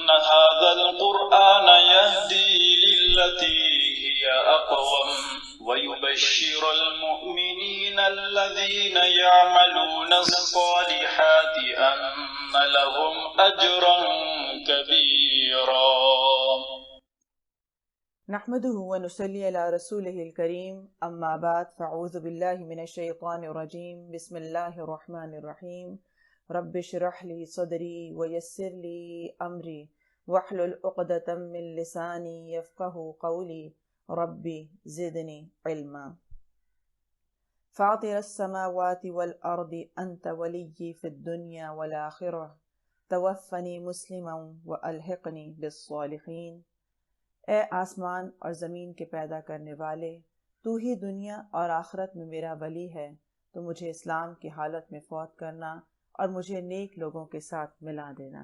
إن هذا القرآن يهدي للتي هي أقوم ويبشر المؤمنين الذين يعملون الصالحات أن لهم أجرا كبيرا. نحمده ونصلي على رسوله الكريم اما بعد فاعوذ بالله من الشيطان الرجيم بسم الله الرحمن الرحيم رب اشرح لي صدري ويسر لي امري واحلل عقدة من لساني يفقهوا قولي ربي زدني علما. فاطر السماوات والارض انت ولي في الدنيا والاخرة توفني مسلما والحقني بالصالحين. اے آسمان اور زمین کے پیدا کرنے والے، تو ہی دنیا اور آخرت میں میرا ولی ہے، تو مجھے اسلام کی حالت میں فوت کرنا اور مجھے نیک لوگوں کے ساتھ ملا دینا۔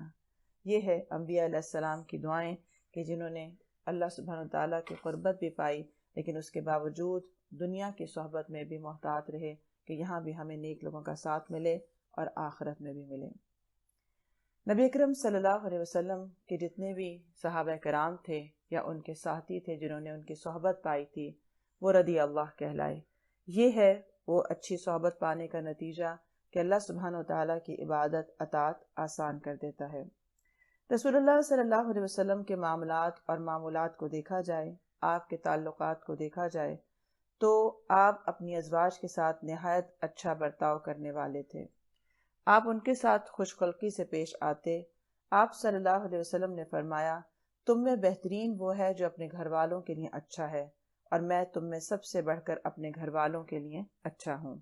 یہ ہے انبیاء علیہ السلام کی دعائیں کہ جنہوں نے اللہ سبحانہ وتعالیٰ کی قربت بھی پائی، لیکن اس کے باوجود دنیا کی صحبت میں بھی محتاط رہے کہ یہاں بھی ہمیں نیک لوگوں کا ساتھ ملے اور آخرت میں بھی ملے۔ نبی اکرم صلی اللہ علیہ وسلم کے جتنے بھی صحابہ کرام تھے یا ان کے ساتھی تھے جنہوں نے ان کی صحبت پائی تھی، وہ رضی اللہ کہلائے۔ یہ ہے وہ اچھی صحبت پانے کا نتیجہ کہ اللہ سبحانہ وتعالیٰ کی عبادت اطاعت آسان کر دیتا ہے۔ رسول اللہ صلی اللہ علیہ وسلم کے معاملات اور معمولات کو دیکھا جائے، آپ کے تعلقات کو دیکھا جائے، تو آپ اپنی ازواج کے ساتھ نہایت اچھا برتاؤ کرنے والے تھے۔ آپ ان کے ساتھ خوش خلقی سے پیش آتے۔ آپ صلی اللہ علیہ وسلم نے فرمایا، تم میں بہترین وہ ہے جو اپنے گھر والوں کے لیے اچھا ہے، اور میں تم میں سب سے بڑھ کر اپنے گھر والوں کے لیے اچھا ہوں۔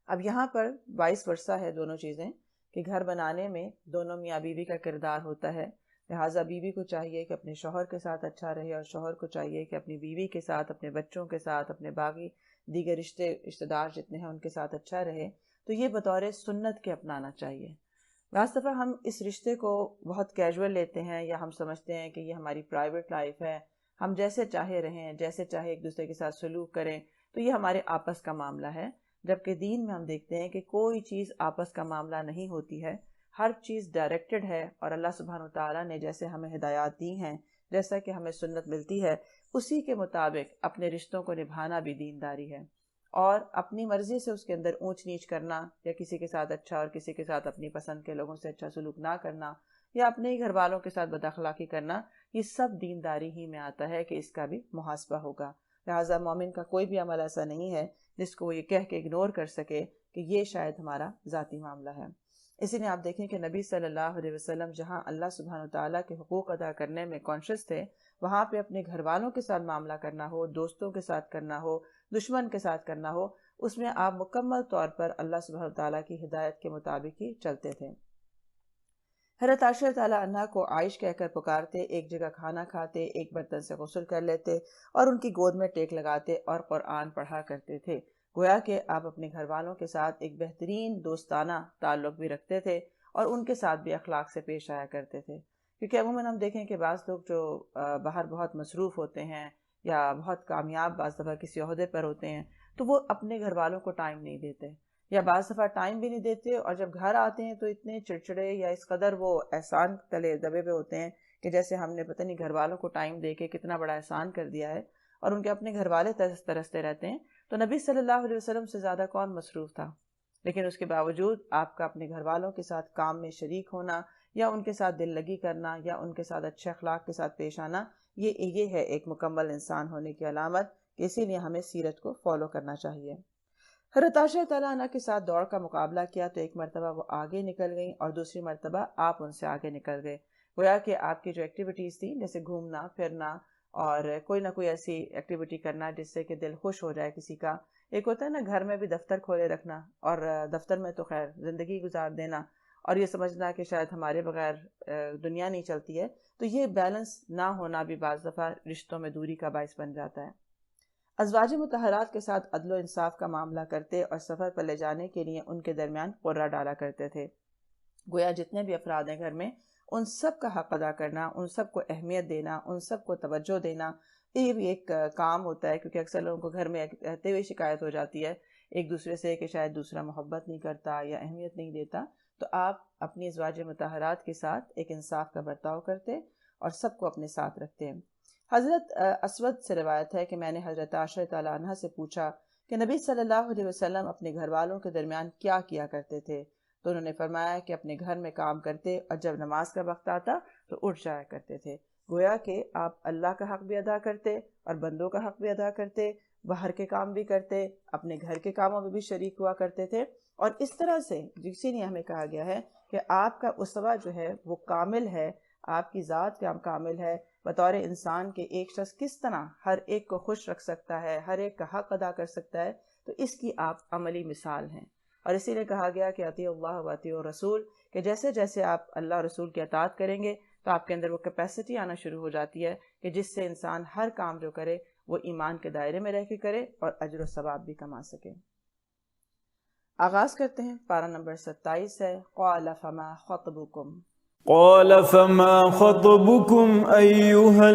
اب یہاں پر وائس ورثہ ہے دونوں چیزیں، کہ گھر بنانے میں دونوں میاں بیوی کا کردار ہوتا ہے، لہٰذا بیوی کو چاہیے کہ اپنے شوہر کے ساتھ اچھا رہے، اور شوہر کو چاہیے کہ اپنی بیوی کے ساتھ، اپنے بچوں کے ساتھ، اپنے باقی دیگر رشتہ دار جتنے ہیں ان کے ساتھ اچھا رہے۔ تو یہ بطور سنت کے اپنانا چاہیے۔ بعض دفعہ ہم اس رشتے کو بہت کیجول لیتے ہیں، یا ہم سمجھتے ہیں کہ یہ ہماری پرائیویٹ لائف ہے، ہم جیسے چاہے رہیں، جیسے چاہے ایک دوسرے کے ساتھ سلوک کریں، تو یہ ہمارے آپس کا معاملہ ہے۔ جبکہ دین میں ہم دیکھتے ہیں کہ کوئی چیز آپس کا معاملہ نہیں ہوتی ہے، ہر چیز ڈائریکٹڈ ہے، اور اللہ سبحانہ وتعالیٰ نے جیسے ہمیں ہدایات دی ہیں، جیسا کہ ہمیں سنت ملتی ہے، اسی کے مطابق اپنے رشتوں کو نبھانا بھی دینداری ہے۔ اور اپنی مرضی سے اس کے اندر اونچ نیچ کرنا، یا کسی کے ساتھ اچھا اور کسی کے ساتھ اپنی پسند کے لوگوں سے اچھا سلوک نہ کرنا، یا اپنے ہی گھر والوں کے ساتھ بد اخلاقی کرنا، یہ سب دینداری ہی میں آتا ہے کہ اس کا بھی محاسبہ ہوگا۔ لہٰذا مومن کا کوئی بھی عمل ایسا نہیں ہے جس کو وہ یہ کہہ کے اگنور کر سکے کہ یہ شاید ہمارا ذاتی معاملہ ہے۔ اسی لیے آپ دیکھیں کہ نبی صلی اللہ علیہ وسلم جہاں اللہ سبحانہ وتعالیٰ کے حقوق ادا کرنے میں کانشیس تھے، وہاں پہ اپنے گھر والوں کے ساتھ معاملہ کرنا ہو، دوستوں کے ساتھ کرنا ہو، دشمن کے ساتھ کرنا ہو، اس میں آپ مکمل طور پر اللہ سبحانہ وتعالیٰ کی ہدایت کے مطابق ہی چلتے تھے۔ حضرت عائشہ رضی اللہ عنہا کو عائش کہہ کر پکارتے، ایک جگہ کھانا کھاتے، ایک برتن سے غسل کر لیتے اور ان کی گود میں ٹیک لگاتے اور قرآن پڑھا کرتے تھے۔ گویا کہ آپ اپنے گھر والوں کے ساتھ ایک بہترین دوستانہ تعلق بھی رکھتے تھے، اور ان کے ساتھ بھی اخلاق سے پیش آیا کرتے تھے۔ کیونکہ عموماً ہم دیکھیں کہ بعض لوگ جو باہر بہت مصروف ہوتے ہیں، یا بہت کامیاب بعض دفعہ کسی عہدے پر ہوتے ہیں، تو وہ اپنے گھر والوں کو ٹائم نہیں دیتے، یا بعض دفعہ ٹائم بھی نہیں دیتے، اور جب گھر آتے ہیں تو اتنے چڑچڑے یا اس قدر وہ احسان تلے دبے ہوئے ہوتے ہیں کہ جیسے ہم نے پتہ نہیں گھر والوں کو ٹائم دے کے کتنا بڑا احسان کر دیا ہے، اور ان کے اپنے گھر والے ترستے رہتے ہیں۔ تو نبی صلی اللہ علیہ وسلم سے زیادہ کون مصروف تھا؟ لیکن اس کے باوجود آپ کا اپنے گھر والوں کے ساتھ کام میں شریک ہونا، یا ان کے ساتھ دل لگی کرنا، یا ان کے ساتھ اچھے اخلاق کے ساتھ پیش آنا، یہ ہے ایک مکمل انسان ہونے کی علامت، کہ اسی لیے ہمیں سیرت کو فالو کرنا چاہیے۔ حضرت عائشہ تعالیٰ عنہ کے ساتھ دوڑ کا مقابلہ کیا تو ایک مرتبہ وہ آگے نکل گئیں، اور دوسری مرتبہ آپ ان سے آگے نکل گئے۔ گویا کہ آپ کی جو ایکٹیویٹیز تھیں، جیسے گھومنا پھرنا اور کوئی نہ کوئی ایسی ایکٹیویٹی کرنا جس سے کہ دل خوش ہو جائے کسی کا، ایک ہوتا ہے نا گھر میں بھی دفتر کھولے رکھنا، اور دفتر میں تو خیر زندگی گزار دینا، اور یہ سمجھنا کہ شاید ہمارے بغیر دنیا نہیں چلتی ہے، تو یہ بیلنس نہ ہونا بھی بعض دفعہ رشتوں میں دوری کا باعث بن جاتا ہے۔ ازواج مطہرات کے ساتھ عدل و انصاف کا معاملہ کرتے، اور سفر پر لے جانے کے لیے ان کے درمیان قرہ ڈالا کرتے تھے۔ گویا جتنے بھی افراد ہیں گھر میں، ان سب کا حق ادا کرنا، ان سب کو اہمیت دینا، ان سب کو توجہ دینا، یہ بھی ایک کام ہوتا ہے، کیونکہ اکثر لوگوں کو گھر میں رہتے ہوئے شکایت ہو جاتی ہے ایک دوسرے سے کہ شاید دوسرا محبت نہیں کرتا یا اہمیت نہیں دیتا۔ تو آپ اپنی ازواج مطہرات کے ساتھ ایک انصاف کا برتاؤ کرتے اور سب کو اپنے ساتھ رکھتے۔ حضرت اسود سے روایت ہے کہ میں نے حضرت عائشہ تعالیٰ عنہ سے پوچھا کہ نبی صلی اللہ علیہ وسلم اپنے گھر والوں کے درمیان کیا کیا کرتے تھے، تو انہوں نے فرمایا کہ اپنے گھر میں کام کرتے اور جب نماز کا وقت آتا تو اٹھ جایا کرتے تھے۔ گویا کہ آپ اللہ کا حق بھی ادا کرتے اور بندوں کا حق بھی ادا کرتے، باہر کے کام بھی کرتے، اپنے گھر کے کاموں میں بھی شریک ہوا کرتے تھے، اور اس طرح سے جسی نے ہمیں کہا گیا ہے کہ آپ کا اسوہ جو ہے وہ کامل ہے، آپ کی ذات کامل ہے، بطور انسان کے ایک شخص کس طرح ہر ایک کو خوش رکھ سکتا ہے، ہر ایک کا حق ادا کر سکتا ہے، تو اس کی آپ عملی مثال ہیں۔ اور اسی لیے کہا گیا کہ اطیعوا اللہ و اطیعوا الرسول، کہ جیسے جیسے آپ اللہ رسول کی اطاعت کریں گے تو آپ کے اندر وہ کیپیسٹی آنا شروع ہو جاتی ہے کہ جس سے انسان ہر کام جو کرے وہ ایمان کے دائرے میں رہ کے کرے اور اجر و ثواب بھی کما سکے۔ آغاز کرتے ہیں، پارہ نمبر 27 ہے، قال فما خطبکم۔ قال فما خطبكم أيها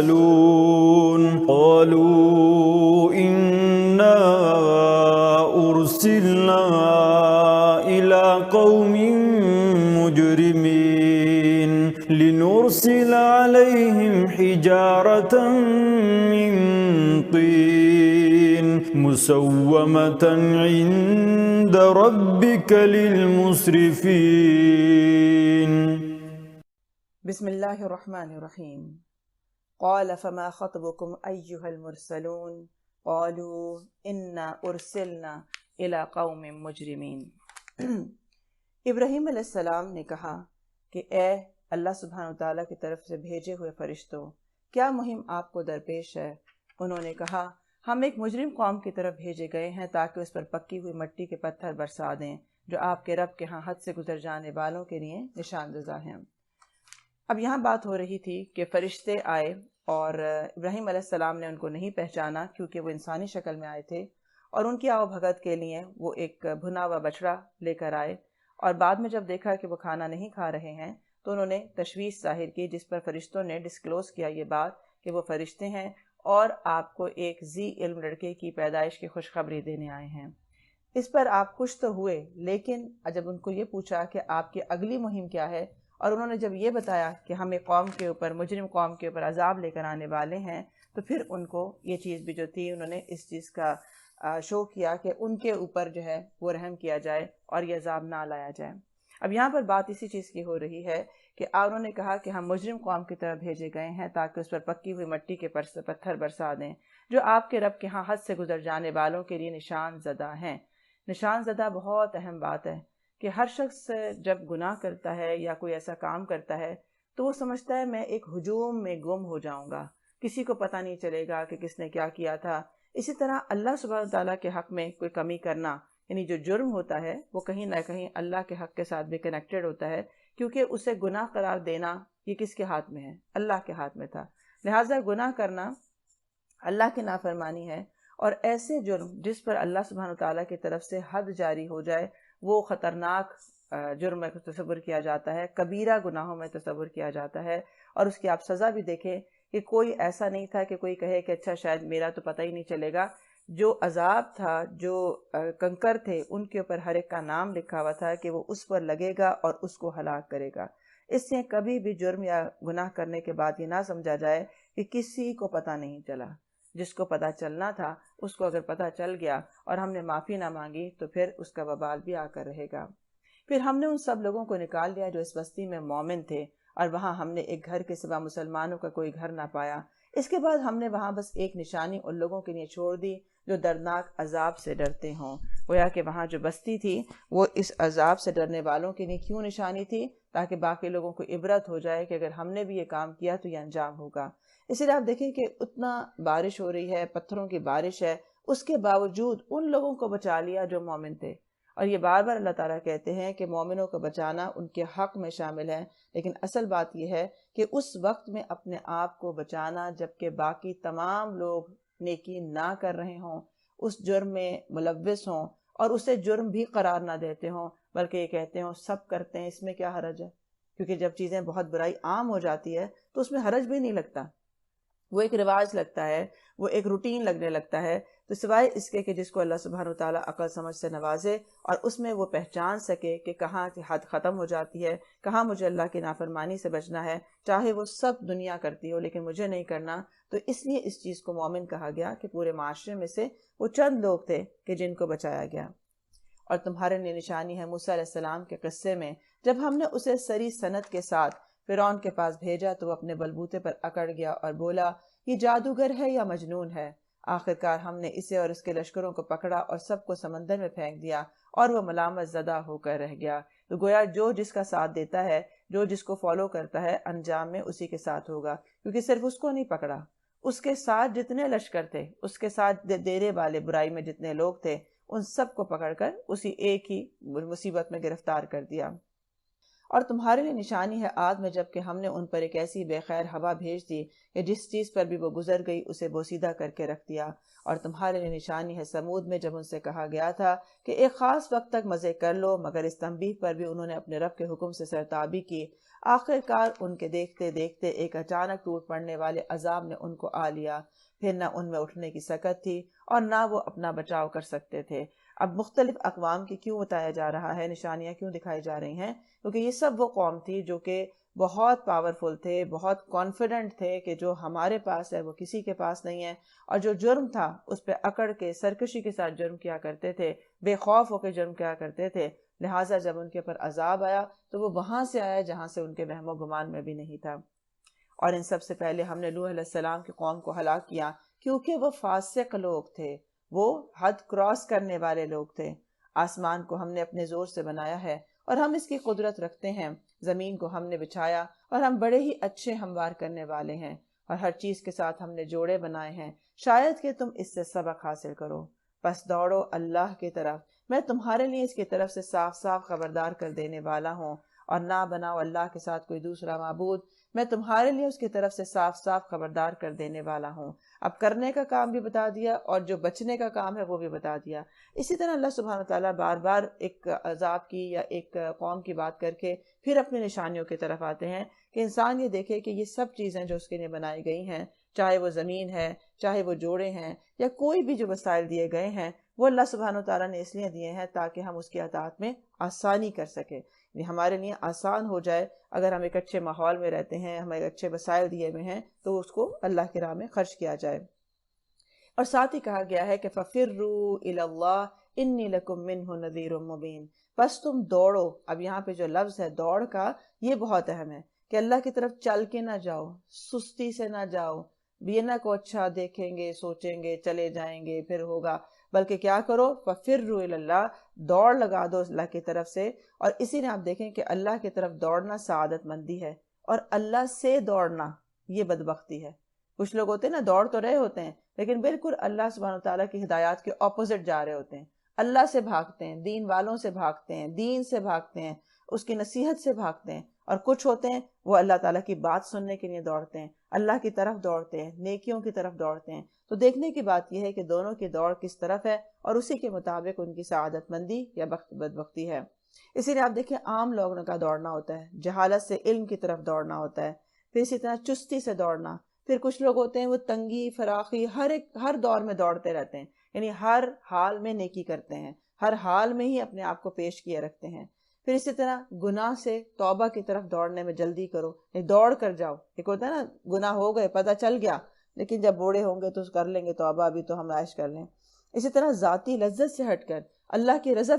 المرسلون قالوا إنا أرسلنا إلى قوم مجرمين لنرسل عليهم حجارة من طين مسومة عند ربك للمسرفين۔ بسم اللہ الرحمن الرحیم۔ قال فما خطبكم أيها المرسلون قالوا إنا أرسلنا إلى قوم مجرمين۔ ابراہیم علیہ السلام نے کہا کہ اے اللہ سبحانہ وتعالیٰ کی طرف سے بھیجے ہوئے فرشتوں، کیا مہم آپ کو درپیش ہے؟ انہوں نے کہا ہم ایک مجرم قوم کی طرف بھیجے گئے ہیں تاکہ اس پر پکی ہوئی مٹی کے پتھر برسا دیں جو آپ کے رب کے ہاں حد سے گزر جانے والوں کے لیے نشان زدہ ہیں۔ اب یہاں بات ہو رہی تھی کہ فرشتے آئے اور ابراہیم علیہ السلام نے ان کو نہیں پہچانا کیونکہ وہ انسانی شکل میں آئے تھے، اور ان کی آؤ بھگت کے لیے وہ ایک بھنا ہوا بچڑا لے کر آئے، اور بعد میں جب دیکھا کہ وہ کھانا نہیں کھا رہے ہیں تو انہوں نے تشویش ظاہر کی، جس پر فرشتوں نے ڈسکلوز کیا یہ بات کہ وہ فرشتے ہیں اور آپ کو ایک ذی علم لڑکے کی پیدائش کی خوشخبری دینے آئے ہیں۔ اس پر آپ خوش تو ہوئے، لیکن جب ان کو یہ پوچھا کہ آپ کی اگلی مہم کیا ہے، اور انہوں نے جب یہ بتایا کہ ہم ایک قوم کے اوپر، مجرم قوم کے اوپر عذاب لے کر آنے والے ہیں، تو پھر ان کو یہ چیز بھی جو تھی انہوں نے اس چیز کا شو کیا کہ ان کے اوپر جو ہے وہ رحم کیا جائے اور یہ عذاب نہ لایا جائے۔ اب یہاں پر بات اسی چیز کی ہو رہی ہے کہ انہوں نے کہا کہ ہم مجرم قوم کی طرف بھیجے گئے ہیں تاکہ اس پر پکی ہوئی مٹی کے پتھر برسا دیں جو آپ کے رب کے ہاں حد سے گزر جانے والوں کے لیے نشان زدہ ہیں۔ نشان زدہ بہت اہم بات ہے کہ ہر شخص جب گناہ کرتا ہے یا کوئی ایسا کام کرتا ہے تو وہ سمجھتا ہے میں ایک ہجوم میں گم ہو جاؤں گا، کسی کو پتہ نہیں چلے گا کہ کس نے کیا کیا تھا۔ اسی طرح اللہ سبحانہ تعالیٰ کے حق میں کوئی کمی کرنا، یعنی جو جرم ہوتا ہے وہ کہیں نہ کہیں اللہ کے حق کے ساتھ بھی کنیکٹڈ ہوتا ہے، کیونکہ اسے گناہ قرار دینا یہ کس کے ہاتھ میں ہے؟ اللہ کے ہاتھ میں تھا۔ لہٰذا گناہ کرنا اللہ کی نافرمانی ہے، اور ایسے جرم جس پر اللہ سبحانہ تعالیٰ کی طرف سے حد جاری ہو جائے وہ خطرناک جرم میں تصور کیا جاتا ہے، کبیرہ گناہوں میں تصور کیا جاتا ہے، اور اس کی آپ سزا بھی دیکھیں کہ کوئی ایسا نہیں تھا کہ کوئی کہے کہ اچھا شاید میرا تو پتہ ہی نہیں چلے گا۔ جو عذاب تھا، جو کنکر تھے، ان کے اوپر ہر ایک کا نام لکھا ہوا تھا کہ وہ اس پر لگے گا اور اس کو ہلاک کرے گا۔ اس سے کبھی بھی جرم یا گناہ کرنے کے بعد یہ نہ سمجھا جائے کہ کسی کو پتہ نہیں چلا۔ جس کو پتہ چلنا تھا اس کو اگر پتہ چل گیا اور ہم نے معافی نہ مانگی تو پھر اس کا وبال بھی آ کر رہے گا۔ پھر ہم نے ان سب لوگوں کو نکال لیا جو اس بستی میں مومن تھے، اور وہاں ہم نے ایک گھر کے سوا مسلمانوں کا کوئی گھر نہ پایا۔ اس کے بعد ہم نے وہاں بس ایک نشانی ان لوگوں کے لیے چھوڑ دی جو دردناک عذاب سے ڈرتے ہوں۔ گویا کہ وہاں جو بستی تھی وہ اس عذاب سے ڈرنے والوں کے لیے کیوں نشانی تھی؟ تاکہ باقی لوگوں کو عبرت ہو جائے کہ اگر ہم نے بھی یہ کام کیا تو یہ انجام ہوگا۔ اسی لیے آپ دیکھیں کہ اتنا بارش ہو رہی ہے، پتھروں کی بارش ہے، اس کے باوجود ان لوگوں کو بچا لیا جو مومن تھے۔ اور یہ بار بار اللہ تعالیٰ کہتے ہیں کہ مومنوں کو بچانا ان کے حق میں شامل ہے، لیکن اصل بات یہ ہے کہ اس وقت میں اپنے آپ کو بچانا جبکہ باقی تمام لوگ نیکی نہ کر رہے ہوں، اس جرم میں ملوث ہوں اور اسے جرم بھی قرار نہ دیتے ہوں، بلکہ یہ کہتے ہوں سب کرتے ہیں، اس میں کیا حرج ہے؟ کیونکہ جب چیزیں بہت برائی عام ہو جاتی ہے تو اس میں حرج بھی نہیں لگتا، وہ ایک رواج لگتا ہے، وہ ایک روٹین لگنے لگتا ہے۔ تو تو سوائے اس کے کہ جس کو اللہ سبحانہ و تعالیٰ عقل سمجھ سے نوازے اور اس میں وہ پہچان سکے کہ کہاں حد ختم ہو جاتی ہے، کہاں مجھے اللہ کی نافرمانی سے بچنا ہے، چاہے وہ سب دنیا کرتی ہو لیکن مجھے نہیں کرنا. تو اس لیے اس چیز کو مومن کہا گیا کہ پورے معاشرے میں سے وہ چند لوگ تھے کہ جن کو بچایا گیا. اور تمہارے لیے نشانی ہے موسیٰ علیہ السلام کے قصے میں، جب ہم نے اسے سری سند کے ساتھ فرعون کے پاس بھیجا تو وہ اپنے بلبوتے پر اکڑ گیا اور بولا یہ جادوگر ہے یا مجنون ہے. آخرکار ہم نے اسے اور اس کے لشکروں کو پکڑا اور سب کو سمندر میں پھینک دیا اور وہ ملامت زدہ ہو کر رہ گیا. تو گویا جو جس کا ساتھ دیتا ہے، جو جس کو فالو کرتا ہے، انجام میں اسی کے ساتھ ہوگا، کیونکہ صرف اس کو نہیں پکڑا، اس کے ساتھ جتنے لشکر تھے، اس کے ساتھ ڈیرے والے برائی میں جتنے لوگ تھے، ان سب کو پکڑ کر اسی ایک ہی مصیبت میں گرفتار کر دیا. اور تمہارے لیے نشانی ہے عاد میں، جب کہ ہم نے ان پر ایک ایسی بے خیر ہوا بھیج دی کہ جس چیز پر بھی وہ گزر گئی اسے بوسیدہ کر کے رکھ دیا. اور تمہارے لیے نشانی ہے سمود میں، جب ان سے کہا گیا تھا کہ ایک خاص وقت تک مزے کر لو، مگر اس تنبیہ پر بھی انہوں نے اپنے رب کے حکم سے سرتابی کی. آخرکار ان کے دیکھتے دیکھتے ایک اچانک ٹوٹ پڑنے والے عذاب نے ان کو آ لیا، پھر نہ ان میں اٹھنے کی سکت تھی اور نہ وہ اپنا بچاؤ کر سکتے تھے. اب مختلف اقوام کی کیوں بتایا جا رہا ہے، نشانیاں کیوں دکھائی جا رہی ہیں؟ کیونکہ یہ سب وہ قوم تھی جو کہ بہت پاورفل تھے، بہت کانفیڈنٹ تھے کہ جو ہمارے پاس ہے وہ کسی کے پاس نہیں ہے، اور جو جرم تھا اس پہ اکڑ کے سرکشی کے ساتھ جرم کیا کرتے تھے، بے خوف ہو کے جرم کیا کرتے تھے. لہٰذا جب ان کے پر عذاب آیا تو وہ وہاں سے آیا جہاں سے ان کے وہم و گمان میں بھی نہیں تھا. اور ان سب سے پہلے ہم نے نوح علیہ السلام کی قوم کو ہلاک کیا، کیونکہ وہ فاسق لوگ تھے، وہ حد کراس کرنے والے لوگ تھے. آسمان کو ہم نے اپنے زور سے بنایا ہے اور ہم اس کی قدرت رکھتے ہیں، زمین کو ہم نے بچھایا اور ہم بڑے ہی اچھے ہموار کرنے والے ہیں، اور ہر چیز کے ساتھ ہم نے جوڑے بنائے ہیں، شاید کہ تم اس سے سبق حاصل کرو. پس دوڑو اللہ کی طرف، میں تمہارے لیے اس کی طرف سے صاف صاف خبردار کر دینے والا ہوں. اور نہ بناؤ اللہ کے ساتھ کوئی دوسرا معبود، میں تمہارے لیے اس کی طرف سے صاف صاف خبردار کر دینے والا ہوں. اب کرنے کا کام بھی بتا دیا اور جو بچنے کا کام ہے وہ بھی بتا دیا. اسی طرح اللہ سبحانہ تعالیٰ بار بار ایک عذاب کی یا ایک قوم کی بات کر کے پھر اپنی نشانیوں کی طرف آتے ہیں کہ انسان یہ دیکھے کہ یہ سب چیزیں جو اس کے لیے بنائی گئی ہیں، چاہے وہ زمین ہے، چاہے وہ جوڑے ہیں، یا کوئی بھی جو وسائل دیے گئے ہیں، وہ اللہ سبحانہ تعالیٰ نے اس لیے دیے ہیں تاکہ ہم اس کی اطاعت میں آسانی کر سکیں، یعنی ہمارے لیے آسان ہو جائے. اگر ہم ایک اچھے ماحول میں رہتے ہیں، ہمیں اچھے وسائل دیے ہوئے ہیں، تو اس کو اللہ کی راہ میں خرچ کیا جائے. اور ساتھ ہی کہا گیا ہے کہ فَفِرُّوا إِلَى اللَّهِ إِنِّي لَكُم مِّنْهُ نَذِيرٌ مُّبِينٌ. بس تم دوڑو. اب یہاں پہ جو لفظ ہے دوڑ کا، یہ بہت اہم ہے کہ اللہ کی طرف چل کے نہ جاؤ، سستی سے نہ جاؤ، یہ نہ کو اچھا دیکھیں گے، سوچیں گے، چلے جائیں گے، پھر ہوگا، بلکہ کیا کرو، فَفِرُّوا إِلَى اللَّهِ، دوڑ لگا دو اللہ کی طرف سے. اور اسی نے آپ دیکھیں کہ اللہ کی طرف دوڑنا سعادت مندی ہے، اور اللہ سے دوڑنا یہ بدبختی ہے. کچھ لوگ ہوتے ہیں نا، دوڑ تو رہے ہوتے ہیں لیکن بالکل اللہ سبحانہ وتعالیٰ کی ہدایات کے اپوزٹ جا رہے ہوتے ہیں، اللہ سے بھاگتے ہیں، دین والوں سے بھاگتے ہیں، دین سے بھاگتے ہیں، اس کی نصیحت سے بھاگتے ہیں. اور کچھ ہوتے ہیں وہ اللہ تعالیٰ کی بات سننے کے لیے دوڑتے ہیں، اللہ کی طرف دوڑتے ہیں، نیکیوں کی طرف دوڑتے ہیں. تو دیکھنے کی بات یہ ہے کہ دونوں کی دوڑ کس طرف ہے اور اسی کے مطابق ان کی سعادت مندی یا بدبختی ہے. اسی لیے آپ دیکھیں عام لوگوں کا دوڑنا ہوتا ہے، جہالت سے علم کی طرف دوڑنا ہوتا ہے، پھر اسی طرح چستی سے دوڑنا. پھر کچھ لوگ ہوتے ہیں وہ تنگی فراخی ہر دور میں دوڑتے رہتے ہیں، یعنی ہر حال میں نیکی کرتے ہیں، ہر حال میں ہی اپنے آپ کو پیش کیے رکھتے ہیں. پھر اسی طرح گناہ سے توبہ کی طرف دوڑنے میں جلدی کرو، دوڑ کر جاؤ. ایک ہوتا ہے نا، گناہ ہو گئے پتہ چل گیا لیکن جب بوڑھے ہوں گے تو کر لیں گے توبہ، ابھی تو ہم عائش کر لیں. اسی طرح ذاتی لذت سے ہٹ کر اللہ کی رضا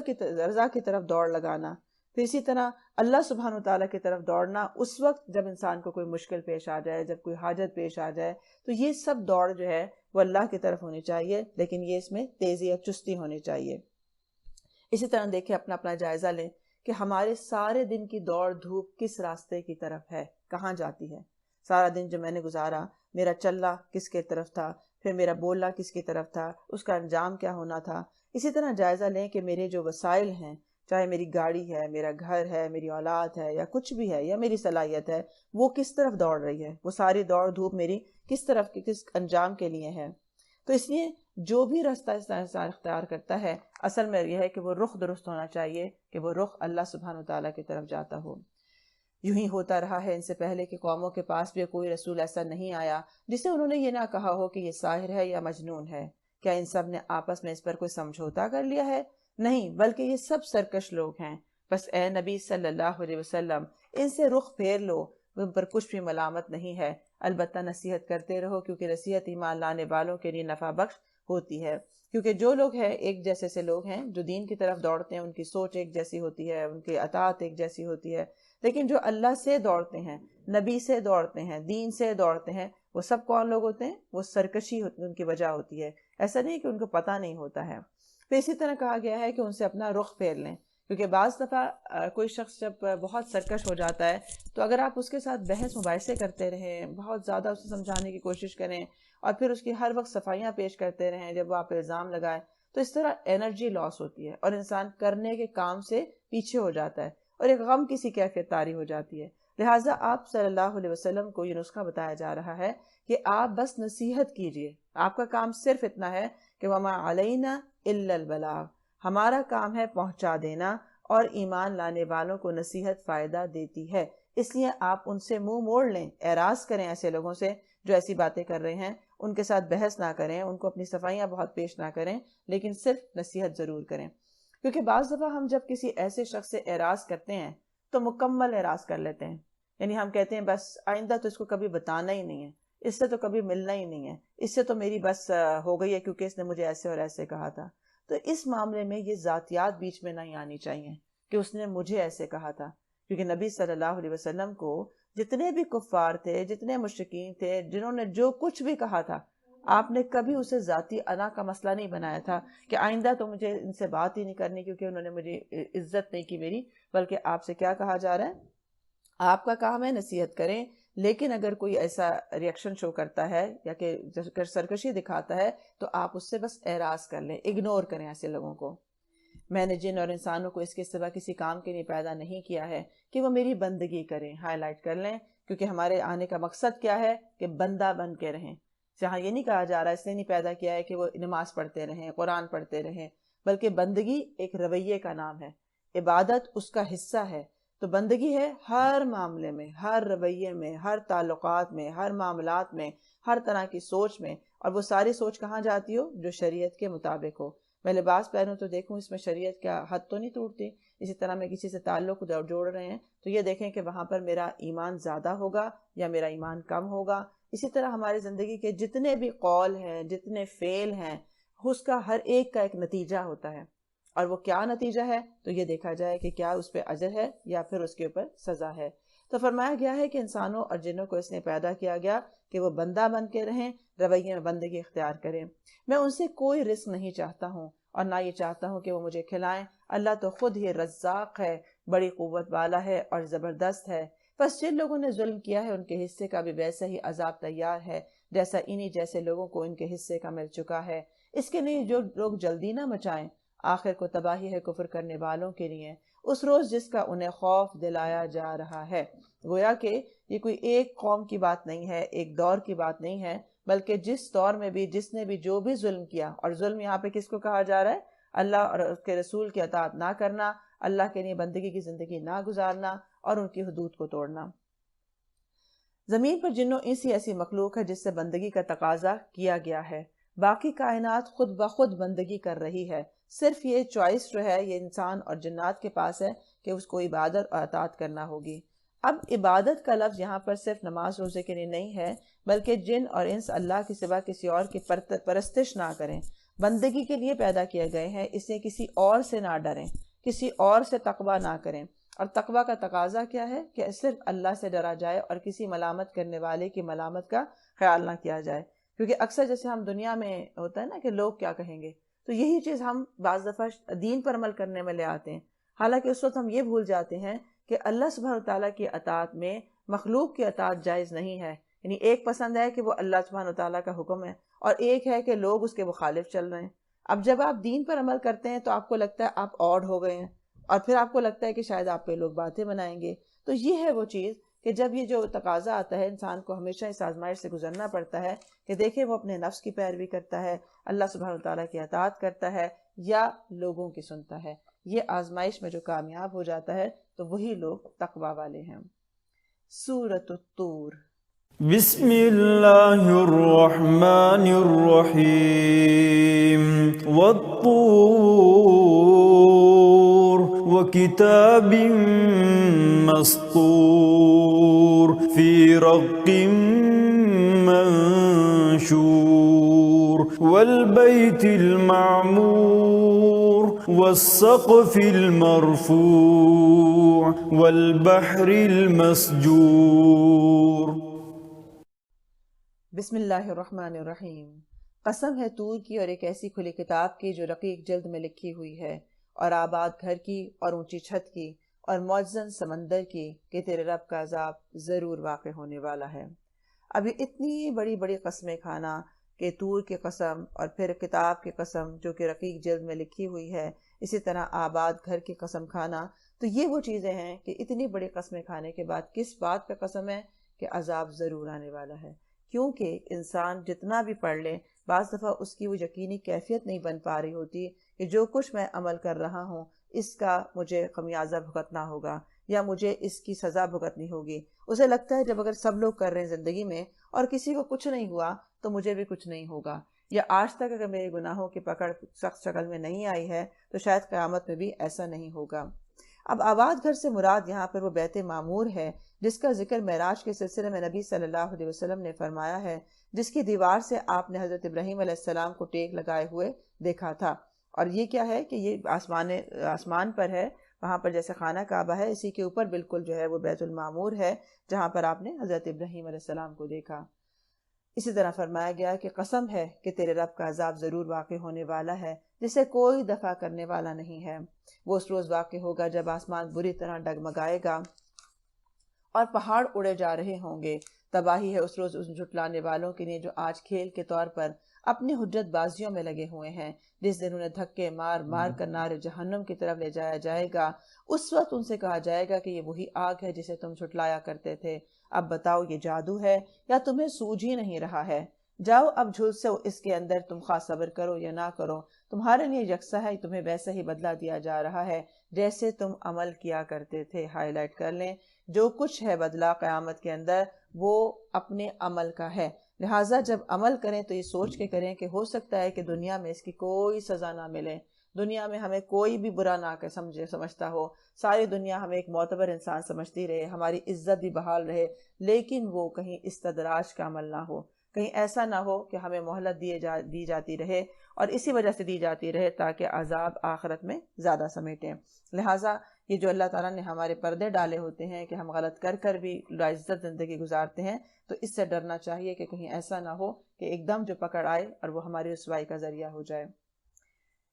کی طرف دوڑ لگانا. پھر اسی طرح اللہ سبحانہ وتعالیٰ کی طرف دوڑنا اس وقت جب انسان کو کوئی مشکل پیش آ جائے، جب کوئی حاجت پیش آ جائے، تو یہ سب دوڑ جو ہے وہ اللہ کی طرف ہونی چاہیے، لیکن یہ اس میں تیزی اور چستی ہونی چاہیے. اسی طرح دیکھیں، اپنا جائزہ لیں کہ ہمارے سارے دن کی دوڑ دھوپ کس راستے کی طرف ہے، کہاں جاتی ہے. سارا دن جو میں نے گزارا، میرا چلنا کس کی طرف تھا، پھر میرا بولنا کس کی طرف تھا، اس کا انجام کیا ہونا تھا. اسی طرح جائزہ لیں کہ میرے جو وسائل ہیں، چاہے میری گاڑی ہے، میرا گھر ہے، میری اولاد ہے، یا کچھ بھی ہے، یا میری صلاحیت ہے، وہ کس طرف دوڑ رہی ہے، وہ ساری دوڑ دھوپ میری کس طرف کس انجام کے لیے ہے. تو اس لیے جو بھی راستہ انسان اختیار کرتا ہے، اصل میں یہ ہے کہ وہ رخ درست ہونا چاہیے، کہ وہ رخ اللہ سبحانہ وتعالیٰ کی طرف جاتا ہو. یوں ہی ہوتا رہا ہے، ان سے پہلے کی قوموں کے پاس بھی کوئی رسول ایسا نہیں آیا جسے انہوں نے یہ نہ کہا ہو کہ یہ ساحر ہے یا مجنون ہے. کیا ان سب نے آپس میں اس پر کوئی سمجھوتا کر لیا ہے؟ نہیں، بلکہ یہ سب سرکش لوگ ہیں۔ بس اے نبی صلی اللہ علیہ وسلم ان سے رخ پھیر لو، ان پر کچھ بھی ملامت نہیں ہے، البتہ نصیحت کرتے رہو، کیونکہ نصیحت ایمان لانے والوں کے لیے نفع بخش ہوتی ہے۔ کیونکہ جو لوگ ہیں ایک جیسے سے لوگ ہیں جو دین کی طرف دوڑتے ہیں، ان کی سوچ ایک جیسی ہوتی ہے، ان کی اطاعت ایک جیسی ہوتی ہے، لیکن جو اللہ سے دوڑتے ہیں، نبی سے دوڑتے ہیں، دین سے دوڑتے ہیں، وہ سب کون لوگ ہوتے ہیں؟ وہ سرکشی ان کی وجہ ہوتی ہے، ایسا نہیں کہ ان کو پتہ نہیں ہوتا ہے۔ پھر اسی طرح کہا گیا ہے کہ ان سے اپنا رخ پھیر لیں، کیونکہ بعض دفعہ کوئی شخص جب بہت سرکش ہو جاتا ہے تو اگر آپ اس کے ساتھ بحث مباحثے کرتے رہیں، بہت زیادہ اسے سمجھانے کی کوشش کریں اور پھر اس کی ہر وقت صفائیاں پیش کرتے رہیں جب وہ آپ الزام لگائیں، تو اس طرح انرجی لاس ہوتی ہے اور انسان کرنے کے کام سے پیچھے ہو جاتا ہے اور ایک غم کی سی کیفیت طاری ہو جاتی ہے۔ لہٰذا آپ صلی اللہ علیہ وسلم کو یہ نسخہ بتایا جا رہا ہے کہ آپ بس نصیحت کیجئے، آپ کا کام صرف اتنا ہے کہ وَمَا عَلَيْنَا إِلَّا الْبَلَاغُ، ہمارا کام ہے پہنچا دینا، اور ایمان لانے والوں کو نصیحت فائدہ دیتی ہے، اس لیے آپ ان سے منہ موڑ لیں، اعراض کریں ایسے لوگوں سے جو ایسی باتیں کر رہے ہیں، ان کے ساتھ بحث نہ کریں، ان کو اپنی صفائیاں بہت پیش نہ کریں، لیکن صرف نصیحت ضرور کریں۔ کیونکہ بعض دفعہ ہم جب کسی ایسے شخص سے اعراض کرتے ہیں تو مکمل اعراض کر لیتے ہیں، یعنی ہم کہتے ہیں بس آئندہ تو اس کو کبھی بتانا ہی نہیں ہے، اس سے تو کبھی ملنا ہی نہیں ہے، اس سے تو میری بس ہو گئی ہے کیونکہ اس نے مجھے ایسے اور ایسے کہا تھا۔ تو اس معاملے میں یہ ذاتیات بیچ میں نہیں آنی چاہیے کہ اس نے مجھے ایسے کہا تھا، کیونکہ نبی صلی اللہ علیہ وسلم کو جتنے بھی کفار تھے، جتنے مشرکین تھے، جنہوں نے جو کچھ بھی کہا تھا، آپ نے کبھی اسے ذاتی انا کا مسئلہ نہیں بنایا تھا کہ آئندہ تو مجھے ان سے بات ہی نہیں کرنی کیونکہ انہوں نے مجھے عزت نہیں کی میری، بلکہ آپ سے کیا کہا جا رہا ہے؟ آپ کا کام ہے نصیحت کریں، لیکن اگر کوئی ایسا ریئیکشن شو کرتا ہے یا کہ سرکشی دکھاتا ہے تو آپ اس سے بس اعراض کر لیں، اگنور کریں ایسے لوگوں کو۔ میں نے جن اور انسانوں کو اس کے سوا کسی کام کے لیے پیدا نہیں کیا ہے کہ وہ میری بندگی کریں، ہائی لائٹ کر لیں، کیونکہ ہمارے آنے کا مقصد کیا ہے کہ بندہ بن کے رہیں۔ جہاں یہ نہیں کہا جا رہا، اس نے نہیں پیدا کیا ہے کہ وہ نماز پڑھتے رہیں، قرآن پڑھتے رہیں، بلکہ بندگی ایک رویے کا نام ہے، عبادت اس کا حصہ ہے۔ تو بندگی ہے ہر معاملے میں، ہر رویے میں، ہر تعلقات میں، ہر معاملات میں، ہر طرح کی سوچ میں، اور وہ ساری سوچ کہاں جاتی ہو؟ جو شریعت کے مطابق ہو۔ میں لباس پہنوں تو دیکھوں اس میں شریعت کا حد تو نہیں ٹوٹتی، اسی طرح میں کسی سے تعلق جوڑ رہے ہیں تو یہ دیکھیں کہ وہاں پر میرا ایمان زیادہ ہوگا یا میرا ایمان کم ہوگا۔ اسی طرح ہماری زندگی کے جتنے بھی قول ہیں، جتنے فعل ہیں، اس کا ہر ایک کا ایک نتیجہ ہوتا ہے، اور وہ کیا نتیجہ ہے تو یہ دیکھا جائے کہ کیا اس پہ اجر ہے یا پھر اس کے اوپر سزا ہے۔ تو فرمایا گیا ہے کہ انسانوں اور جنوں کو اس نے پیدا کیا گیا کہ وہ بندہ بن کے رہیں، رویے میں بندگی اختیار کریں۔ میں ان سے کوئی رزق نہیں چاہتا ہوں اور نہ یہ چاہتا ہوں کہ وہ مجھے کھلائیں، اللہ تو خود ہی رزاق ہے، بڑی قوت والا ہے اور زبردست ہے۔ بس جن لوگوں نے ظلم کیا ہے ان کے حصے کا بھی ویسا ہی عذاب تیار ہے جیسا انہی جیسے لوگوں کو ان کے حصے کا مل چکا ہے۔ اس کے لیے جو لوگ جلدی نہ مچائیں، آخر کو تباہی ہے کفر کرنے والوں کے لیے، اس روز جس کا انہیں خوف دلایا جا رہا ہے۔ گویا کہ یہ کوئی ایک قوم کی بات نہیں ہے، ایک دور کی بات نہیں ہے، بلکہ جس دور میں بھی جس نے بھی جو بھی ظلم کیا، اور ظلم یہاں پہ کس کو کہا جا رہا ہے؟ اللہ اور اس کے رسول کی اطاعت نہ کرنا، اللہ کے لیے بندگی کی زندگی نہ گزارنا اور ان کی حدود کو توڑنا۔ زمین پر جنوں ایسی مخلوق ہے جس سے بندگی کا تقاضا کیا گیا ہے، باقی کائنات خود بخود بندگی کر رہی ہے، صرف یہ چوائس جو ہے یہ انسان اور جنات کے پاس ہے کہ اس کو عبادت اور اطاعت کرنا ہوگی۔ اب عبادت کا لفظ یہاں پر صرف نماز روزے کے لیے نہیں ہے، بلکہ جن اور انس اللہ کے سوا کسی اور کی پرستش نہ کریں، بندگی کے لیے پیدا کیے گئے ہیں، اس لیے کسی اور سے نہ ڈریں، کسی اور سے تقوی نہ کریں۔ اور تقوی کا تقاضا کیا ہے کہ صرف اللہ سے ڈرا جائے اور کسی ملامت کرنے والے کی ملامت کا خیال نہ کیا جائے، کیونکہ اکثر جیسے ہم دنیا میں ہوتا ہے نا کہ لوگ کیا کہیں گے، تو یہی چیز ہم بعض دفعہ دین پر عمل کرنے میں لے آتے ہیں، حالانکہ اس وقت ہم یہ بھول جاتے ہیں کہ اللہ سبحانہ وتعالیٰ کی اطاعت میں مخلوق کی اطاعت جائز نہیں ہے۔ یعنی ایک پسند ہے کہ وہ اللہ سبحانہ وتعالیٰ کا حکم ہے، اور ایک ہے کہ لوگ اس کے مخالف چل رہے ہیں۔ اب جب آپ دین پر عمل کرتے ہیں تو آپ کو لگتا ہے آپ آڈ ہو گئے ہیں، اور پھر آپ کو لگتا ہے کہ شاید آپ پہ لوگ باتیں بنائیں گے۔ تو یہ ہے وہ چیز کہ جب یہ جو تقاضا آتا ہے، انسان کو ہمیشہ اس آزمائش سے گزرنا پڑتا ہے کہ دیکھیں وہ اپنے نفس کی پیروی کرتا ہے، اللہ سبحانہ وتعالیٰ کی اطاعت کرتا ہے یا لوگوں کی سنتا ہے۔ یہ آزمائش میں جو کامیاب ہو جاتا ہے تو وہی لوگ تقوی والے ہیں۔ سورۃ الطور۔ بسم اللہ الرحمن الرحیم والطور وکتاب مسطور فی رق منشور والبیت المعمور والسقف المرفوع والبحر المسجور۔ بسم اللہ الرحمن الرحیم۔ قسم ہے طور کی اور ایک ایسی کھلی کتاب کی جو رقیق جلد میں لکھی ہوئی ہے، اور آباد گھر کی اور اونچی چھت کی اور معزن سمندر کی، کہ تیرے رب کا عذاب ضرور واقع ہونے والا ہے۔ ابھی اتنی بڑی بڑی قسمیں کھانا کہ طور کی قسم اور پھر کتاب کی قسم جو کہ رقیق جلد میں لکھی ہوئی ہے، اسی طرح آباد گھر کی قسم کھانا، تو یہ وہ چیزیں ہیں کہ اتنی بڑی قسمیں کھانے کے بعد کس بات کا قسم ہے کہ عذاب ضرور آنے والا ہے۔ کیونکہ انسان جتنا بھی پڑھ لے، بعض دفعہ اس کی وہ یقینی کیفیت نہیں بن پا رہی ہوتی کہ جو کچھ میں عمل کر رہا ہوں اس کا مجھے خمیازہ بھگتنا ہوگا یا مجھے اس کی سزا بھگتنی ہوگی۔ اسے لگتا ہے جب اگر سب لوگ کر رہے ہیں زندگی میں اور کسی کو کچھ نہیں ہوا تو مجھے بھی کچھ نہیں ہوگا، یا آج تک اگر میرے گناہوں کی پکڑ سخت شکل میں نہیں آئی ہے تو شاید قیامت میں بھی ایسا نہیں ہوگا۔ اب آباد گھر سے مراد یہاں پر وہ بیت معمور ہے جس کا ذکر معراج کے سلسلے میں نبی صلی اللہ علیہ وسلم نے فرمایا ہے، جس کی دیوار سے آپ نے حضرت ابراہیم علیہ السلام کو ٹیک لگائے ہوئے دیکھا تھا۔ اور یہ کیا ہے کہ یہ آسمان پر ہے، وہاں پر جیسے خانہ کعبہ ہے اسی کے اوپر بالکل جو ہے وہ بیت المعمور ہے جہاں پر آپ نے حضرت ابراہیم علیہ السلام کو دیکھا۔ اسی طرح فرمایا گیا کہ قسم ہے کہ تیرے رب کا عذاب ضرور واقع ہونے والا ہے جسے کوئی دفع کرنے والا نہیں ہے۔ وہ اس روز واقع ہوگا جب آسمان بری طرح ڈگمگائے گا اور پہاڑ اڑے جا رہے ہوں گے۔ تباہی ہے اس روز ان جھٹلانے والوں کے لیے جو آج کھیل کے طور پر اپنی حجت بازیوں میں لگے ہوئے ہیں، جس دن انہیں دھکے مار مار کر نار جہنم کی طرف لے جایا جائے گا۔ اس وقت ان سے کہا جائے گا کہ یہ وہی آگ ہے جسے تم جھٹلایا کرتے تھے، اب بتاؤ یہ جادو ہے یا تمہیں سوجھ ہی نہیں رہا ہے؟ جاؤ اب جھلسو اس کے اندر، تم خواہ صبر کرو یا نہ کرو، تمہارے لیے یکساں ہے، تمہیں ویسا ہی بدلہ دیا جا رہا ہے جیسے تم عمل کیا کرتے تھے۔ ہائی لائٹ کر لیں، جو کچھ ہے بدلہ قیامت کے اندر وہ اپنے عمل کا ہے، لہٰذا جب عمل کریں تو یہ سوچ کے کریں کہ ہو سکتا ہے کہ دنیا میں اس کی کوئی سزا نہ ملے، دنیا میں ہمیں کوئی بھی برا نہ سمجھتا ہو، ساری دنیا ہمیں ایک معتبر انسان سمجھتی رہے، ہماری عزت بھی بحال رہے، لیکن وہ کہیں استدراج کا عمل نہ ہو، کہیں ایسا نہ ہو کہ ہمیں مہلت دی جاتی رہے اور اسی وجہ سے دی جاتی رہے تاکہ عذاب آخرت میں زیادہ سمیٹیں۔ لہٰذا یہ جو اللہ تعالیٰ نے ہمارے پردے ڈالے ہوتے ہیں کہ ہم غلط کر کر بھی عزت زندگی گزارتے ہیں، تو اس سے ڈرنا چاہیے کہ کہیں ایسا نہ ہو کہ ایک دم جو پکڑ آئے اور وہ ہماری رسوائی کا ذریعہ ہو جائے۔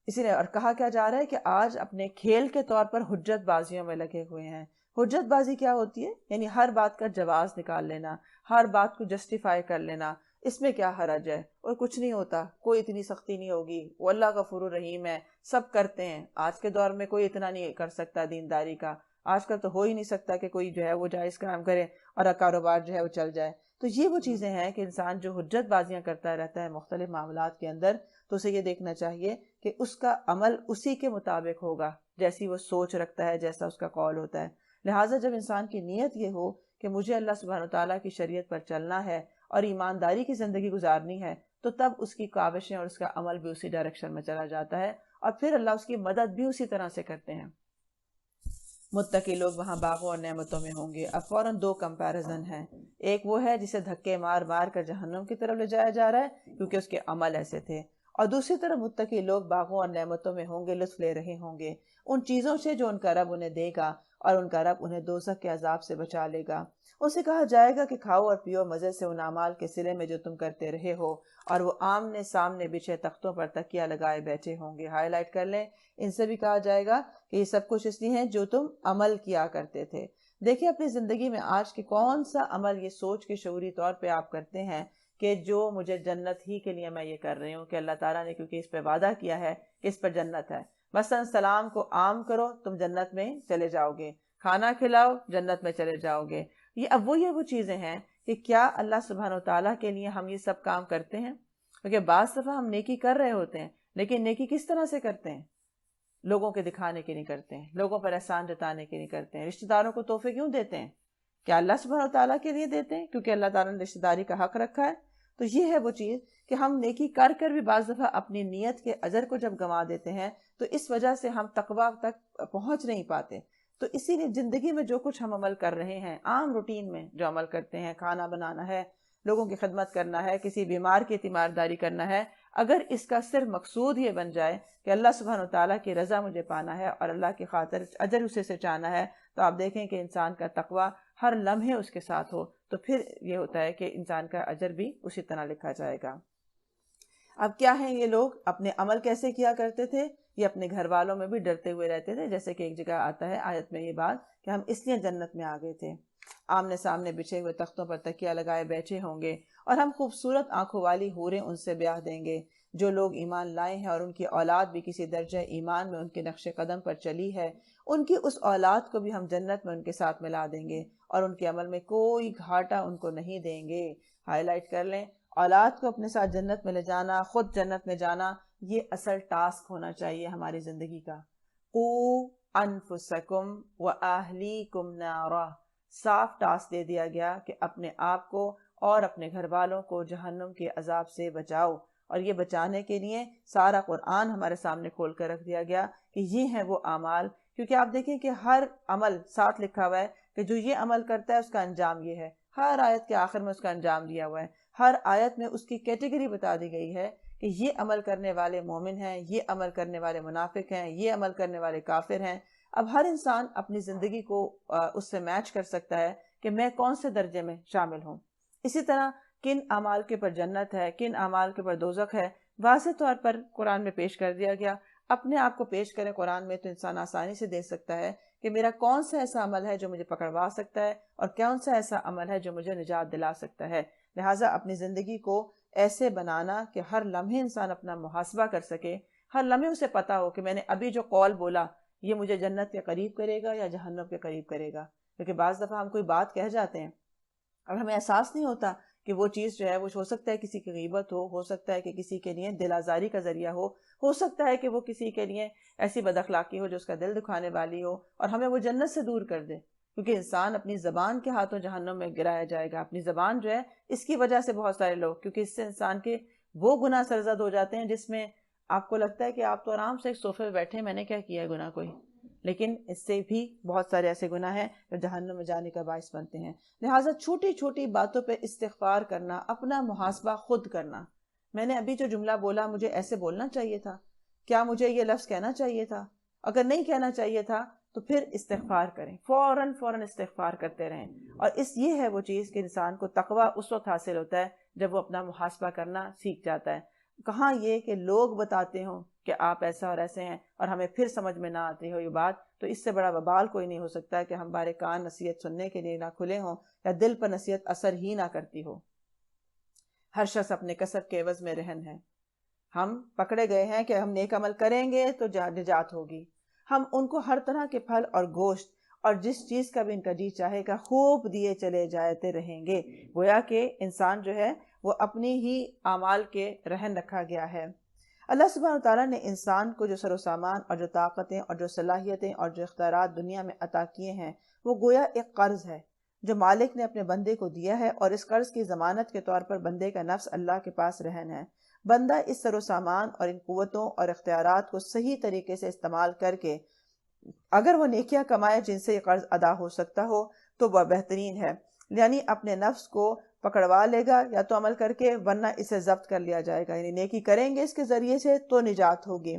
اسی لیے اور کہا کیا جا رہا ہے کہ آج اپنے کھیل کے طور پر حجت بازیوں میں لگے ہوئے ہیں۔ حجت بازی کیا ہوتی ہے؟ یعنی ہر بات کا جواز نکال لینا، ہر بات کو جسٹیفائی کر لینا، اس میں کیا حرج ہے اور کچھ نہیں ہوتا، کوئی اتنی سختی نہیں ہوگی، وہ اللہ غفور الرحیم ہے، سب کرتے ہیں۔ آج کے دور میں کوئی اتنا نہیں کر سکتا دینداری کا، آج کل تو ہو ہی نہیں سکتا کہ کوئی جو ہے وہ جائز کام کرے اور کاروبار جو ہے وہ چل جائے۔ تو یہ وہ چیزیں ہیں کہ انسان جو حجت بازیاں کرتا رہتا ہے مختلف معاملات کے اندر، تو اسے یہ دیکھنا چاہیے کہ اس کا عمل اسی کے مطابق ہوگا جیسی وہ سوچ رکھتا ہے، جیسا اس کا قول ہوتا ہے۔ لہٰذا جب انسان کی نیت یہ ہو کہ مجھے اللہ سبحانہ وتعالیٰ کی شریعت پر چلنا ہے اور ایمانداری کی زندگی گزارنی ہے، تو تب اس کی کاوشیں اور اس کا عمل بھی اسی ڈائریکشن میں چلا جاتا ہے، اور پھر اللہ اس کی مدد بھی اسی طرح سے کرتے ہیں۔ متقی لوگ وہاں باغوں اور نعمتوں میں ہوں گے۔ اب فوراً دو کمپیریزن ہیں، ایک وہ ہے جسے دھکے مار مار کر جہنم کی طرف لے جایا جا رہا ہے کیونکہ اس کے عمل ایسے تھے، اور دوسری طرف متقی لوگ باغوں اور نعمتوں میں ہوں گے، لطف لے رہے ہوں گے ان چیزوں سے جو ان کا رب انہیں دے گا، اور ان کا رب انہیں دوزخ کے عذاب سے بچا لے گا۔ ان سے کہا جائے گا کہ کھاؤ اور پیو مزے سے ان اعمال کے صلے میں جو تم کرتے رہے ہو، اور وہ آمنے سامنے بچھے تختوں پر تکیہ لگائے بیٹھے ہوں گے۔ ہائی لائٹ کر لیں، ان سے بھی کہا جائے گا کہ یہ سب کچھ اس لیے ہے جو تم عمل کیا کرتے تھے۔ دیکھیں اپنی زندگی میں آج کی کون سا عمل یہ سوچ کے شعوری طور پہ آپ کرتے ہیں کہ جو مجھے جنت ہی کے لیے میں یہ کر رہی ہوں، کہ اللہ تعالیٰ نے کیونکہ اس پہ وعدہ کیا ہے کہ اس پر جنت ہے۔ مثلا سلام کو عام کرو، تم جنت میں چلے جاؤ گے، کھانا کھلاؤ، جنت میں چلے جاؤ گے۔ یہ وہ چیزیں ہیں کہ کیا اللہ سبحانہ وتعالیٰ کے لیے ہم یہ سب کام کرتے ہیں؟ کیونکہ بعض دفعہ ہم نیکی کر رہے ہوتے ہیں، لیکن نیکی کس طرح سے کرتے ہیں؟ لوگوں کے دکھانے کے نہیں کرتے ہیں، لوگوں پر احسان جتانے کے نہیں کرتے ہیں، رشتہ داروں کو تحفے کیوں دیتے ہیں؟ کیا اللہ سبحانہ وتعالیٰ کے لیے دیتے ہیں کیونکہ اللہ تعالیٰ نے رشتہ داری کا حق رکھا ہے؟ تو یہ ہے وہ چیز کہ ہم نیکی کر کر بھی بعض دفعہ اپنی نیت کے اجر کو جب گنوا دیتے ہیں تو اس وجہ سے ہم تقویٰ تک پہنچ نہیں پاتے. تو اسی لیے زندگی میں جو کچھ ہم عمل کر رہے ہیں، عام روٹین میں جو عمل کرتے ہیں، کھانا بنانا ہے، لوگوں کی خدمت کرنا ہے، کسی بیمار کی تیمارداری کرنا ہے، اگر اس کا صرف مقصود یہ بن جائے کہ اللہ سبحانہ وتعالیٰ کی رضا مجھے پانا ہے اور اللہ کی خاطر اجر اسے سے چاہنا ہے، تو آپ دیکھیں کہ انسان کا تقویٰ ہر لمحے اس کے ساتھ ہو تو پھر یہ ہوتا ہے کہ انسان کا اجر بھی اسی طرح لکھا جائے گا. اب کیا ہیں یہ لوگ اپنے عمل کیسے کیا کرتے تھے؟ یہ اپنے گھر والوں میں بھی ڈرتے ہوئے رہتے تھے، جیسے کہ ایک جگہ آتا ہے آیت میں یہ بات کہ ہم اس لیے جنت میں آ گئے تھے، آمنے سامنے بچھے ہوئے تختوں پر تکیہ لگائے بیٹھے ہوں گے اور ہم خوبصورت آنکھوں والی حوریں ان سے بیاہ دیں گے. جو لوگ ایمان لائے ہیں اور ان کی اولاد بھی کسی درجہ ایمان میں ان کے نقش قدم پر چلی ہے، ان کی اس اولاد کو بھی ہم جنت میں ان کے ساتھ ملا دیں گے اور ان کے عمل میں کوئی گھاٹا ان کو نہیں دیں گے. ہائی لائٹ کر لیں، اولاد کو اپنے ساتھ جنت میں لے جانا، خود جنت میں جانا، یہ اصل ٹاسک ہونا چاہیے ہماری زندگی کا. قُوا انفسکم واہلیکم نارا، صاف ٹاسک دے دیا گیا کہ اپنے آپ کو اور اپنے گھر والوں کو جہنم کے عذاب سے بچاؤ. اور یہ بچانے کے لیے سارا قرآن ہمارے سامنے کھول کر رکھ دیا گیا کہ یہ ہیں وہ اعمال. کیونکہ آپ دیکھیں کہ ہر عمل ساتھ لکھا ہوا ہے کہ جو یہ عمل کرتا ہے اس کا انجام یہ ہے. ہر آیت کے آخر میں اس کا انجام دیا ہوا ہے، ہر آیت میں اس کی کیٹیگری بتا دی گئی ہے کہ یہ عمل کرنے والے مومن ہیں، یہ عمل کرنے والے منافق ہیں، یہ عمل کرنے والے کافر ہیں. اب ہر انسان اپنی زندگی کو اس سے میچ کر سکتا ہے کہ میں کون سے درجے میں شامل ہوں. اسی طرح کن اعمال کے پر جنت ہے، کن اعمال کے پر دوزخ ہے، واضح طور پر قرآن میں پیش کر دیا گیا. اپنے آپ کو پیش کریں قرآن میں تو انسان آسانی سے دیکھ سکتا ہے کہ میرا کون سا ایسا عمل ہے جو مجھے پکڑوا سکتا ہے اور کون سا ایسا عمل ہے جو مجھے نجات دلا سکتا ہے. لہٰذا اپنی زندگی کو ایسے بنانا کہ ہر لمحے انسان اپنا محاسبہ کر سکے، ہر لمحے اسے پتا ہو کہ میں نے ابھی جو قول بولا یہ مجھے جنت کے قریب کرے گا یا جہنم کے قریب کرے گا. کیونکہ بعض دفعہ ہم کوئی بات کہہ جاتے ہیں اور ہمیں احساس نہیں ہوتا کہ وہ چیز جو ہے وہ ہو سکتا ہے کسی کی غیبت ہو سکتا ہے کہ کسی کے لیے دل آزاری کا ذریعہ ہو سکتا ہے کہ وہ کسی کے لیے ایسی بد اخلاقی ہو جو اس کا دل دکھانے والی ہو اور ہمیں وہ جنت سے دور کر دے. کیونکہ انسان اپنی زبان کے ہاتھوں جہنم میں گرایا جائے گا. اپنی زبان جو ہے اس کی وجہ سے بہت سارے لوگ، کیونکہ اس سے انسان کے وہ گناہ سرزد ہو جاتے ہیں جس میں آپ کو لگتا ہے کہ آپ تو آرام سے ایک صوفے پہ بیٹھے، میں نے کیا کیا ہے گناہ کوئی، لیکن اس سے بھی بہت سارے ایسے گناہ ہیں جو جہنم میں جانے کا باعث بنتے ہیں. لہٰذا چھوٹی چھوٹی باتوں پہ استغفار کرنا، اپنا محاسبہ خود کرنا. میں نے ابھی جو جملہ بولا مجھے ایسے بولنا چاہیے تھا؟ کیا مجھے یہ لفظ کہنا چاہیے تھا؟ اگر نہیں کہنا چاہیے تھا تو پھر استغفار کریں، فوراً استغفار کرتے رہیں. اور یہ ہے وہ چیز کہ انسان کو تقویٰ اس وقت حاصل ہوتا ہے جب وہ اپنا محاسبہ کرنا سیکھ جاتا ہے. کہاں یہ کہ لوگ بتاتے ہوں کہ آپ ایسا اور ایسے ہیں اور ہمیں پھر سمجھ میں نہ آتی ہو یہ بات. تو اس سے بڑا وبال کوئی نہیں ہو سکتا کہ ہمارے کان نصیحت سننے کے لیے نہ کھلے ہوں یا دل پر نصیحت اثر ہی نہ کرتی ہو. ہر شخص اپنے کسب کے عوض میں رہن ہے. ہم پکڑے گئے ہیں کہ ہم نیک عمل کریں گے تو نجات ہوگی. ہم ان کو ہر طرح کے پھل اور گوشت اور جس چیز کا بھی ان کا جی چاہے گا خوب دیے چلے جاتے رہیں گے. گویا کہ انسان جو ہے وہ اپنی ہی اعمال کے رہن رکھا گیا ہے. اللہ سبحانہ وتعالیٰ نے انسان کو جو سر و سامان اور جو طاقتیں اور جو صلاحیتیں اور جو اختیارات دنیا میں عطا کیے ہیں وہ گویا ایک قرض ہے جو مالک نے اپنے بندے کو دیا ہے، اور اس قرض کی ضمانت کے طور پر بندے کا نفس اللہ کے پاس رہن ہے. بندہ اس سر و سامان اور ان قوتوں اور اختیارات کو صحیح طریقے سے استعمال کر کے اگر وہ نیکیاں کمائے جن سے یہ قرض ادا ہو سکتا ہو تو وہ بہترین ہے. یعنی اپنے نفس کو پکڑوا لے گا یا تو عمل کر کے، ورنہ اسے ضبط کر لیا جائے گا. یعنی نیکی کریں گے اس کے ذریعے سے تو نجات ہوگی.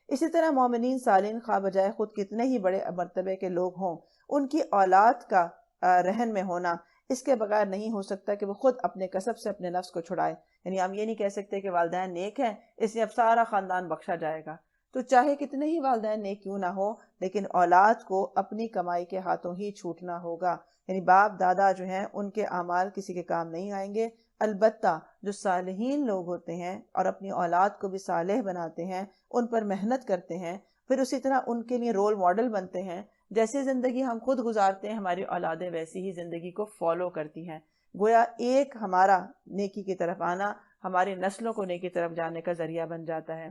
اسی طرح مومنین صالحین خواہ بجائے خود کتنے ہی بڑے مرتبے کے لوگ ہوں، ان کی اولاد کا رہن میں ہونا اس کے بغیر نہیں ہو سکتا کہ وہ خود اپنے کسب سے اپنے نفس کو چھڑائے. یعنی ہم یہ نہیں کہہ سکتے کہ والدین نیک ہیں اس لیے اب سارا خاندان بخشا جائے گا. تو چاہے کتنے ہی والدین نیک کیوں نہ ہو، لیکن اولاد کو اپنی کمائی کے ہاتھوں ہی چھوٹنا ہوگا. یعنی باپ دادا جو ہیں ان کے اعمال کسی کے کام نہیں آئیں گے. البتہ جو صالحین لوگ ہوتے ہیں اور اپنی اولاد کو بھی صالح بناتے ہیں، ان پر محنت کرتے ہیں، پھر اسی طرح ان کے لیے رول ماڈل بنتے ہیں. جیسی زندگی ہم خود گزارتے ہیں ہماری اولادیں ویسی ہی زندگی کو فالو کرتی ہیں. گویا ایک ہمارا نیکی کی طرف آنا ہماری نسلوں کو نیکی کی طرف جانے کا ذریعہ بن جاتا ہے.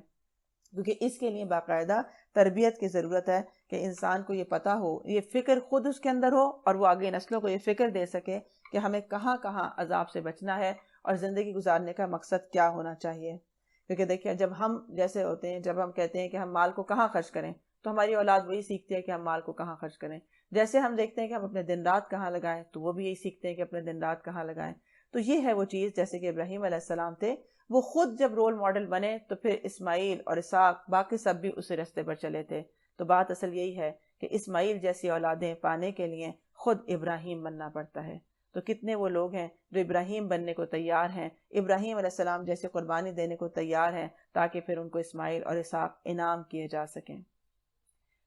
کیونکہ اس کے لیے باقاعدہ تربیت کی ضرورت ہے کہ انسان کو یہ پتہ ہو، یہ فکر خود اس کے اندر ہو، اور وہ آگے نسلوں کو یہ فکر دے سکے کہ ہمیں کہاں کہاں عذاب سے بچنا ہے اور زندگی گزارنے کا مقصد کیا ہونا چاہیے۔ کیونکہ دیکھیں جب ہم جیسے ہوتے ہیں، جب ہم کہتے ہیں کہ ہم مال کو کہاں خرچ کریں، تو ہماری اولاد وہی سیکھتی ہے کہ ہم مال کو کہاں خرچ کریں۔ جیسے ہم دیکھتے ہیں کہ ہم اپنے دن رات کہاں لگائیں، تو وہ بھی یہی سیکھتے ہیں کہ اپنے دن رات کہاں لگائیں۔ تو یہ ہے وہ چیز، جیسے کہ ابراہیم علیہ السلام تھے، وہ خود جب رول ماڈل بنے تو پھر اسماعیل اور اسحاق باقی سب بھی اسی راستے پر چلے تھے۔ تو بات اصل یہی ہے کہ اسماعیل جیسی اولادیں پانے کے لیے خود ابراہیم بننا پڑتا ہے۔ تو کتنے وہ لوگ ہیں جو ابراہیم بننے کو تیار ہیں، ابراہیم علیہ السلام جیسے قربانی دینے کو تیار ہیں، تاکہ پھر ان کو اسماعیل اور اسحاق انعام کیے جا سکیں۔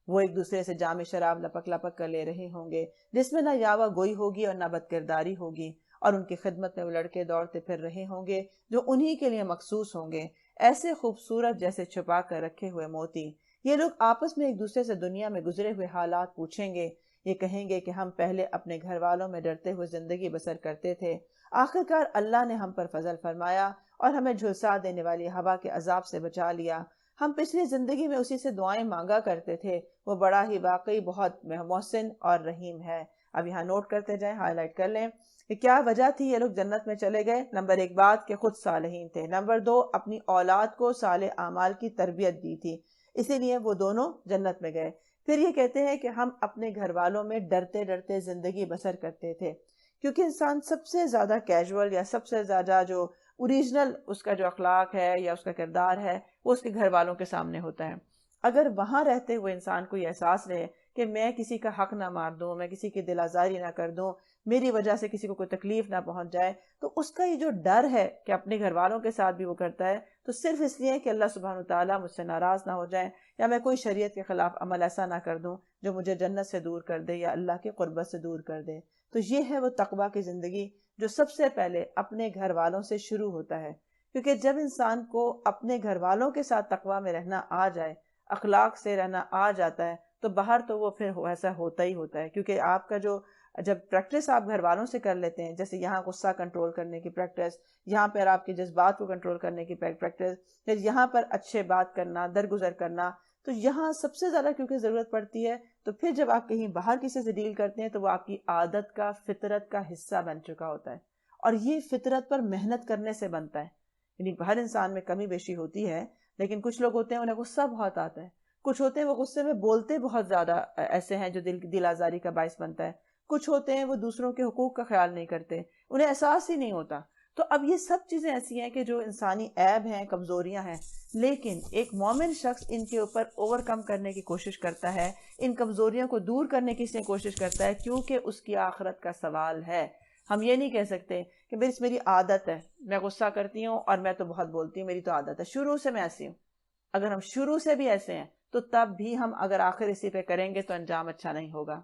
وہ ایک دوسرے سے جام شراب لپک لپک کر لے رہے ہوں گے، جس میں نہ یاوہ گوئی ہوگی اور نہ بد کرداری ہوگی، اور ان کی خدمت میں وہ لڑکے دوڑتے پھر رہے ہوں گے جو انہی کے لیے مخصوص ہوں گے، ایسے خوبصورت جیسے چھپا کر رکھے ہوئے موتی۔ یہ لوگ آپس میں ایک دوسرے سے دنیا میں گزرے ہوئے حالات پوچھیں گے، یہ کہیں گے کہ ہم پہلے اپنے گھر والوں میں ڈرتے ہوئے زندگی بسر کرتے تھے، آخرکار اللہ نے ہم پر فضل فرمایا اور ہمیں جھلسا دینے والی ہوا کے عذاب سے بچا لیا۔ ہم پچھلی زندگی میں اسی سے دعائیں مانگا کرتے تھے، وہ بڑا ہی واقعی بہت محسن اور رحیم ہے۔ اب یہاں نوٹ کرتے جائیں، ہائی لائٹ کر لیں کہ کیا وجہ تھی یہ لوگ جنت میں چلے گئے۔ نمبر 1 بات کہ خود صالحین تھے، نمبر 2 اپنی اولاد کو صالح اعمال کی تربیت دی تھی، اسی لیے وہ دونوں جنت میں گئے۔ پھر یہ کہتے ہیں کہ ہم اپنے گھر والوں میں ڈرتے ڈرتے زندگی بسر کرتے تھے، کیونکہ انسان سب سے زیادہ کیجول یا سب سے زیادہ جو اوریجنل اس کا جو اخلاق ہے یا اس کا کردار ہے وہ اس کے گھر والوں کے سامنے ہوتا ہے۔ اگر وہاں رہتے ہوئے انسان کو یہ احساس رہے کہ میں کسی کا حق نہ مار دوں، میں کسی کی دل آزاری نہ کر دوں، میری وجہ سے کسی کو کوئی تکلیف نہ پہنچ جائے، تو اس کا یہ جو ڈر ہے کہ اپنے گھر والوں کے ساتھ بھی وہ کرتا ہے، تو صرف اس لیے کہ اللہ سبحانہ وتعالیٰ مجھ سے ناراض نہ ہو جائے، یا میں کوئی شریعت کے خلاف عمل ایسا نہ کر دوں جو مجھے جنت سے دور کر دے یا اللہ کے قربت سے دور کر دے۔ تو یہ ہے وہ تقویٰ کی زندگی جو سب سے پہلے اپنے گھر والوں سے شروع ہوتا ہے، کیونکہ جب انسان کو اپنے گھر والوں کے ساتھ تقویٰ میں رہنا آ جائے، اخلاق سے رہنا آ جاتا ہے، تو باہر تو وہ پھر ایسا ہوتا ہی ہوتا ہے۔ کیونکہ آپ کا جو جب پریکٹس آپ گھر والوں سے کر لیتے ہیں، جیسے یہاں غصہ کنٹرول کرنے کی پریکٹس، یہاں پر آپ کے جذبات کو کنٹرول کرنے کی پریکٹس، پھر یہاں پر اچھے بات کرنا، درگزر کرنا، تو یہاں سب سے زیادہ کیونکہ ضرورت پڑتی ہے، تو پھر جب آپ کہیں باہر کسی سے ڈیل کرتے ہیں تو وہ آپ کی عادت کا، فطرت کا حصہ بن چکا ہوتا ہے، اور یہ فطرت پر محنت کرنے سے بنتا ہے۔ یعنی ہر انسان میں کمی بیشی ہوتی ہے، لیکن کچھ لوگ ہوتے ہیں انہیں غصہ بہت آتا ہے، کچھ ہوتے ہیں وہ غصے میں بولتے بہت زیادہ ایسے ہیں جو دل آزاری کا باعث بنتا ہے، کچھ ہوتے ہیں وہ دوسروں کے حقوق کا خیال نہیں کرتے، انہیں احساس ہی نہیں ہوتا۔ تو اب یہ سب چیزیں ایسی ہیں کہ جو انسانی عیب ہیں، کمزوریاں ہیں، لیکن ایک مومن شخص ان کے اوپر اوور کم کرنے کی کوشش کرتا ہے، ان کمزوریوں کو دور کرنے کی کوشش کرتا ہے، کیونکہ اس کی آخرت کا سوال ہے۔ ہم یہ نہیں کہہ سکتے کہ میری عادت ہے، میں غصہ کرتی ہوں اور میں تو بہت بولتی ہوں، میری تو عادت ہے، شروع سے میں ایسی ہوں۔ اگر ہم شروع سے بھی ایسے ہیں تو تب بھی ہم اگر آخر اسی پہ کریں گے تو انجام اچھا نہیں ہوگا۔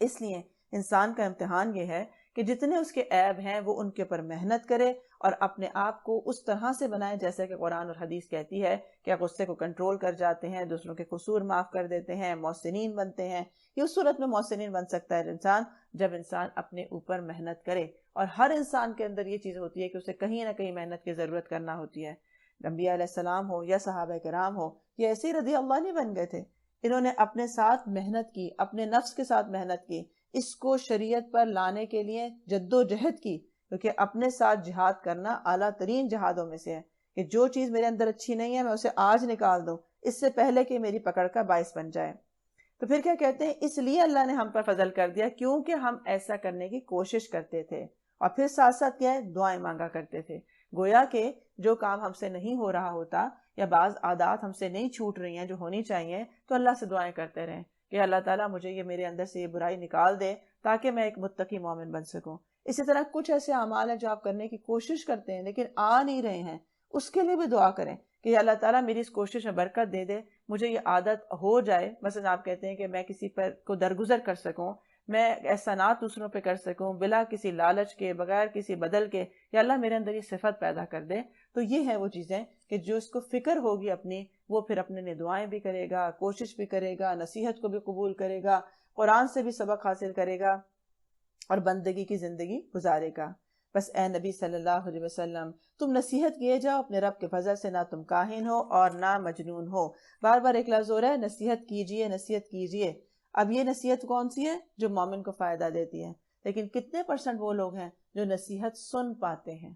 اس لیے انسان کا امتحان یہ ہے کہ جتنے اس کے عیب ہیں وہ ان کے اوپر محنت کرے اور اپنے آپ کو اس طرح سے بنائے جیسے کہ قرآن اور حدیث کہتی ہے کہ غصے کو کنٹرول کر جاتے ہیں، دوسروں کے قصور معاف کر دیتے ہیں، محسنین بنتے ہیں۔ یہ اس صورت میں محسنین بن سکتا ہے انسان جب انسان اپنے اوپر محنت کرے، اور ہر انسان کے اندر یہ چیز ہوتی ہے کہ اسے کہیں نہ کہیں محنت کی ضرورت کرنا ہوتی ہے۔ انبیاء علیہ السلام ہو یا صحابہ کرام ہو، یہ ایسے ہی رضی اللہ نہیں بن گئے تھے، انہوں نے اپنے ساتھ محنت کی، اپنے نفس کے ساتھ محنت کی، اس کو شریعت پر لانے کے لیے جد و جہد کی، کیونکہ اپنے ساتھ جہاد کرنا اعلیٰ ترین جہادوں میں سے ہے، کہ جو چیز میرے اندر اچھی نہیں ہے میں اسے آج نکال دوں، اس سے پہلے کہ میری پکڑ کا باعث بن جائے۔ تو پھر کیا کہتے ہیں، اس لیے اللہ نے ہم پر فضل کر دیا کیونکہ ہم ایسا کرنے کی کوشش کرتے تھے، اور پھر ساتھ ساتھ کیا ہے، دعائیں مانگا کرتے تھے۔ گویا کہ جو کام ہم سے نہیں ہو رہا ہوتا یا بعض عادات ہم سے نہیں چھوٹ رہی ہیں جو ہونی چاہیے، تو اللہ سے دعائیں کرتے رہیں کہ اللہ تعالیٰ مجھے یہ میرے اندر سے یہ برائی نکال دے تاکہ میں ایک متقی مومن بن سکوں۔ اسی طرح کچھ ایسے اعمال ہیں جو آپ کرنے کی کوشش کرتے ہیں لیکن آ نہیں رہے ہیں، اس کے لیے بھی دعا کریں کہ اللہ تعالیٰ میری اس کوشش میں برکت دے دے، مجھے یہ عادت ہو جائے۔ مثلا آپ کہتے ہیں کہ میں کسی پر کو درگزر کر سکوں، میں احسانات دوسروں پہ کر سکوں بلا کسی لالچ کے، بغیر کسی بدل کے، یا اللہ میرے اندر یہ صفت پیدا کر دے۔ تو یہ ہے وہ چیزیں کہ جو اس کو فکر ہوگی اپنی، وہ پھر اپنے لیے دعائیں بھی کرے گا، کوشش بھی کرے گا، نصیحت کو بھی قبول کرے گا، قرآن سے بھی سبق حاصل کرے گا اور بندگی کی زندگی گزارے گا۔ بس اے نبی صلی اللہ علیہ وسلم تم نصیحت کیے جاؤ اپنے رب کے فضل سے، نہ تم کاہن ہو اور نہ مجنون ہو۔ بار بار ایک لفظ ہو رہا ہے نصیحت کیجئے، نصیحت کیجئے۔ اب یہ نصیحت کون سی ہے؟ جو مومن کو فائدہ دیتی ہے۔ لیکن کتنے % وہ لوگ ہیں جو نصیحت سن پاتے ہیں؟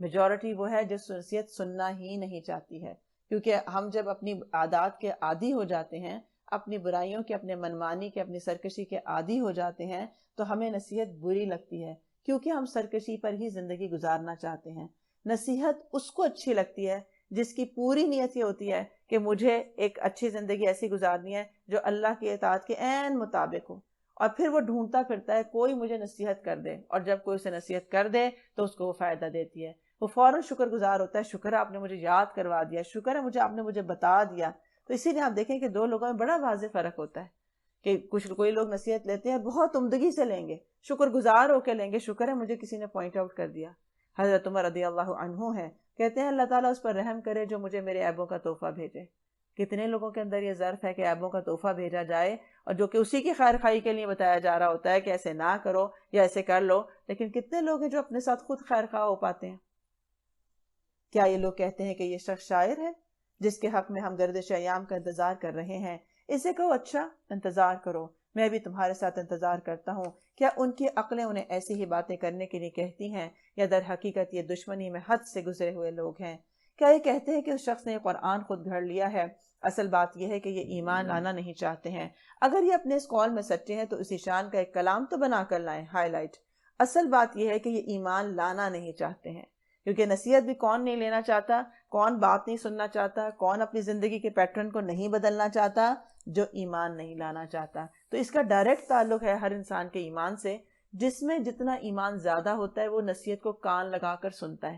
میجورٹی وہ ہے جو نصیحت سننا ہی نہیں چاہتی ہے، کیونکہ ہم جب اپنی عادات کے عادی ہو جاتے ہیں، اپنی برائیوں کے، اپنے منمانی کے، اپنی سرکشی کے عادی ہو جاتے ہیں، تو ہمیں نصیحت بری لگتی ہے، کیونکہ ہم سرکشی پر ہی زندگی گزارنا چاہتے ہیں۔ نصیحت اس کو اچھی لگتی ہے جس کی پوری نیت یہ ہوتی ہے کہ مجھے ایک اچھی زندگی ایسی گزارنی ہے جو اللہ کی اطاعت کے عین مطابق ہو، اور پھر وہ ڈھونڈتا پھرتا ہے کوئی مجھے نصیحت کر دے، اور جب کوئی اسے نصیحت کر دے تو اس کو وہ فائدہ دیتی ہے، وہ فوراً شکر گزار ہوتا ہے، شکر ہے آپ نے مجھے یاد کروا دیا، شکر ہے آپ نے مجھے بتا دیا۔ تو اسی لیے آپ دیکھیں کہ دو لوگوں میں بڑا واضح فرق ہوتا ہے کہ کوئی لوگ نصیحت لیتے ہیں بہت عمدگی سے لیں گے، شکر گزار ہو کے لیں گے، شکر ہے مجھے کسی نے پوائنٹ آؤٹ کر دیا۔ حضرت عمر رضی اللہ عنہ ہے، کہتے ہیں اللہ تعالیٰ اس پر رحم کرے جو مجھے میرے عیبوں کا تحفہ بھیجے۔ کتنے لوگوں کے اندر یہ ظرف ہے کہ عیبوں کا تحفہ بھیجا جائے، اور جو کہ اسی کی خیر خواہی کے لیے بتایا جا رہا ہوتا ہے کہ ایسے نہ کرو یا ایسے کر لو، لیکن کتنے لوگ ہیں جو اپنے ساتھ خود خیر خواہ ہو پاتے ہیں؟ کیا یہ لوگ کہتے ہیں کہ یہ شخص شاعر ہے جس کے حق میں ہم گردش ایام کا انتظار کر رہے ہیں؟ اسے کہو اچھا انتظار کرو، میں بھی تمہارے ساتھ انتظار کرتا ہوں۔ کیا ان کی عقلیں انہیں ایسی ہی باتیں کرنے کے لیے کہتی ہیں، یا در حقیقت یہ دشمنی میں حد سے گزرے ہوئے لوگ ہیں؟ کیا یہ کہتے ہیں کہ اس شخص نے قرآن خود گھڑ لیا ہے؟ اصل بات یہ ہے کہ یہ ایمان لانا نہیں چاہتے ہیں۔ اگر یہ اپنے اس قول میں سچے ہیں تو اسی شان کا ایک کلام تو بنا کر لائیں۔ ہائی لائٹ، اصل بات یہ ہے کہ یہ ایمان لانا نہیں چاہتے ہیں، کیونکہ نصیحت بھی کون نہیں لینا چاہتا، کون بات نہیں سننا چاہتا، کون اپنی زندگی کے پیٹرن کو نہیں بدلنا چاہتا؟ جو ایمان نہیں لانا چاہتا۔ تو اس کا ڈائریکٹ تعلق ہے ہر انسان کے ایمان سے۔ جس میں جتنا ایمان زیادہ ہوتا ہے وہ نصیحت کو کان لگا کر سنتا ہے،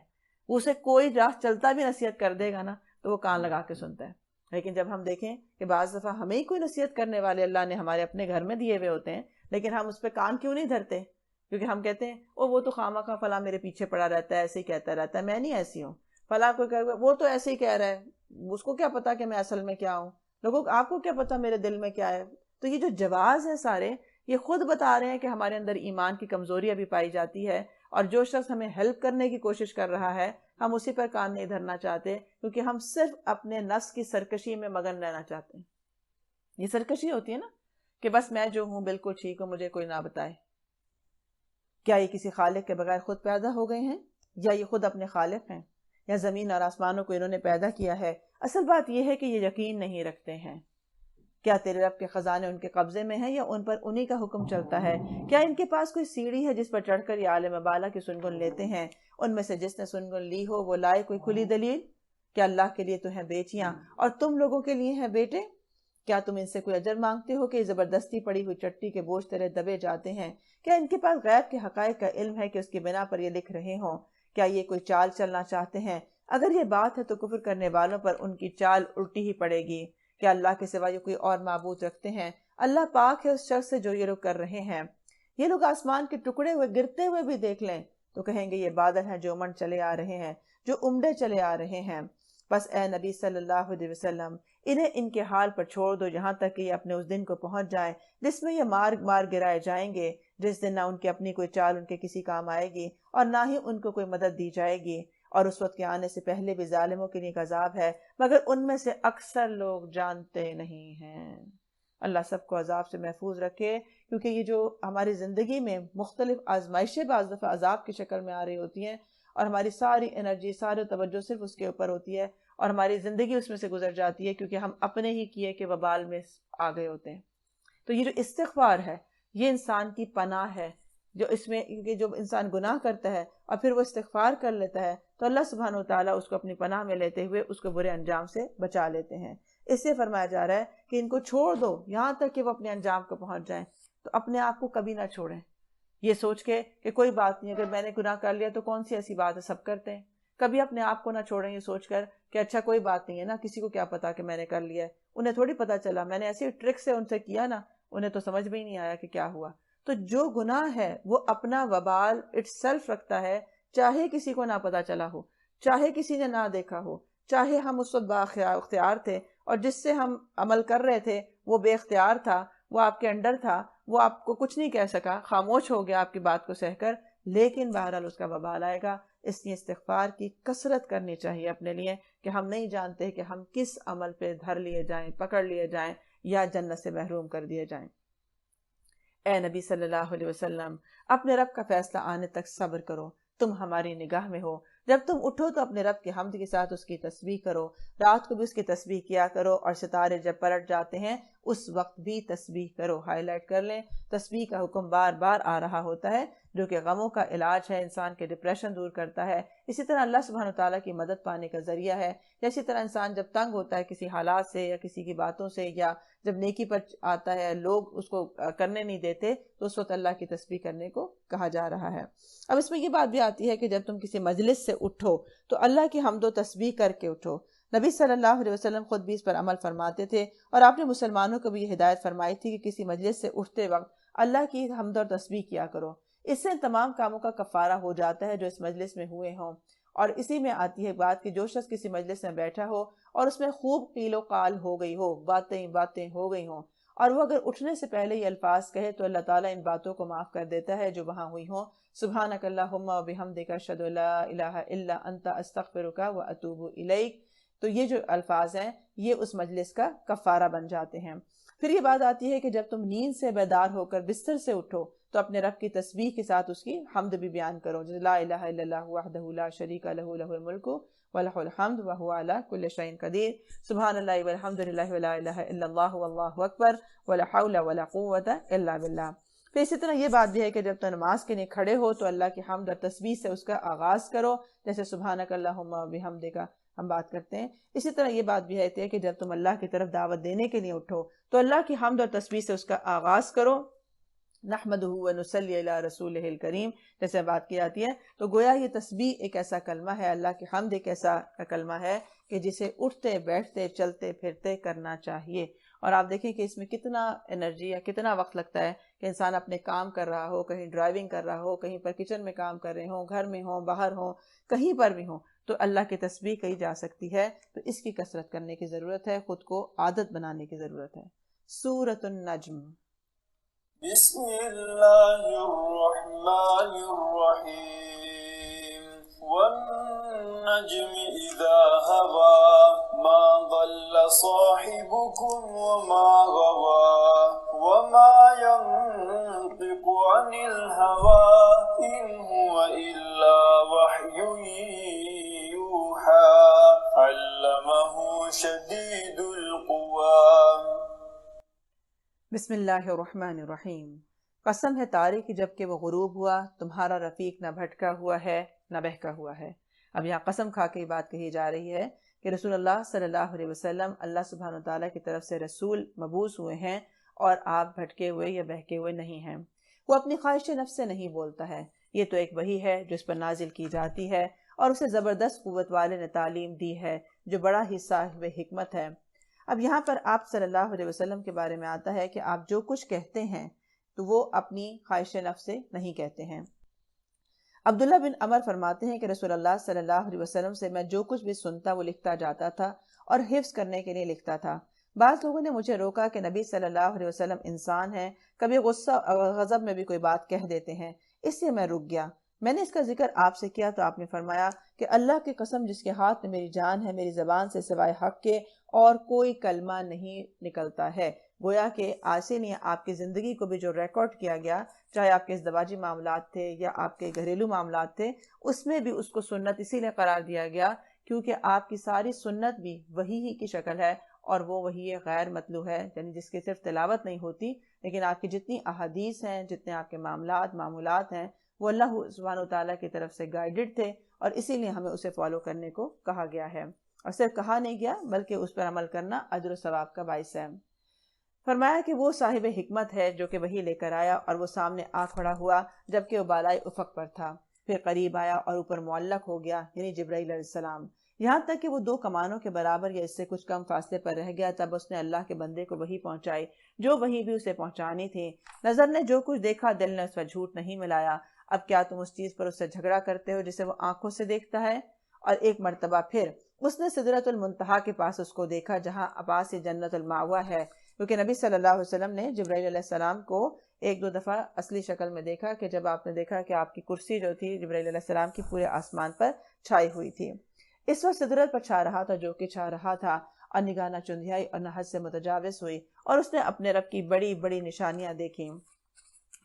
اسے کوئی راہ چلتا بھی نصیحت کر دے گا نا تو وہ کان لگا کے سنتا ہے۔ لیکن جب ہم دیکھیں کہ بعض دفعہ ہمیں ہی کوئی نصیحت کرنے والے اللہ نے ہمارے اپنے گھر میں دیے ہوئے ہوتے ہیں، لیکن ہم اس پہ کان کیوں نہیں دھرتے؟ کیونکہ ہم کہتے ہیں وہ تو خواہ مخواہ فلاں میرے پیچھے پڑا رہتا ہے، ایسے ہی کہتا رہتا ہے، میں نہیں ایسی ہوں، فلاں کوئی کہ وہ تو ایسے ہی کہہ رہا ہے، اس کو کیا پتا کہ میں اصل میں کیا ہوں، لوگوں آپ کو کیا پتا میرے دل میں کیا ہے۔ تو یہ جو جواز ہے سارے، یہ خود بتا رہے ہیں کہ ہمارے اندر ایمان کی کمزوری ابھی پائی جاتی ہے، اور جو شخص ہمیں ہیلپ کرنے کی کوشش کر رہا ہے ہم اسی پر کان نہیں دھرنا چاہتے، کیونکہ ہم صرف اپنے نفس کی سرکشی میں مگن رہنا چاہتے ہیں۔ یہ سرکشی ہوتی ہے نا کہ بس میں جو ہوں بالکل ٹھیک ہوں، مجھے کوئی نہ بتائے۔ کیا یہ کسی خالق کے بغیر خود پیدا ہو گئے ہیں، یا یہ خود اپنے خالق ہیں، یا زمین اور آسمانوں کو انہوں نے پیدا کیا ہے؟ اصل بات یہ ہے کہ یہ یقین نہیں رکھتے ہیں۔ کیا تیرے رب کے خزانے ان کے قبضے میں ہیں، یا ان پر انہی کا حکم چلتا ہے؟ کیا ان کے پاس کوئی سیڑھی ہے جس پر چڑھ کر یہ عالم بالا کی سنگن لیتے ہیں؟ ان میں سے جس نے سنگن لی ہو وہ لائے کوئی کھلی دلیل؟ کیا اللہ کے لیے تو ہیں بیٹیاں اور تم لوگوں کے لیے ہیں بیٹے؟ کیا تم ان سے کوئی اجر مانگتے ہو کہ یہ زبردستی پڑی ہوئی چٹی کے بوجھ تلے دبے جاتے ہیں؟ کیا ان کے پاس غیب کے حقائق کا علم ہے کہ اس کی بنا پر یہ لکھ رہے ہوں؟ کیا یہ کوئی چال چلنا چاہتے ہیں؟ اگر یہ بات ہے تو کفر کرنے والوں پر ان کی چال الٹی ہی پڑے گی۔ کیا اللہ کے سوا یہ کوئی اور معبود رکھتے ہیں؟ اللہ پاک ہے اس شخص سے جو یہ لوگ کر رہے ہیں۔ یہ لوگ آسمان کے ٹکڑے ہوئے گرتے ہوئے بھی دیکھ لیں تو کہیں گے یہ بادل ہیں جو امنڈ چلے آ رہے ہیں، جو امڈے چلے آ رہے ہیں۔ بس اے نبی صلی اللہ علیہ وسلم انہیں ان کے حال پر چھوڑ دو یہاں تک کہ یہ اپنے اس دن کو پہنچ جائیں جس میں یہ مار گرائے جائیں گے، جس دن نہ ان کی اپنی کوئی چال ان کے کسی کام آئے گی اور نہ ہی ان کو کوئی مدد دی جائے گی۔ اور اس وقت کے آنے سے پہلے بھی ظالموں کے لیے ایک عذاب ہے، مگر ان میں سے اکثر لوگ جانتے نہیں ہیں۔ اللہ سب کو عذاب سے محفوظ رکھے، کیونکہ یہ جو ہماری زندگی میں مختلف آزمائشیں بعض دفعہ عذاب کی شکل میں آ رہی ہوتی ہیں، اور ہماری ساری انرجی، ساری توجہ صرف اس کے اوپر ہوتی ہے، اور ہماری زندگی اس میں سے گزر جاتی ہے کیونکہ ہم اپنے ہی کیے کے وبال میں آ گئے ہوتے ہیں۔ تو یہ جو استغفار ہے یہ انسان کی پناہ ہے، جو اس میں جو انسان گناہ کرتا ہے اور پھر وہ استغفار کر لیتا ہے تو اللہ سبحانہ وتعالیٰ اس کو اپنی پناہ میں لیتے ہوئے اس کو برے انجام سے بچا لیتے ہیں۔ اس سے فرمایا جا رہا ہے کہ ان کو چھوڑ دو یہاں تک کہ وہ اپنے انجام کو پہنچ جائیں۔ تو اپنے آپ کو کبھی نہ چھوڑیں یہ سوچ کے کہ کوئی بات نہیں، اگر میں نے گناہ کر لیا تو کون سی ایسی بات ہے، سب کرتے ہیں۔ کبھی اپنے آپ کو نہ چھوڑیں یہ سوچ کر کہ اچھا کوئی بات نہیں ہے نا، کسی کو کیا پتا کہ میں نے کر لیا ہے، انہیں تھوڑی پتا چلا، میں نے ایسی ٹرک سے ان سے کیا نا، انہیں تو سمجھ میں ہی نہیں آیا کہ کیا ہوا۔ تو جو گناہ ہے وہ اپنا وبال اٹ سیلف رکھتا ہے، چاہے کسی کو نہ پتا چلا ہو، چاہے کسی نے نہ دیکھا ہو، چاہے ہم اس وقت بااختیار تھے اور جس سے ہم عمل کر رہے تھے وہ بے اختیار تھا، وہ آپ کے انڈر تھا، وہ آپ کو کچھ نہیں کہہ سکا، خاموش ہو گیا آپ کی بات کو سہ کر، لیکن بہرحال اس کا وبال آئے گا۔ اس لیے استغفار کی کثرت کرنی چاہیے اپنے لیے کہ ہم نہیں جانتے کہ ہم کس عمل پہ دھر لیے جائیں، پکڑ لیے جائیں یا جنت سے محروم کر دیے جائیں۔ اے نبی صلی اللہ علیہ وسلم، اپنے رب کا فیصلہ آنے تک صبر کرو، تم ہماری نگاہ میں ہو۔ جب تم اٹھو تو اپنے رب کی حمد کے ساتھ اس کی تسبیح کرو، رات کو بھی اس کی تسبیح کیا کرو، اور ستارے جب پلٹ جاتے ہیں اس وقت بھی تسبیح کرو۔ ہائی لائٹ کر لیں، تسبیح کا حکم بار بار آ رہا ہوتا ہے، جو کہ غموں کا علاج ہے، انسان کے ڈپریشن دور کرتا ہے، اسی طرح اللہ سبحانہ وتعالیٰ کی مدد پانے کا ذریعہ ہے۔ اسی طرح انسان جب تنگ ہوتا ہے کسی حالات سے یا کسی کی باتوں سے، یا جب نیکی پر آتا ہے لوگ اس کو کرنے نہیں دیتے، تو اس وقت اللہ کی تسبیح کرنے کو کہا جا رہا ہے۔ اب اس میں یہ بات بھی آتی ہے کہ جب تم کسی مجلس سے اٹھو تو اللہ کی حمد و تسبیح کر کے اٹھو۔ نبی صلی اللہ علیہ وسلم خود بھی اس پر عمل فرماتے تھے، اور آپ نے مسلمانوں کو بھی یہ ہدایت فرمائی تھی کہ کسی مجلس سے اٹھتے وقت اللہ کی حمد اور تسبیح کیا کرو۔ اس سے تمام کاموں کا کفارہ ہو جاتا ہے جو اس مجلس میں ہوئے ہوں۔ اور اسی میں آتی ہے بات کہ جو شخص کسی مجلس میں بیٹھا ہو اور اس میں خوب قیل و قال ہو گئی ہو، باتیں ہو گئی ہوں، اور وہ اگر اٹھنے سے پہلے یہ الفاظ کہے تو اللہ تعالیٰ ان باتوں کو معاف کر دیتا ہے جو وہاں ہوئی ہوں۔ سبحانک اللہم و بحمدک اشہد ان لا الہ الا انت استغفرک و اتوب الیک۔ تو یہ جو الفاظ ہیں یہ اس مجلس کا کفارہ بن جاتے ہیں۔ پھر یہ بات آتی ہے کہ جب تم نیند سے بیدار ہو کر بستر سے اٹھو تو اپنے رب کی تسبیح کے ساتھ اس کی حمد بھی بیان کرو، جیسے لا الہ الا اللہ وحدہ لا شریک لہ لہ الملک وَلَهُ الْحَمْدُ وَهُوَ عَلَىٰ كُلِّ شَيْءٍ قَدِيرٌ سبحان اللہ والحمد للہ ولا الہ الا اللہ واللہ اکبر ولا حول ولا قوة الا باللہ۔ پھر اسی طرح یہ بات بھی ہے کہ جب تو نماز کے لیے کھڑے ہو تو اللہ کی حمد اور تسبیح سے اس کا آغاز کرو، جیسے سبحانک اللہم وبحمدک ہم بات کرتے ہیں۔ اسی طرح یہ بات بھی ہے کہ جب تم اللہ کی طرف دعوت دینے کے لیے اٹھو تو اللہ کی حمد اور تسبیح سے اس کا آغاز کرو، نحمدہ ونصلی علی رسولہ الکریم جیسے بات کی جاتی ہے۔ تو گویا یہ تسبیح ایک ایسا کلمہ ہے، اللہ کی حمد ایک ایسا کلمہ ہے کہ جسے اٹھتے بیٹھتے چلتے پھرتے کرنا چاہیے۔ اور آپ دیکھیں کہ اس میں کتنا انرجی یا کتنا وقت لگتا ہے کہ انسان اپنے کام کر رہا ہو، کہیں ڈرائیونگ کر رہا ہو، کہیں پر کچن میں کام کر رہے ہوں، گھر میں ہوں، باہر ہوں، کہیں پر بھی ہوں، تو اللہ کی تسبیح کہی جا سکتی ہے۔ تو اس کی کثرت کرنے کی ضرورت ہے، خود کو عادت بنانے کی ضرورت ہے۔ سورۃ النجم۔ بسم اللہ الرحمن الرحیم والنجم اذا هوى ما ضل صاحبكم وما غوى وما ينطق عن الهوى ان هو الا وحی یوحى علمه شدید القوى۔ بسم اللہ الرحمن الرحیم۔ قسم ہے تارے کی جب کہ وہ غروب ہوا، تمہارا رفیق نہ بھٹکا ہوا ہے نہ بہکا ہوا ہے۔ اب یہاں قسم کھا کے بات کہی جا رہی ہے کہ رسول اللہ صلی اللہ علیہ وسلم اللہ سبحانہ وتعالیٰ کی طرف سے رسول مبعوث ہوئے ہیں، اور آپ بھٹکے ہوئے یا بہکے ہوئے نہیں ہیں۔ وہ اپنی خواہش نفس سے نہیں بولتا ہے، یہ تو ایک وحی ہے جو اس پر نازل کی جاتی ہے، اور اسے زبردست قوت والے نے تعلیم دی ہے جو بڑا ہی صاحب حکمت ہے۔ اب یہاں پر آپ صلی اللہ علیہ وسلم کے بارے میں آتا ہے کہ آپ جو کچھ کہتے ہیں تو وہ اپنی خواہش نفس سے نہیں کہتے ہیں۔ عبداللہ بن عمر فرماتے ہیں کہ رسول اللہ صلی اللہ علیہ وسلم سے میں جو کچھ بھی سنتا وہ لکھتا جاتا تھا اور حفظ کرنے کے لیے لکھتا تھا۔ بعض لوگوں نے مجھے روکا کہ نبی صلی اللہ علیہ وسلم انسان ہیں، کبھی غصہ غضب میں بھی کوئی بات کہہ دیتے ہیں، اس لیے میں رک گیا۔ میں نے اس کا ذکر آپ سے کیا تو آپ نے فرمایا کہ اللہ کی قسم جس کے ہاتھ میں میری جان ہے، میری زبان سے سوائے حق کے اور کوئی کلمہ نہیں نکلتا ہے۔ گویا کہ آج نہیں آپ کی زندگی کو بھی جو ریکارڈ کیا گیا، چاہے آپ کے ازدواجی معاملات تھے یا آپ کے گھریلو معاملات تھے، اس میں بھی اس کو سنت اسی لیے قرار دیا گیا کیونکہ آپ کی ساری سنت بھی وحی ہی کی شکل ہے، اور وہ وحی غیر مطلوع ہے، یعنی جس کی صرف تلاوت نہیں ہوتی لیکن آپ کی جتنی احادیث ہیں، جتنے آپ کے معمولات ہیں، وہ اللہ سبحانہ وتعالیٰ کی طرف سے گائیڈڈ تھے، اور اسی لیے ہمیں اسے فالو کرنے کو کہا گیا ہے، اور صرف کہا نہیں گیا بلکہ اس پر عمل کرنا اجر و ثواب کا باعث ہے۔ فرمایا کہ وہ صاحب حکمت ہے جو کہ وحی لے کر آیا اور وہ سامنے آ کھڑا ہوا جبکہ وہ بالائے افق پر تھا، پھر قریب آیا اور اوپر معلق ہو گیا، یعنی جبرائیل علیہ السلام، یہاں تک کہ وہ 2 کمانوں کے برابر یا اس سے کچھ کم فاصلے پر رہ گیا۔ تب اس نے اللہ کے بندے کو وحی پہنچائی جو وحی بھی اسے پہنچانی تھی۔ نظر نے جو کچھ دیکھا، دل نے اس پر جھوٹ نہیں ملایا۔ اب کیا تم اس چیز پر اس سے جھگڑا کرتے ہو جسے وہ آنکھوں سے دیکھتا ہے؟ اور ایک مرتبہ پھر اس نے سدرۃ المنتہا کے پاس اس کو دیکھا جہاں عباس جنت المأویٰ ہے، کیونکہ نبی صلی اللہ علیہ وسلم نے جبرائیل علیہ السلام کو ایک دو دفعہ اصلی شکل میں دیکھا کہ جب آپ نے دیکھا کہ آپ کی کرسی جو تھی جبرائیل علیہ السلام کی پورے آسمان پر چھائی ہوئی تھی۔ اس وقت سدرت پر چھا رہا تھا جو کہ چھا رہا تھا، اور نگاہ نہ چندھیائی اور نہ حد سے متجاوز ہوئی، اور اس نے اپنے رب کی بڑی بڑی نشانیاں دیکھیں،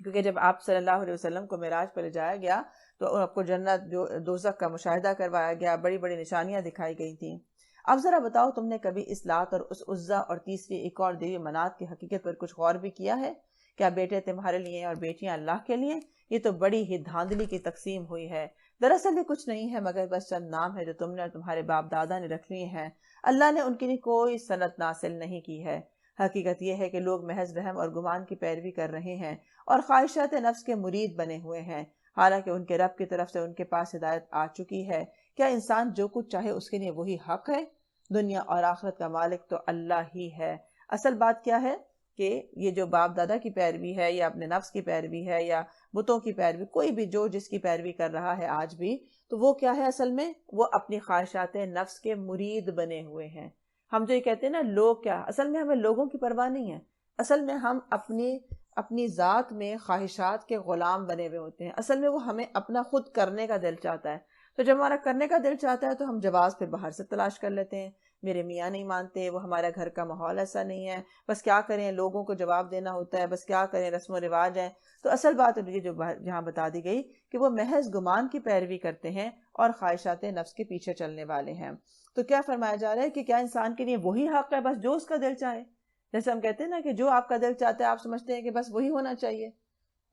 کیونکہ جب آپ صلی اللہ علیہ وسلم کو معراج پر لے جایا گیا تو آپ کو جنت جو دوزخ کا مشاہدہ کروایا گیا، بڑی بڑی نشانیاں دکھائی گئی تھیں۔ اب ذرا بتاؤ تم نے کبھی اس لات اور اس عزا اور تیسری ایک اور دیوی منات کی حقیقت پر کچھ غور بھی کیا ہے؟ کیا بیٹے تمہارے لیے اور بیٹیاں اللہ کے لیے؟ یہ تو بڑی ہی دھاندلی کی تقسیم ہوئی ہے۔ دراصل یہ کچھ نہیں ہے مگر بس چند نام ہے جو تم نے اور تمہارے باپ دادا نے رکھ لیے ہیں۔ اللہ نے ان کے لیے کوئی سند ناصل نہیں کی ہے۔ حقیقت یہ ہے کہ لوگ محض وہم اور گمان کی پیروی کر رہے ہیں اور خواہشات نفس کے مرید بنے ہوئے ہیں، حالانکہ ان کے رب کی طرف سے ان کے پاس ہدایت آ چکی ہے۔ کیا انسان جو کچھ چاہے اس کے لیے وہی حق ہے؟ دنیا اور آخرت کا مالک تو اللہ ہی ہے۔ اصل بات کیا ہے کہ یہ جو باپ دادا کی پیروی ہے یا اپنے نفس کی پیروی ہے یا بتوں کی پیروی، کوئی بھی جو جس کی پیروی کر رہا ہے آج بھی، تو وہ کیا ہے اصل میں؟ وہ اپنی خواہشات نفس کے مرید بنے ہوئے ہیں۔ ہم جو یہ کہتے ہیں نا لوگ کیا، اصل میں ہمیں لوگوں کی پرواہ نہیں ہے، اصل میں ہم اپنی ذات میں خواہشات کے غلام بنے ہوئے ہوتے ہیں۔ اصل میں وہ ہمیں اپنا خود کرنے کا دل چاہتا ہے، تو جب ہمارا کرنے کا دل چاہتا ہے تو ہم جواز پھر باہر سے تلاش کر لیتے ہیں۔ میرے میاں نہیں مانتے، وہ ہمارا گھر کا ماحول ایسا نہیں ہے، بس کیا کریں، لوگوں کو جواب دینا ہوتا ہے، بس کیا کریں، رسم و رواج ہیں۔ تو اصل بات یہ جو جہاں بتا دی گئی کہ وہ محض گمان کی پیروی کرتے ہیں اور خواہشات نفس کے پیچھے چلنے والے ہیں۔ تو کیا فرمایا جا رہا ہے کہ کیا انسان کے لیے وہی حق ہے بس جو اس کا دل چاہے؟ جیسے ہم کہتے ہیں نا کہ جو آپ کا دل چاہتا ہے آپ سمجھتے ہیں کہ بس وہی ہونا چاہیے۔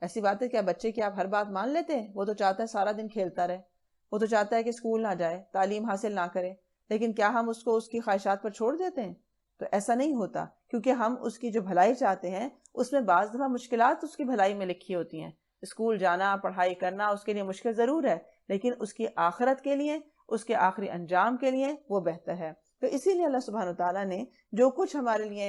ایسی بات ہے کیا بچے کی آپ ہر بات مان لیتے ہیں؟ وہ تو چاہتا ہے سارا دن کھیلتا رہے، وہ تو چاہتا ہے کہ اسکول نہ جائے، تعلیم حاصل نہ کرے، لیکن کیا ہم اس کو اس کی خواہشات پر چھوڑ دیتے ہیں؟ تو ایسا نہیں ہوتا، کیونکہ ہم اس کی جو بھلائی چاہتے ہیں اس میں بعض دفعہ مشکلات اس کی بھلائی میں لکھی ہوتی ہیں۔ اسکول جانا، پڑھائی کرنا اس کے لیے مشکل ضرور ہے، لیکن اس کی آخرت کے لیے، اس کے آخری انجام کے لیے وہ بہتر ہے۔ تو اسی لیے اللہ سبحانہ وتعالیٰ نے جو کچھ ہمارے لیے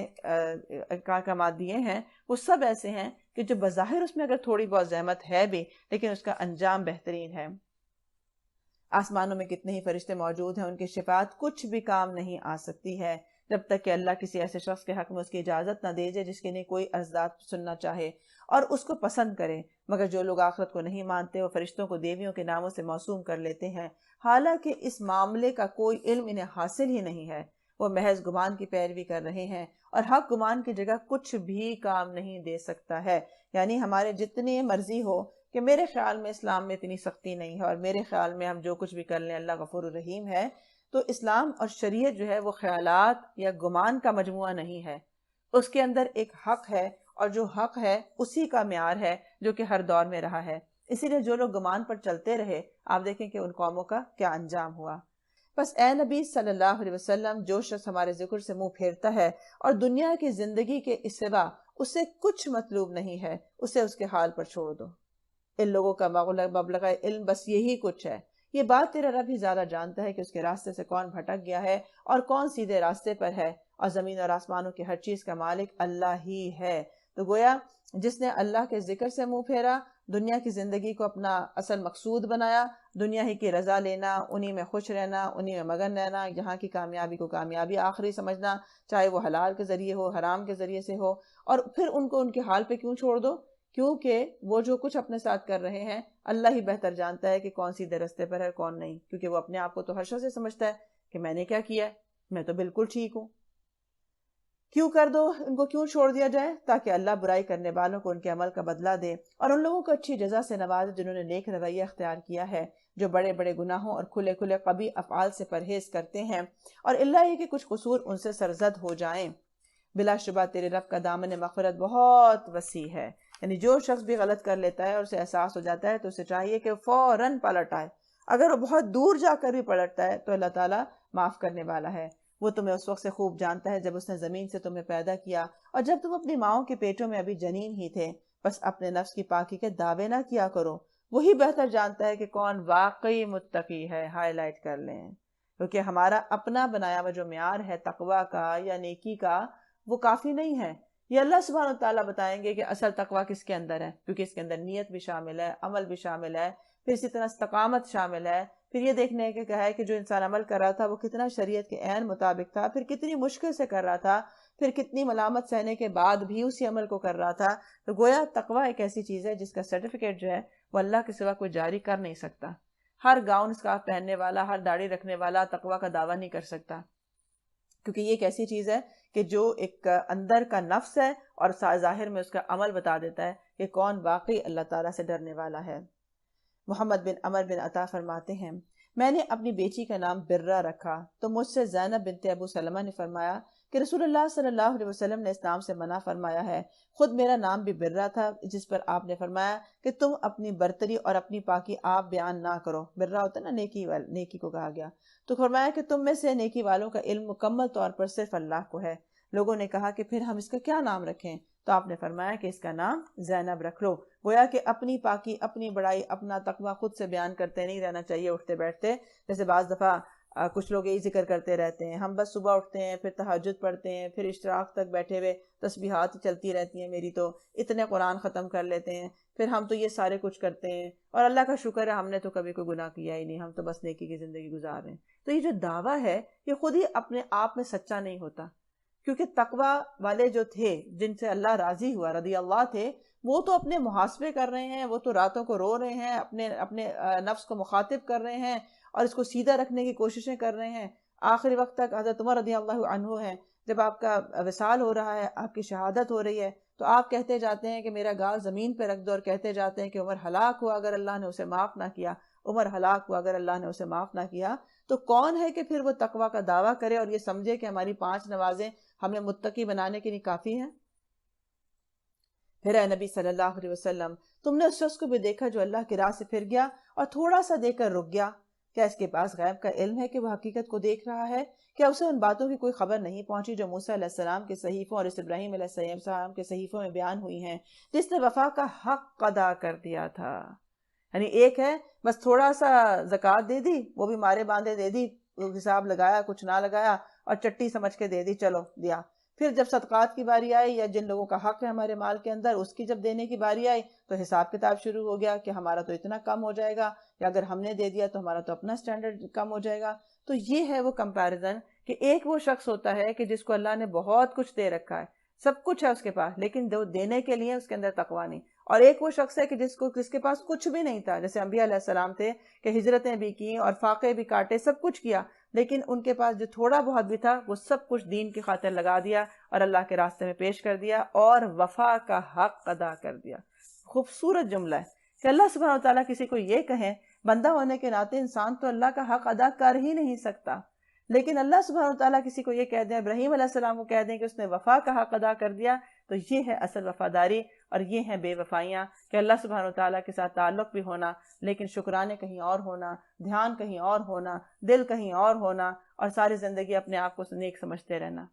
احکامات دیے ہیں وہ سب ایسے ہیں کہ جو بظاہر اس میں اگر تھوڑی بہت زحمت ہے بھی، لیکن اس کا انجام بہترین ہے۔ آسمانوں میں کتنے ہی فرشتے موجود ہیں، ان کی شفاعت کچھ بھی کام نہیں آ سکتی ہے جب تک کہ اللہ کسی ایسے شخص کے حق میں اس کی اجازت نہ دے جس کے لیے کوئی عرضدات سننا چاہے اور اس کو پسند کرے۔ مگر جو لوگ آخرت کو نہیں مانتے وہ فرشتوں کو دیویوں کے ناموں سے موسوم کر لیتے ہیں، حالانکہ اس معاملے کا کوئی علم انہیں حاصل ہی نہیں ہے۔ وہ محض گمان کی پیروی کر رہے ہیں اور حق گمان کی جگہ کچھ بھی کام نہیں دے سکتا ہے۔ یعنی ہمارے جتنی مرضی ہو کہ میرے خیال میں اسلام میں اتنی سختی نہیں ہے اور میرے خیال میں ہم جو کچھ بھی کر لیں اللہ غفور الرحیم ہے، تو اسلام اور شریعت جو ہے وہ خیالات یا گمان کا مجموعہ نہیں ہے، اس کے اندر ایک حق ہے، اور جو حق ہے اسی کا معیار ہے جو کہ ہر دور میں رہا ہے۔ اسی لیے جو لوگ گمان پر چلتے رہے، آپ دیکھیں کہ ان قوموں کا کیا انجام ہوا۔ بس اے نبی صلی اللہ علیہ وسلم، جو شخص ہمارے ذکر سے منہ پھیرتا ہے اور دنیا کی زندگی کے سوا اسے کچھ مطلوب نہیں ہے، اسے اس کے حال پر چھوڑ دو۔ ان لوگوں کا مبلغ علم بس یہی کچھ ہے۔ یہ بات تیرا رب ہی زیادہ جانتا ہے کہ اس کے راستے سے کون بھٹک گیا ہے اور کون سیدھے راستے پر ہے، اور زمین اور آسمانوں کی ہر چیز کا مالک اللہ ہی ہے۔ تو گویا جس نے اللہ کے ذکر سے منہ پھیرا، دنیا کی زندگی کو اپنا اصل مقصود بنایا، دنیا ہی کی رضا لینا، انہی میں خوش رہنا، انہی میں مگن رہنا، یہاں کی کامیابی کو کامیابی آخری سمجھنا، چاہے وہ حلال کے ذریعے ہو، حرام کے ذریعے سے ہو، اور پھر ان کو ان کے حال پہ کیوں چھوڑ دو؟ کیونکہ وہ جو کچھ اپنے ساتھ کر رہے ہیں اللہ ہی بہتر جانتا ہے کہ کون سیدھے راستے پر ہے کون نہیں، کیونکہ وہ اپنے آپ کو تو ہر شخص سے سمجھتا ہے کہ میں نے کیا کیا ہے، میں تو بالکل ٹھیک ہوں۔ کیوں کر دو، ان کو کیوں چھوڑ دیا جائے؟ تاکہ اللہ برائی کرنے والوں کو ان کے عمل کا بدلہ دے اور ان لوگوں کو اچھی جزا سے نوازے جنہوں نے نیک رویہ اختیار کیا ہے، جو بڑے بڑے گناہوں اور کھلے کھلے قبیح افعال سے پرہیز کرتے ہیں، اور اللہ یہ کہ کچھ قصور ان سے سرزد ہو جائیں۔ بلا شبہ تیرے رب کا دامن مغفرت بہت وسیع ہے۔ یعنی جو شخص بھی غلط کر لیتا ہے اور اسے احساس ہو جاتا ہے تو اسے چاہیے کہ فوراً پلٹ آئے۔ اگر وہ بہت دور جا کر بھی پلٹتا ہے تو اللہ تعالیٰ معاف کرنے والا ہے۔ وہ تمہیں اس وقت سے خوب جانتا ہے جب اس نے زمین سے تمہیں پیدا کیا اور جب تم اپنی ماؤں کے پیٹوں میں ابھی جنین ہی تھے۔ بس اپنے نفس کی پاکی کے دعوے نہ کیا کرو، وہی بہتر جانتا ہے کہ کون واقعی متقی ہے۔ ہائی لائٹ کر لیں، کیونکہ ہمارا اپنا بنایا ہوا جو معیار ہے تقویٰ کا یا نیکی کا وہ کافی نہیں ہے۔ یہ اللہ سبحانہ وتعالیٰ بتائیں گے کہ اصل تقویٰ کس کے اندر ہے، کیونکہ اس کے اندر نیت بھی شامل ہے، عمل بھی شامل ہے، پھر اسی طرح استقامت شامل ہے، پھر یہ دیکھنے کے کہا ہے کہ جو انسان عمل کر رہا تھا وہ کتنا شریعت کے عین مطابق تھا، پھر کتنی مشکل سے کر رہا تھا، پھر کتنی ملامت سہنے کے بعد بھی اسی عمل کو کر رہا تھا. تو گویا تقوی ایک ایسی چیز ہے جس کا سرٹیفکیٹ جو ہے وہ اللہ کے سوا کوئی جاری کر نہیں سکتا. ہر گاؤن اسکارف پہننے والا، ہر داڑھی رکھنے والا تقوی کا دعویٰ نہیں کر سکتا، کیونکہ یہ ایک ایسی چیز ہے کہ جو ایک اندر کا نفس ہے اور ظاہر میں اس کا عمل بتا دیتا ہے کہ کون واقعی اللہ تعالیٰ سے ڈرنے والا ہے. محمد بن عمر بن عطا فرماتے ہیں میں نے اپنی بیٹی کا نام برہ رکھا تو مجھ سے زینب بنت ابو سلمہ نے فرمایا کہ رسول اللہ صلی اللہ علیہ وسلم نے اس نام سے منع فرمایا ہے. خود میرا نام بھی برہ تھا، جس پر آپ نے فرمایا کہ تم اپنی برتری اور اپنی پاکی آپ بیان نہ کرو. برہ ہوتا ہے نا نیکی کو کہا گیا. تو فرمایا کہ تم میں سے نیکی والوں کا علم مکمل طور پر صرف اللہ کو ہے. لوگوں نے کہا کہ پھر ہم اس کا کیا نام رکھیں؟ تو آپ نے فرمایا کہ اس کا نام زینب رکھ لو. گویا کہ اپنی پاکی، اپنی بڑائی، اپنا تقویٰ خود سے بیان کرتے نہیں رہنا چاہیے اٹھتے بیٹھتے. جیسے بعض دفعہ کچھ لوگ یہی ذکر کرتے رہتے ہیں، ہم بس صبح اٹھتے ہیں، پھر تہجد پڑھتے ہیں، پھر اشراق تک بیٹھے ہوئے تسبیحات چلتی رہتی ہیں میری، تو اتنے قرآن ختم کر لیتے ہیں، پھر ہم تو یہ سارے کچھ کرتے ہیں، اور اللہ کا شکر ہے ہم نے تو کبھی کوئی گناہ کیا ہی نہیں، ہم تو بس نیکی کی زندگی گزار رہے ہیں. تو یہ جو دعویٰ ہے یہ خود ہی اپنے آپ میں سچا نہیں ہوتا، کیونکہ تقویٰ والے جو تھے جن سے اللہ راضی ہوا، رضی اللہ تھے، وہ تو اپنے محاسبے کر رہے ہیں، وہ تو راتوں کو رو رہے ہیں، اپنے نفس کو مخاطب کر رہے ہیں اور اس کو سیدھا رکھنے کی کوششیں کر رہے ہیں. آخری وقت تک حضرت عمر رضی اللہ عنہ ہیں، جب آپ کا وصال ہو رہا ہے، آپ کی شہادت ہو رہی ہے، تو آپ کہتے جاتے ہیں کہ میرا گال زمین پہ رکھ دو، اور کہتے جاتے ہیں کہ عمر ہلاک ہوا اگر اللہ نے اسے معاف نہ کیا، عمر ہلاک ہوا اگر اللہ نے اسے معاف نہ کیا. تو کون ہے کہ پھر وہ تقویٰ کا دعویٰ کرے اور یہ سمجھے کہ ہماری 5 نمازیں ہمیں متقی بنانے کے لیے کافی ہیں؟ پھر اے نبی صلی اللہ علیہ وسلم، تم نے اس شخص کو بھی دیکھا جو اللہ کی راہ سے پھر گیا اور تھوڑا سا دیکھ کر رک گیا. کیا اس کے پاس غیب کا علم ہے کہ وہ حقیقت کو دیکھ رہا ہے؟ کیا اسے ان باتوں کی کوئی خبر نہیں پہنچی جو موسیٰ علیہ السلام کے صحیفوں اور اس ابراہیم علیہ السلام کے صحیفوں میں بیان ہوئی ہیں، جس نے وفا کا حق ادا کر دیا تھا؟ یعنی ایک ہے بس تھوڑا سا زکوٰۃ دے دی، وہ بھی مارے باندھے دے دی، حساب لگایا کچھ نہ لگایا اور چٹی سمجھ کے دے دی، چلو دیا. پھر جب صدقات کی باری آئی یا جن لوگوں کا حق ہے ہمارے مال کے اندر، اس کی جب دینے کی باری آئی تو حساب کتاب شروع ہو گیا کہ ہمارا تو اتنا کم ہو جائے گا، یا اگر ہم نے دے دیا تو ہمارا تو اپنا سٹینڈرڈ کم ہو جائے گا. تو یہ ہے وہ کمپیریزن کہ ایک وہ شخص ہوتا ہے کہ جس کو اللہ نے بہت کچھ دے رکھا ہے، سب کچھ ہے اس کے پاس، لیکن جو دینے کے لیے اس کے اندر تقویٰ نہیں. اور ایک وہ شخص ہے کہ جس کے پاس کچھ بھی نہیں تھا، جیسے انبیاء علیہ السلام تھے کہ ہجرتیں بھی کی اور فاقے بھی کاٹے، سب کچھ کیا، لیکن ان کے پاس جو تھوڑا بہت بھی تھا وہ سب کچھ دین کی خاطر لگا دیا اور اللہ کے راستے میں پیش کر دیا اور وفا کا حق ادا کر دیا. خوبصورت جملہ ہے کہ اللہ سبحانہ وتعالیٰ کسی کو یہ کہیں، بندہ ہونے کے ناطے انسان تو اللہ کا حق ادا کر ہی نہیں سکتا، لیکن اللہ سبحانہ وتعالیٰ کسی کو یہ کہہ دیں، ابراہیم علیہ السلام کو کہہ دیں کہ اس نے وفا کا حق ادا کر دیا، تو یہ ہے اصل وفاداری اور یہ ہیں بے وفائیاں کہ اللہ سبحانہ وتعالیٰ کے ساتھ تعلق بھی ہونا لیکن شکرانے کہیں اور ہونا، دھیان کہیں اور ہونا، دل کہیں اور ہونا، اور ساری زندگی اپنے آپ کو نیک سمجھتے رہنا.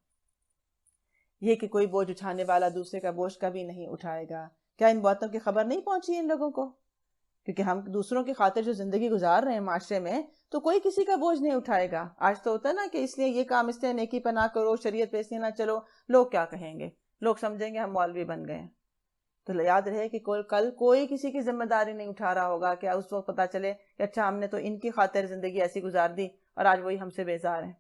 یہ کہ کوئی بوجھ اٹھانے والا دوسرے کا بوجھ کبھی نہیں اٹھائے گا. کیا ان باتوں کی خبر نہیں پہنچی ان لوگوں کو؟ کیونکہ ہم دوسروں کی خاطر جو زندگی گزار رہے ہیں معاشرے میں، تو کوئی کسی کا بوجھ نہیں اٹھائے گا. آج تو ہوتا ہے نا کہ اس لیے یہ کام اس لیے نیکی پہ نہ کرو، شریعت پہ اس لیے نہ چلو، لوگ کیا کہیں گے، لوگ سمجھیں گے ہم مولوی بن گئے ہیں. تو یاد رہے کہ کل کوئی کسی کی ذمہ داری نہیں اٹھا رہا ہوگا کہ اس وقت پتہ چلے کہ اچھا ہم نے تو ان کی خاطر زندگی ایسی گزار دی اور آج وہی ہم سے بیزار ہیں.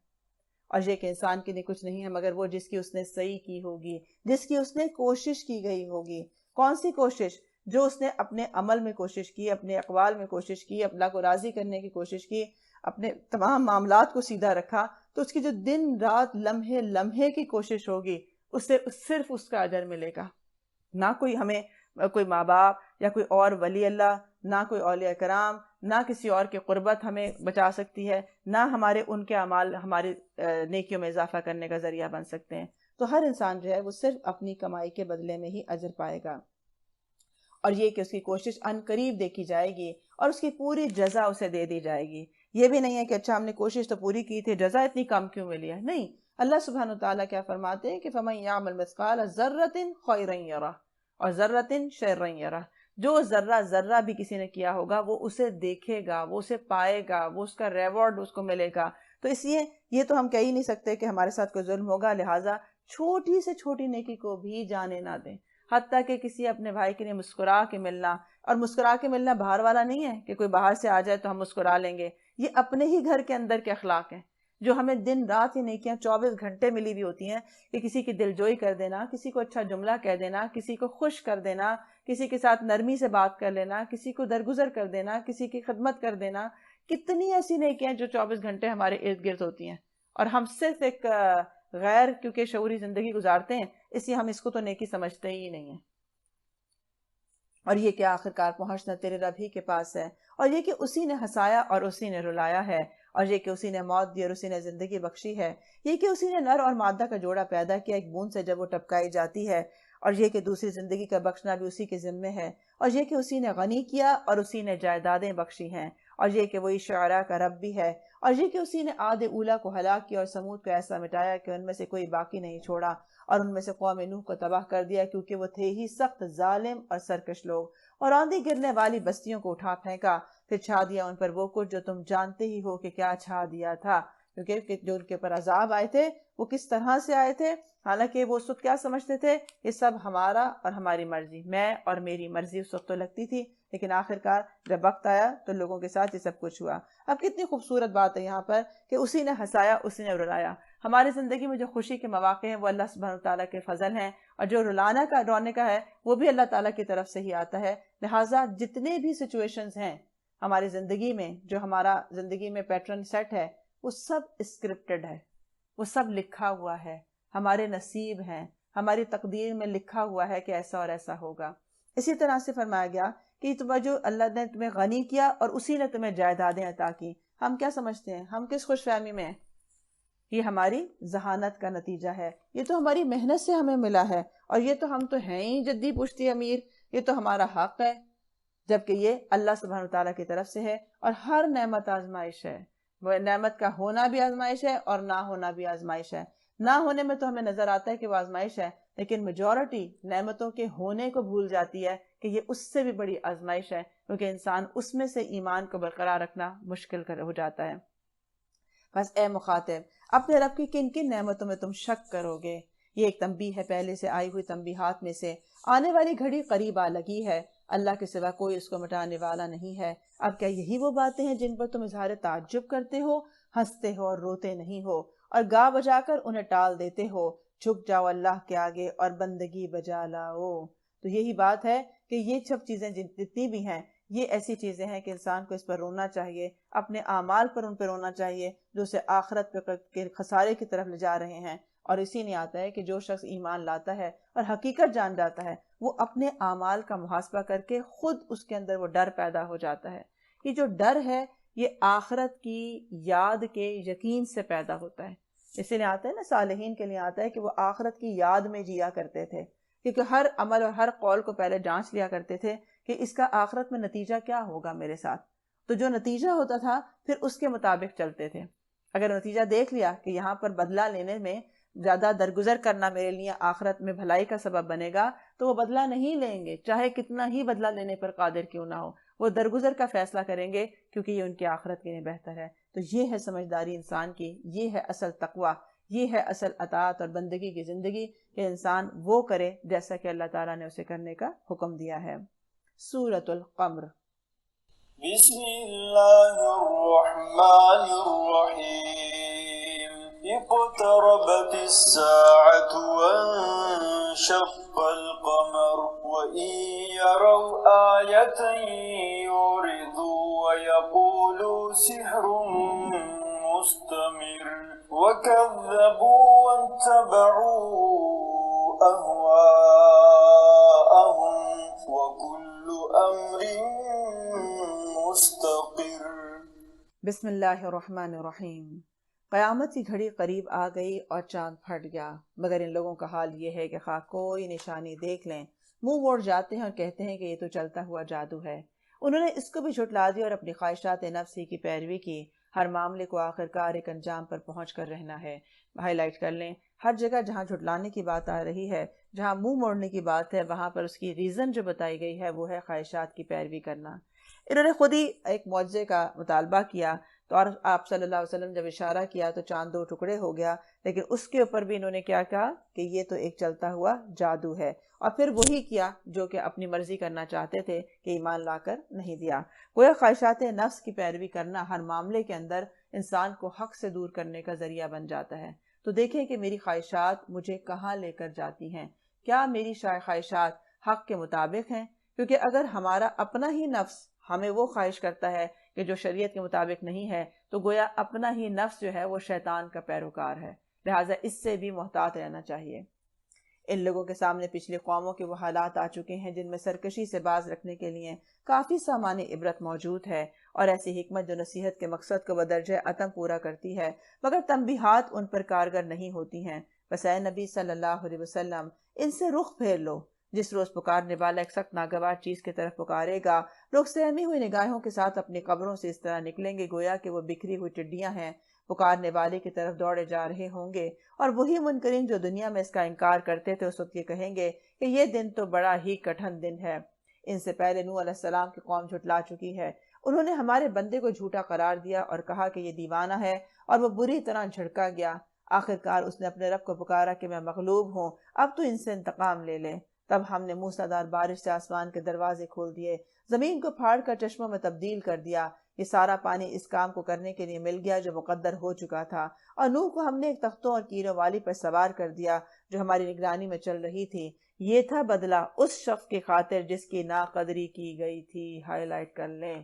اور یہ کہ انسان کے لیے کچھ نہیں ہے مگر وہ جس کی اس نے صحیح کی ہوگی، جس کی اس نے کوشش کی گئی ہوگی. کون سی کوشش؟ جو اس نے اپنے عمل میں کوشش کی، اپنے اقوال میں کوشش کی، اللہ کو راضی کرنے کی کوشش کی، اپنے تمام معاملات کو سیدھا رکھا، تو اس کی جو دن رات لمحے لمحے کی کوشش ہوگی اس سے صرف اس کا اجر ملے گا. نہ کوئی ہمیں کوئی ماں باپ یا کوئی اور ولی اللہ، نہ کوئی اولیاء کرام، نہ کسی اور کی قربت ہمیں بچا سکتی ہے، نہ ہمارے ان کے اعمال ہماری نیکیوں میں اضافہ کرنے کا ذریعہ بن سکتے ہیں. تو ہر انسان جو ہے وہ صرف اپنی کمائی کے بدلے میں ہی اجر پائے گا، اور یہ کہ اس کی کوشش ان قریب دیکھی جائے گی اور اس کی پوری جزا اسے دے دی جائے گی. یہ بھی نہیں ہے کہ اچھا ہم نے کوشش تو پوری کی تھی، جزا اتنی کم کیوں ملی ہے. نہیں، اللہ سبحانہ وتعالیٰ کیا فرماتے ہیں کہ فَمَن يَعْمَلْ مِثْقَالَ ذَرَّةٍ خَيْرًا يَرَهُ اور ذرۃ شرًا یرہ. جو ذرہ بھی کسی نے کیا ہوگا وہ اسے دیکھے گا، وہ اسے پائے گا، وہ اس کا ریوارڈ اس کو ملے گا. تو اس لیے یہ تو ہم کہہ ہی نہیں سکتے کہ ہمارے ساتھ کوئی ظلم ہوگا، لہٰذا چھوٹی سے چھوٹی نیکی کو بھی جانے نہ دیں. حتیٰ کہ کسی اپنے بھائی کے لیے مسکرا کے ملنا، اور مسکرا کے ملنا باہر والا نہیں ہے کہ کوئی باہر سے آ جائے تو ہم مسکرا لیں گے. یہ اپنے ہی گھر کے اندر کے اخلاق ہیں. جو ہمیں دن رات یہ نیکیاں 24 گھنٹے ملی ہوئی ہوتی ہیں کہ کسی کی دلجوئی کر دینا، کسی کو اچھا جملہ کہہ دینا، کسی کو خوش کر دینا، کسی کے ساتھ نرمی سے بات کر لینا، کسی کو درگزر کر دینا، کسی کی خدمت کر دینا، کتنی ایسی نیکیاں جو 24 گھنٹے ہمارے ارد گرد ہوتی ہیں، اور ہم صرف ایک غیر کیونکہ شعوری زندگی گزارتے ہیں، اس لیے ہم اس کو تو نیکی سمجھتے ہی نہیں ہیں۔ اور یہ کہ آخرکار پہنچنا تیرے رب ہی کے پاس ہے، اور یہ کہ اسی نے ہنسایا اور اسی نے رلایا ہے، اور یہ کہ اسی نے موت دی اور اسی نے زندگی بخشی ہے، یہ کہ اسی نے نر اور مادہ کا جوڑا پیدا کیا ایک بوند سے جب وہ ٹپکائی جاتی ہے، اور یہ کہ دوسری زندگی کا بخشنا بھی اسی کے ذمے ہے، اور یہ کہ اسی نے غنی کیا اور اسی نے جائیدادیں بخشی ہیں، اور یہ کہ وہی شعراء کا رب بھی ہے، اور یہ کہ اسی نے عاد اولا کو ہلاک کیا اور سمود کو ایسا مٹایا کہ ان میں سے کوئی باقی نہیں چھوڑا، اور ان میں سے قوم نوح کو تباہ کر دیا کیونکہ وہ تھے ہی سخت ظالم اور سرکش لوگ، اور آندھی گرنے والی بستیوں کو اٹھا پھینکا، پھر چھا دیا ان پر وہ کچھ جو تم جانتے ہی ہو کہ کیا چھا دیا تھا، کیونکہ جو ان کے پر عذاب آئے تھے وہ کس طرح سے آئے تھے، حالانکہ وہ اس وقت کیا سمجھتے تھے، یہ سب ہمارا اور ہماری مرضی، میں اور میری مرضی اس وقت تو لگتی تھی، لیکن آخرکار جب وقت آیا تو لوگوں کے ساتھ یہ سب کچھ ہوا۔ اب کتنی خوبصورت بات ہے یہاں پر کہ اسی نے ہنسایا اسی نے رلایا۔ ہماری زندگی میں جو خوشی کے مواقع ہیں وہ اللہ سبحانہ تعالیٰ کے فضل ہیں، اور جو رونے کا ہے وہ بھی اللہ تعالیٰ کی طرف سے ہی آتا ہے۔ لہٰذا جتنے بھی سچویشنز ہیں ہماری زندگی میں، جو ہمارا زندگی میں پیٹرن سیٹ ہے، وہ سب اسکرپٹڈ ہے، وہ سب لکھا ہوا ہے، ہمارے نصیب ہیں، ہماری تقدیر میں لکھا ہوا ہے کہ ایسا اور ایسا ہوگا۔ اسی طرح سے فرمایا گیا کہ جو اللہ نے تمہیں غنی کیا اور اسی نے تمہیں جائیدادیں عطا کی۔ ہم کیا سمجھتے ہیں، ہم کس خوش فہمی میں ہیں؟ یہ ہماری ذہانت کا نتیجہ ہے، یہ تو ہماری محنت سے ہمیں ملا ہے، اور یہ تو ہم تو ہیں ہی جدی پشتی امیر، یہ تو ہمارا حق ہے، جبکہ یہ اللہ سبحانہ تعالیٰ کی طرف سے ہے، اور ہر نعمت آزمائش ہے، وہ نعمت کا ہونا بھی آزمائش ہے اور نہ ہونا بھی آزمائش ہے۔ نہ ہونے میں تو ہمیں نظر آتا ہے کہ وہ آزمائش ہے، لیکن میجورٹی نعمتوں کے ہونے کو بھول جاتی ہے کہ یہ اس سے بھی بڑی آزمائش ہے، کیونکہ انسان اس میں سے ایمان کو برقرار رکھنا مشکل ہو جاتا ہے۔ بس اے مخاطب، اپنے رب کی کن کن نعمتوں میں تم شک کرو گے؟ یہ ایک تنبیہ ہے پہلے سے آئی ہوئی تنبیہات میں سے، آنے والی گھڑی قریب آ لگی ہے، اللہ کے سوا کوئی اس کو مٹانے والا نہیں ہے۔ اب کیا یہی وہ باتیں ہیں جن پر تم اظہار تعجب کرتے ہو، ہنستے ہو اور روتے نہیں ہو، اور گا بجا کر انہیں ٹال دیتے ہو؟ جھک جاؤ اللہ کے آگے اور بندگی بجا لاؤ۔ تو یہی بات ہے کہ یہ سب چیزیں جتنی بھی ہیں، یہ ایسی چیزیں ہیں کہ انسان کو اس پر رونا چاہیے، اپنے اعمال پر ان پر رونا چاہیے جو اسے آخرت کے خسارے کی طرف لے جا رہے ہیں۔ اور اسی نے آتا ہے کہ جو شخص ایمان لاتا ہے اور حقیقت جان جاتا ہے، وہ اپنے اعمال کا محاسبہ کر کے خود اس کے اندر وہ ڈر پیدا ہو جاتا ہے۔ یہ جو ڈر ہے یہ آخرت کی یاد کے یقین سے پیدا ہوتا ہے۔ اسی لیے آتا ہے نا، صالحین کے لیے آتا ہے کہ وہ آخرت کی یاد میں جیا کرتے تھے، کیونکہ ہر عمل اور ہر قول کو پہلے جانچ لیا کرتے تھے کہ اس کا آخرت میں نتیجہ کیا ہوگا میرے ساتھ، تو جو نتیجہ ہوتا تھا پھر اس کے مطابق چلتے تھے۔ اگر نتیجہ دیکھ لیا کہ یہاں پر بدلہ لینے میں زیادہ درگزر کرنا میرے لیے آخرت میں بھلائی کا سبب بنے گا، تو وہ بدلہ نہیں لیں گے، چاہے کتنا ہی بدلہ لینے پر قادر کیوں نہ ہو، وہ درگزر کا فیصلہ کریں گے، کیونکہ یہ ان کی آخرت کے لیے بہتر ہے۔ تو یہ ہے سمجھداری انسان کی، یہ ہے اصل تقویٰ، یہ ہے اصل اطاعت اور بندگی کی زندگی، کہ انسان وہ کرے جیسا کہ اللہ تعالیٰ نے اسے کرنے کا حکم دیا ہے۔ سورۃ القمر۔ بسم اللہ الرحمن الرحیم۔ اقتربت الساعة وانشق القمر وإن يروا آية يعرضوا ويقولوا سحر مستمر وكذبوا واتبعوا أهواءهم وكل أمر مستقر۔ بسم اللہ الرحمن الرحیم۔ قیامت کی گھڑی قریب آ گئی اور چاند پھٹ گیا، مگر ان لوگوں کا حال یہ ہے کہ خواہ کوئی نشانی دیکھ لیں منہ موڑ جاتے ہیں اور کہتے ہیں کہ یہ تو چلتا ہوا جادو ہے۔ انہوں نے اس کو بھی جھٹلا دیا اور اپنی خواہشات نفس ہی کی پیروی کی۔ ہر معاملے کو آخرکار ایک انجام پر پہنچ کر رہنا ہے۔ ہائی لائٹ کر لیں، ہر جگہ جہاں جھٹلانے کی بات آ رہی ہے، جہاں منہ موڑنے کی بات ہے، وہاں پر اس کی ریزن جو بتائی گئی ہے وہ ہے خواہشات کی پیروی کرنا۔ انہوں نے خود ہی ایک معجزے کا مطالبہ کیا، تو اور آپ صلی اللہ علیہ وسلم جب اشارہ کیا تو چاند 2 ٹکڑے ہو گیا، لیکن اس کے اوپر بھی انہوں نے کیا کہا کہ یہ تو ایک چلتا ہوا جادو ہے، اور پھر وہی کیا جو کہ اپنی مرضی کرنا چاہتے تھے کہ ایمان لا کر نہیں دیا۔ گویا خواہشات نفس کی پیروی کرنا ہر معاملے کے اندر انسان کو حق سے دور کرنے کا ذریعہ بن جاتا ہے۔ تو دیکھیں کہ میری خواہشات مجھے کہاں لے کر جاتی ہیں، کیا میری خواہشات حق کے مطابق ہیں؟ کیونکہ اگر ہمارا اپنا ہی نفس ہمیں وہ خواہش کرتا ہے کہ جو شریعت کے مطابق نہیں ہے، تو گویا اپنا ہی نفس جو ہے وہ شیطان کا پیروکار ہے، لہٰذا اس سے بھی محتاط رہنا چاہیے۔ ان لوگوں کے سامنے پچھلی قوموں کے وہ حالات آ چکے ہیں جن میں سرکشی سے باز رکھنے کے لیے کافی سامان عبرت موجود ہے، اور ایسی حکمت جو نصیحت کے مقصد کو بدرجہ عتم پورا کرتی ہے، مگر تنبیہات ان پر کارگر نہیں ہوتی ہیں۔ بس اے نبی صلی اللہ علیہ وسلم، ان سے رخ پھیر لو۔ جس روز پکارنے والا ایک سخت ناگوار چیز کی طرف پکارے گا، لوگ سہمی ہوئی نگاہوں کے ساتھ اپنی قبروں سے اس طرح نکلیں گے گویا کہ وہ بکھری ہوئی ٹڈیاں ہیں، پکارنے والے کی طرف دوڑے جا رہے ہوں گے، اور وہی منکرین جو دنیا میں اس کا انکار کرتے تھے اس وقت یہ کہیں گے کہ یہ دن تو بڑا ہی کٹھن دن ہے۔ ان سے پہلے نوح علیہ السلام کی قوم جھٹلا چکی ہے، انہوں نے ہمارے بندے کو جھوٹا قرار دیا اور کہا کہ یہ دیوانہ ہے، اور وہ بری طرح جھڑکا گیا۔ آخرکار اس نے اپنے رب کو پکارا کہ میں مغلوب ہوں، اب تو ان سے انتقام لے لے۔ تب ہم نے موسیدار بارش سے آسمان کے دروازے کھول دیے، زمین کو پھاڑ کر چشموں میں تبدیل کر دیا۔ یہ سارا پانی اس کام کو کرنے کے لیے مل گیا جو مقدر ہو چکا تھا، اور نوح کو ہم نے ایک تختوں اور کیروں والی پر سوار کر دیا جو ہماری نگرانی میں چل رہی تھی۔ یہ تھا بدلہ اس شخص کی خاطر جس کی ناقدری کی گئی تھی۔ ہائی لائٹ کر لیں،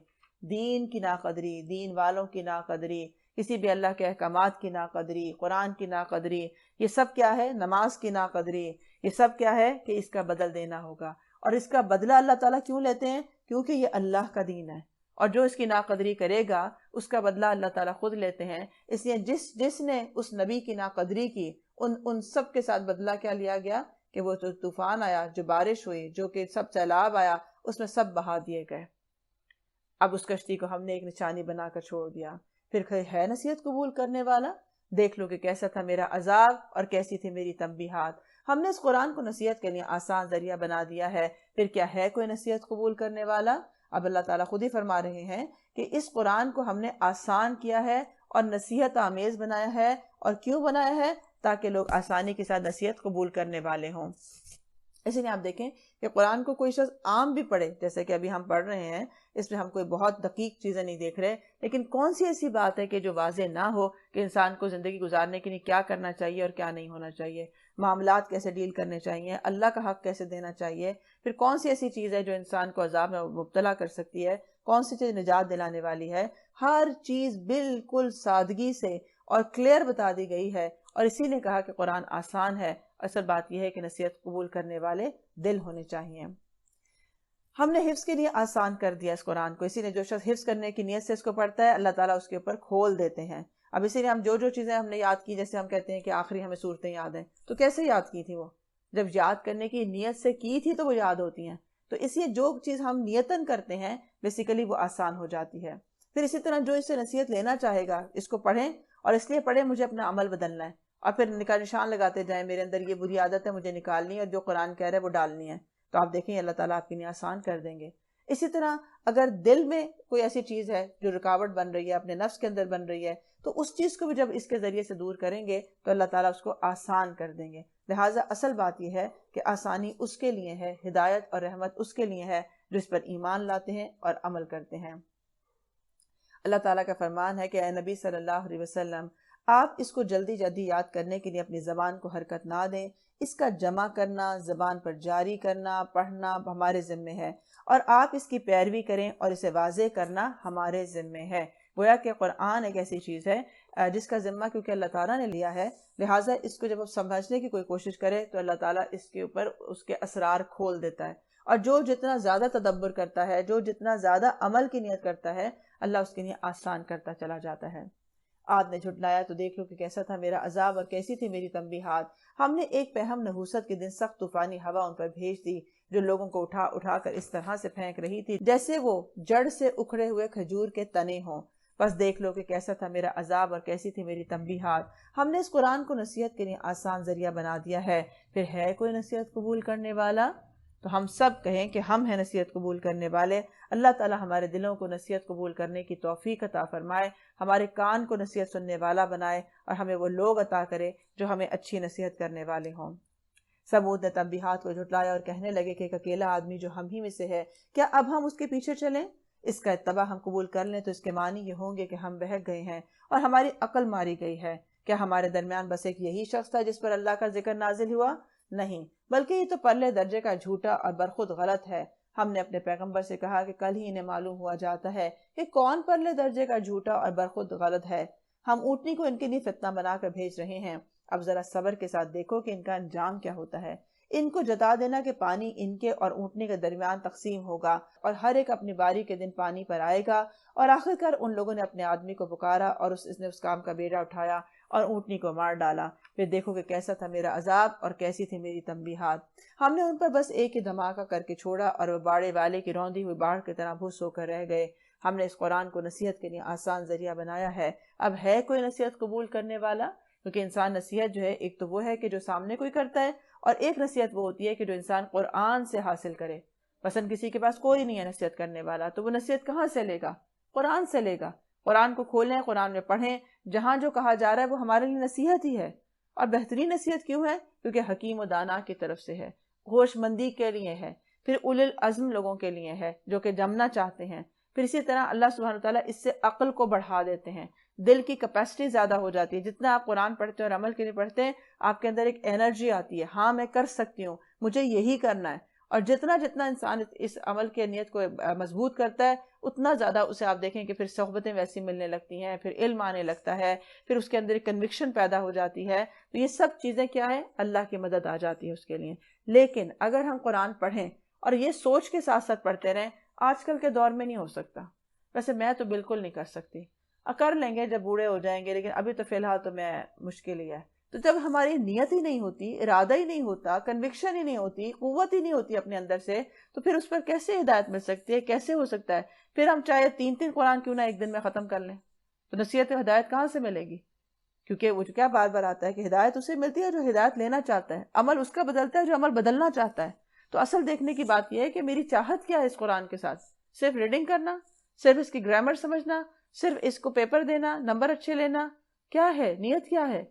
دین کی ناقدری، دین والوں کی ناقدری، کسی بھی اللہ کے احکامات کی ناقدری، قرآن کی ناقدری، یہ سب کیا ہے؟ نماز کی ناقدری، یہ سب کیا ہے کہ اس کا بدل دینا ہوگا۔ اور اس کا بدلہ اللہ تعالیٰ کیوں لیتے ہیں؟ کیونکہ یہ اللہ کا دین ہے، اور جو اس کی ناقدری کرے گا اس کا بدلہ اللہ تعالیٰ خود لیتے ہیں۔ اس لیے جس نے اس نبی کی ناقدری کی ان سب کے ساتھ بدلہ کیا لیا گیا کہ وہ جو طوفان آیا، جو بارش ہوئی، جو کہ سب سیلاب آیا، اس میں سب بہا دیے گئے۔ اب اس کشتی کو ہم نے ایک نشانی بنا کر چھوڑ دیا۔ پھر ہے نصیحت قبول کرنے والا؟ دیکھ لو کہ کیسا تھا میرا عذاب اور کیسی تھی میری تنبیہات۔ ہم نے اس قرآن کو نصیحت کے لیے آسان ذریعہ بنا دیا ہے، پھر کیا ہے کوئی نصیحت قبول کرنے والا؟ اب اللہ تعالیٰ خود ہی فرما رہے ہیں کہ اس قرآن کو ہم نے آسان کیا ہے اور نصیحت آمیز بنایا ہے۔ اور کیوں بنایا ہے؟ تاکہ لوگ آسانی کے ساتھ نصیحت قبول کرنے والے ہوں۔ اسی لیے آپ دیکھیں کہ قرآن کو کوئی شخص عام بھی پڑھے، جیسے کہ ابھی ہم پڑھ رہے ہیں، اس میں ہم کوئی بہت دقیق چیزیں نہیں دیکھ رہے، لیکن کون سی ایسی بات ہے کہ جو واضح نہ ہو کہ انسان کو زندگی گزارنے کے لیے کیا کرنا چاہیے اور کیا نہیں ہونا چاہیے، معاملات کیسے ڈیل کرنے چاہیے، اللہ کا حق کیسے دینا چاہیے، پھر کون سی ایسی چیز ہے جو انسان کو عذاب میں مبتلا کر سکتی ہے، کون سی چیز نجات دلانے والی ہے، ہر چیز بالکل سادگی سے اور کلیئر بتا دی گئی ہے۔ اور اسی نے کہا کہ قرآن آسان ہے، اصل بات یہ ہے کہ نصیحت قبول کرنے والے دل ہونے چاہیے۔ ہم نے حفظ کے لیے آسان کر دیا اس قرآن کو، اسی لیے جو شخص حفظ کرنے کی نیت سے اس کو پڑھتا ہے اللہ تعالیٰ اس کے اوپر کھول دیتے ہیں۔ اب اسی لیے ہم جو چیزیں ہم نے یاد کی، جیسے ہم کہتے ہیں کہ آخری ہمیں صورتیں یاد ہیں، تو کیسے یاد کی تھی؟ وہ جب یاد کرنے کی نیت سے کی تھی تو وہ یاد ہوتی ہیں۔ تو اس لیے جو چیز ہم نیتاً کرتے ہیں بیسیکلی وہ آسان ہو جاتی ہے۔ پھر اسی طرح جو اس سے نصیحت لینا چاہے گا اس کو پڑھیں، اور اس لیے پڑھیں مجھے اپنا عمل بدلنا ہے، اور پھر نشان لگاتے جائیں میرے اندر یہ بری عادت ہے مجھے نکالنی ہے، اور جو قرآن کہہ رہا ہے وہ ڈالنی ہے، تو آپ دیکھیں اللہ تعالیٰ آپ کے لیے آسان کر دیں گے۔ اسی طرح اگر دل میں کوئی ایسی چیز ہے جو رکاوٹ بن رہی ہے، اپنے نفس کے اندر بن رہی ہے، تو اس چیز کو بھی جب اس کے ذریعے سے دور کریں گے تو اللہ تعالیٰ اس کو آسان کر دیں گے۔ لہٰذا اصل بات یہ ہے کہ آسانی اس کے لیے ہے، ہدایت اور رحمت اس کے لیے ہے جو اس پر ایمان لاتے ہیں اور عمل کرتے ہیں۔ اللہ تعالیٰ کا فرمان ہے کہ اے نبی صلی اللہ علیہ وسلم، آپ اس کو جلدی یاد کرنے کے لیے اپنی زبان کو حرکت نہ دیں، اس کا جمع کرنا، زبان پر جاری کرنا، پڑھنا ہمارے ذمے ہے، اور آپ اس کی پیروی کریں اور اسے واضح کرنا ہمارے ذمے ہے۔ گویا کہ قرآن ایک ایسی چیز ہے جس کا ذمہ کیونکہ اللہ تعالیٰ نے لیا ہے، لہٰذا اس کو جب آپ سمجھنے کی کوئی کوشش کرے تو اللہ تعالیٰ اس کے اوپر اس کے اسرار کھول دیتا ہے، اور جو جتنا زیادہ تدبر کرتا ہے، جو جتنا زیادہ عمل کی نیت کرتا ہے، اللہ اس کے لیے آسان کرتا چلا جاتا ہے۔ عاد نے جھٹلایا تو دیکھ لو کہ کیسا تھا میرا عذاب اور کیسی تھی میری تنبیہات۔ ہم نے ایک پہم نحوست کے دن سخت طوفانی ہوا ان پر بھیج دی جو لوگوں کو اٹھا کر اس طرح سے پھینک رہی تھی جیسے وہ جڑ سے اکھڑے ہوئے کھجور کے تنے ہوں۔ بس دیکھ لو کہ کیسا تھا میرا عذاب اور کیسی تھی میری تنبیہات۔ ہم نے اس قرآن کو نصیحت کے لیے آسان ذریعہ بنا دیا ہے، پھر ہے کوئی نصیحت قبول کرنے والا؟ تو تو ہم سب کہیں کہ ہم ہیں نصیحت قبول کرنے والے. اللہ تعالی ہمارے دلوں کو نصیحت قبول کرنے کی توفیق عطا فرمائے، ہمارے کان کو نصیحت سننے والا بنائے، اور ہمیں وہ لوگ عطا کرے جو ہمیں اچھی نصیحت کرنے والے ہوں. سمود نے تنبیہات کو جھٹلایا اور کہنے لگے کہ ایک اکیلا آدمی جو ہم ہی میں سے ہے، کیا اب ہم اس کے پیچھے چلیں؟ اس کا اتباع ہم قبول کر لیں تو اس کے معنی یہ ہوں گے کہ ہم بہک گئے ہیں اور ہماری عقل ماری گئی ہے. کیا ہمارے درمیان بس ایک یہی شخص تھا جس پر اللہ کا ذکر نازل ہوا؟ نہیں، بلکہ یہ تو پرلے درجے کا جھوٹا اور برخود غلط ہے. ہم نے اپنے پیغمبر سے کہا کہ کل ہی انہیں معلوم ہوا جاتا ہے کہ کون پرلے درجے کا جھوٹا اور برخود غلط ہے. ہم اونٹنی کو ان کے لیے فتنہ بنا کر بھیج رہے ہیں. اب ذرا صبر کے ساتھ دیکھو کہ ان کا انجام کیا ہوتا ہے. ان کو جتا دینا کہ پانی ان کے اور اونٹنی کے درمیان تقسیم ہوگا اور ہر ایک اپنی باری کے دن پانی پر آئے گا. اور آخر کار ان لوگوں نے اپنے آدمی کو پکارا اور اس نے اس کام کا بیڑا اٹھایا اور اونٹنی کو مار ڈالا. پھر دیکھو کہ کیسا تھا میرا عذاب اور کیسی تھی میری تنبیہات. ہم نے ان پر بس ایک ہی دھماکہ کر کے چھوڑا اور وہ باڑے والے کی روندی ہوئی باڑھ کی طرح بھوس ہو کر رہ گئے. ہم نے اس قرآن کو نصیحت کے لیے آسان ذریعہ بنایا ہے. اب ہے کوئی نصیحت قبول کرنے والا؟ کیونکہ انسان نصیحت جو ہے ایک تو وہ ہے کہ جو سامنے کوئی کرتا ہے، اور ایک نصیحت وہ ہوتی ہے کہ جو انسان قرآن سے حاصل کرے. مثلا کسی کے پاس کوئی نہیں ہے نصیحت کرنے والا، تو وہ نصیحت کہاں سے لے گا؟ قرآن سے لے گا. قرآن کو کھولیں، قرآن میں پڑھیں، جہاں جو کہا جا رہا ہے وہ ہمارے لیے نصیحت ہی ہے. اور بہترین نصیحت کیوں ہے؟ کیونکہ حکیم و دانا کی طرف سے ہے، ہوش مندی کے لیے ہے، پھر اولو العزم لوگوں کے لیے ہے جو کہ جمنا چاہتے ہیں. پھر اسی طرح اللہ سبحانہ وتعالیٰ اس سے عقل کو بڑھا دیتے ہیں، دل کی کیپیسٹی زیادہ ہو جاتی ہے. جتنا آپ قرآن پڑھتے ہیں اور عمل کے لیے پڑھتے ہیں، آپ کے اندر ایک انرجی آتی ہے، ہاں میں کر سکتی ہوں، مجھے یہی کرنا ہے. اور جتنا انسان اس عمل کے نیت کو مضبوط کرتا ہے، اتنا زیادہ اسے آپ دیکھیں کہ پھر صحبتیں ویسی ملنے لگتی ہیں، پھر علم آنے لگتا ہے، پھر اس کے اندر ایک کنوکشن پیدا ہو جاتی ہے. تو یہ سب چیزیں کیا ہیں؟ اللہ کی مدد آ جاتی ہے اس کے لیے. لیکن اگر ہم قرآن پڑھیں اور یہ سوچ کے ساتھ ساتھ پڑھتے رہیں، آج کل کے دور میں نہیں ہو سکتا. ویسے میں تو بالکل نہیں کر سکتی، کر لیں گے جب بوڑھے ہو جائیں گے، لیکن ابھی تو فی الحال تو میں مشکل ہی ہے. تو جب ہماری نیت ہی نہیں ہوتی، ارادہ ہی نہیں ہوتا، کنوکشن ہی نہیں ہوتی، قوت ہی نہیں ہوتی اپنے اندر سے، تو پھر اس پر کیسے ہدایت مل سکتی ہے؟ کیسے ہو سکتا ہے؟ پھر ہم چاہے 3 قرآن کیوں نہ ایک دن میں ختم کر لیں، تو نصیحت و ہدایت کہاں سے ملے گی؟ کیونکہ وہ جو کیا بار بار آتا ہے کہ ہدایت اسے ملتی ہے جو ہدایت لینا چاہتا ہے، عمل اس کا بدلتا ہے جو عمل بدلنا چاہتا ہے. تو اصل دیکھنے کی بات یہ ہے کہ میری چاہت کیا ہے اس قرآن کے ساتھ؟ صرف ریڈنگ کرنا، صرف اس کی گرامر سمجھنا، صرف اس کو پیپر دینا، نمبر اچھے لینا؟ کیا ہے نیت؟ کیا ہے؟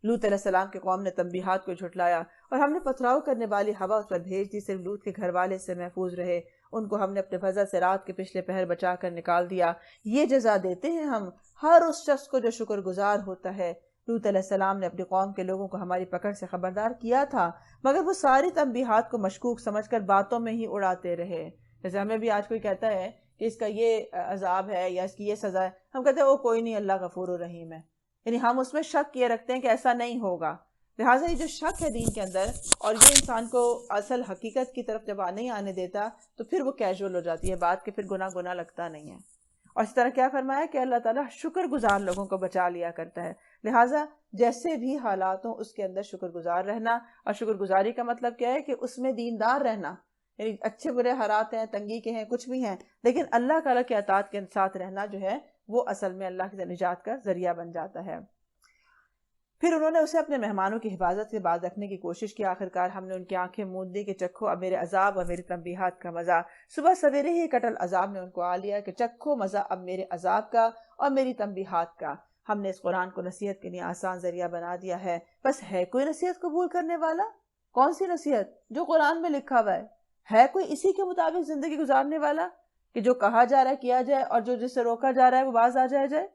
لوط علیہ السلام کے قوم نے تنبیہات کو جھٹلایا اور ہم نے پتھراؤ کرنے والی ہوا اس پر بھیج دی. صرف لوط کے گھر والے سے محفوظ رہے. ان کو ہم نے اپنے فضل سے رات کے پچھلے پہر بچا کر نکال دیا. یہ جزا دیتے ہیں ہم ہر اس شخص کو جو شکر گزار ہوتا ہے. لوط علیہ السلام نے اپنی قوم کے لوگوں کو ہماری پکڑ سے خبردار کیا تھا، مگر وہ ساری تنبیہات کو مشکوک سمجھ کر باتوں میں ہی اڑاتے رہے. جیسے ہمیں بھی آج کوئی کہتا ہے کہ اس کا یہ عذاب ہے یا اس کی یہ سزا ہے، ہم کہتے ہیں وہ کوئی نہیں، اللہ غفور الرحیم ہے. یعنی ہم اس میں شک کیے رکھتے ہیں کہ ایسا نہیں ہوگا. لہٰذا یہ جو شک ہے دین کے اندر، اور یہ انسان کو اصل حقیقت کی طرف جب نہیں آنے دیتا، تو پھر وہ کیجول ہو جاتی ہے بات کہ پھر گناہ لگتا نہیں ہے. اور اس طرح کیا فرمایا کہ اللہ تعالیٰ شکر گزار لوگوں کو بچا لیا کرتا ہے. لہٰذا جیسے بھی حالات ہوں اس کے اندر شکر گزار رہنا. اور شکر گزاری کا مطلب کیا ہے کہ اس میں دیندار رہنا، یعنی اچھے برے حالات ہیں، تنگی کے ہیں، کچھ بھی ہیں، لیکن اللہ تعالیٰ کے اطاعت کے ساتھ رہنا جو ہے وہ اصل میں اللہ کی نجات کا ذریعہ بن جاتا ہے. پھر انہوں نے اسے اپنے مہمانوں کی حفاظت سے باز رکھنے کی کوشش کی. آخرکار ہم نے ان کی آنکھیں موند دی کہ چکھو اب میرے عذاب اور میری تنبیہات کا مزہ. صبح سویرے ہی کٹل عذاب نے ان کو آ لیا کہ چکھو مزہ اب میرے عذاب کا اور میری تنبیہات کا. ہم نے اس قرآن کو نصیحت کے لیے آسان ذریعہ بنا دیا ہے. بس ہے کوئی نصیحت قبول کرنے والا؟ کون سی نصیحت؟ جو قرآن میں لکھا ہوا ہے کوئی اسی کے مطابق زندگی گزارنے والا کہ جو کہا جا رہا ہے کیا جائے اور جو جس سے روکا جا رہا ہے وہ باز آ جائے.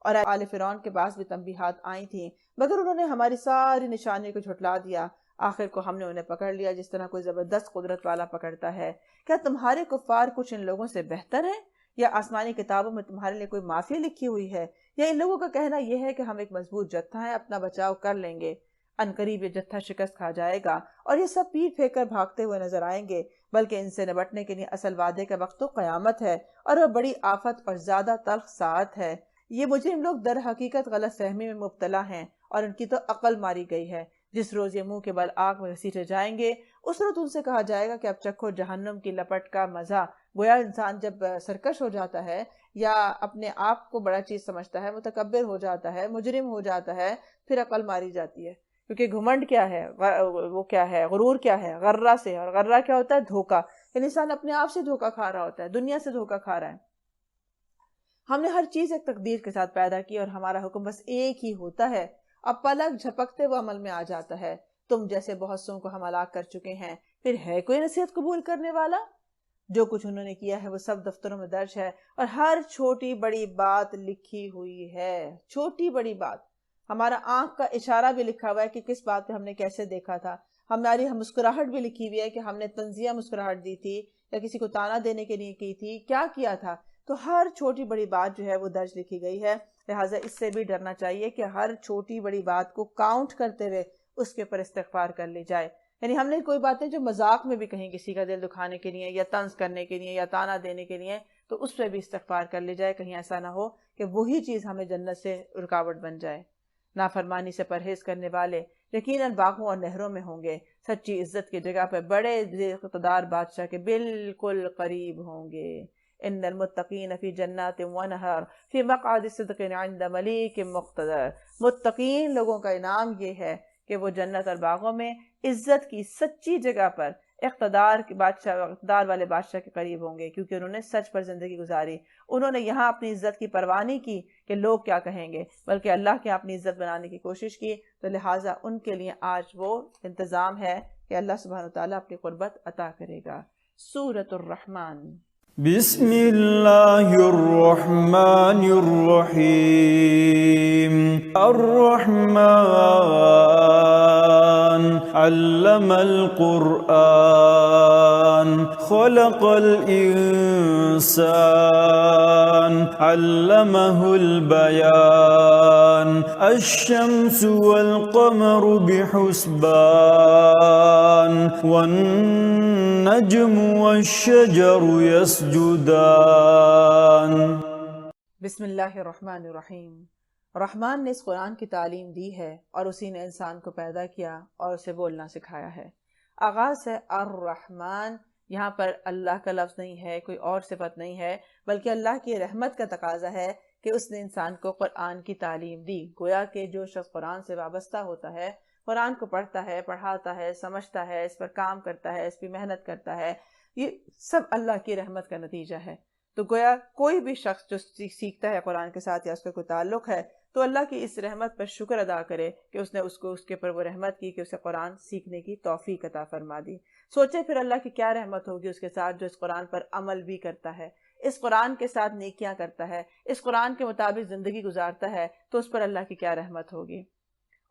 اور آل فرعون کے پاس بھی تنبیہات آئی تھیں، مگر انہوں نے ہماری ساری نشانی کو جھٹلا دیا. آخر کو ہم نے انہیں پکڑ لیا جس طرح کوئی زبردست قدرت والا پکڑتا ہے. کیا تمہارے کفار کچھ ان لوگوں سے بہتر ہیں، یا آسمانی کتابوں میں تمہارے لیے کوئی معافی لکھی ہوئی ہے، یا ان لوگوں کا کہنا یہ ہے کہ ہم ایک مضبوط جتھا ہے، اپنا بچاؤ کر لیں گے، عنقریب یہ جتھا شکست کھا جائے گا اور یہ سب پیٹ پھینک کر بھاگتے ہوئے نظر آئیں گے. بلکہ ان سے نبٹنے کے لیے اصل وعدے کا وقت تو قیامت ہے، اور وہ بڑی آفت اور زیادہ تلخ ساعت ہے. یہ مجرم لوگ در حقیقت غلط فہمی میں مبتلا ہیں اور ان کی تو عقل ماری گئی ہے. جس روز یہ منہ کے بل آگ میں گھسیٹے جائیں گے، اس روز ان سے کہا جائے گا کہ اب چکھو جہنم کی لپٹ کا مزہ. گویا انسان جب سرکش ہو جاتا ہے یا اپنے آپ کو بڑا چیز سمجھتا ہے، متکبر ہو جاتا ہے، مجرم ہو جاتا ہے، پھر عقل ماری جاتی ہے کیونکہ گھمنڈ کیا ہے، وہ کیا ہے، غرور کیا ہے، غرہ سے، اور غرہ کیا ہوتا ہے، دھوکا، یعنی انسان اپنے آپ سے دھوکا کھا رہا ہوتا ہے، دنیا سے دھوکا کھا رہا ہے۔ ہم نے ہر چیز ایک تقدیر کے ساتھ پیدا کی اور ہمارا حکم بس ایک ہی ہوتا ہے، اب پلک جھپکتے وہ عمل میں آ جاتا ہے۔ تم جیسے بہت سوں کو ہم ہلاک کر چکے ہیں، پھر ہے کوئی نصیحت قبول کرنے والا؟ جو کچھ انہوں نے کیا ہے وہ سب دفتروں میں درج ہے، اور ہر چھوٹی بڑی بات لکھی ہوئی ہے۔ چھوٹی بڑی بات، ہمارا آنکھ کا اشارہ بھی لکھا ہوا ہے کہ کس بات پہ ہم نے کیسے دیکھا تھا، ہماری مسکراہٹ بھی لکھی ہوئی ہے کہ ہم نے طنزیہ مسکراہٹ دی تھی یا کسی کو تانا دینے کے لیے کی تھی، کیا کیا تھا۔ تو ہر چھوٹی بڑی بات جو ہے وہ درج لکھی گئی ہے، لہٰذا اس سے بھی ڈرنا چاہیے کہ ہر چھوٹی بڑی بات کو کاؤنٹ کرتے ہوئے اس کے اوپر استغفار کر لی جائے۔ یعنی ہم نے کوئی باتیں جو مذاق میں بھی کہیں کسی کا دل دکھانے کے لیے یا طنز کرنے کے لیے یا تانا دینے کے لیے، تو اس پہ بھی استغفار کر لی جائے، کہیں ایسا نہ ہو کہ وہی چیز ہمیں جنت سے رکاوٹ بن جائے۔ نافرمانی سے پرہیز کرنے والے یقیناً باغوں اور نہروں میں ہوں گے، سچی عزت کی جگہ پہ بڑے اقتدار بادشاہ کے بالکل قریب ہوں گے۔ ان المتقین فی جنات ونہر فی مقعد صدق عند ملیک مقتدر۔ متقین لوگوں کا انعام یہ ہے کہ وہ جنت اور باغوں میں عزت کی سچی جگہ پر اقتدار والے بادشاہ کے قریب ہوں گے، کیونکہ انہوں نے سچ پر زندگی گزاری۔ انہوں نے یہاں اپنی عزت کی پرواہ نہیں کی کہ لوگ کیا کہیں گے، بلکہ اللہ کے اپنی عزت بنانے کی کوشش کی، تو لہٰذا ان کے لیے آج وہ انتظام ہے کہ اللہ سبحانہ وتعالیٰ اپنی قربت عطا کرے گا۔ سورۃ الرحمن۔ بسم اللہ الرحمن الرحیم۔ الرحمن علم القرآن، خلق الانسان، علمہ البیان، الشمس والقمر بحسبان، والنجم والشجر يسجدان۔ بسم اللہ الرحمن الرحیم۔ رحمان نے اس قرآن کی تعلیم دی ہے اور اسی نے انسان کو پیدا کیا اور اسے بولنا سکھایا ہے۔ آغاز ہے الرحمن، یہاں پر اللہ کا لفظ نہیں ہے، کوئی اور صفت نہیں ہے، بلکہ اللہ کی رحمت کا تقاضا ہے کہ اس نے انسان کو قرآن کی تعلیم دی۔ گویا کہ جو شخص قرآن سے وابستہ ہوتا ہے، قرآن کو پڑھتا ہے، پڑھاتا ہے، سمجھتا ہے، اس پر کام کرتا ہے، اس پہ محنت کرتا ہے، یہ سب اللہ کی رحمت کا نتیجہ ہے۔ تو گویا کوئی بھی شخص جو سیکھتا ہے قرآن کے ساتھ یا اس کا کوئی تعلق ہے، تو اللہ کی اس رحمت پر شکر ادا کرے کہ اس نے اس کے پر وہ رحمت کی کہ اسے قرآن سیکھنے کی توفیق عطا فرما دی۔ سوچے پھر اللہ کی کیا رحمت ہوگی اس کے ساتھ جو اس قرآن پر عمل بھی کرتا ہے، اس قرآن کے ساتھ نیکیاں کرتا ہے، اس قرآن کے مطابق زندگی گزارتا ہے، تو اس پر اللہ کی کیا رحمت ہوگی۔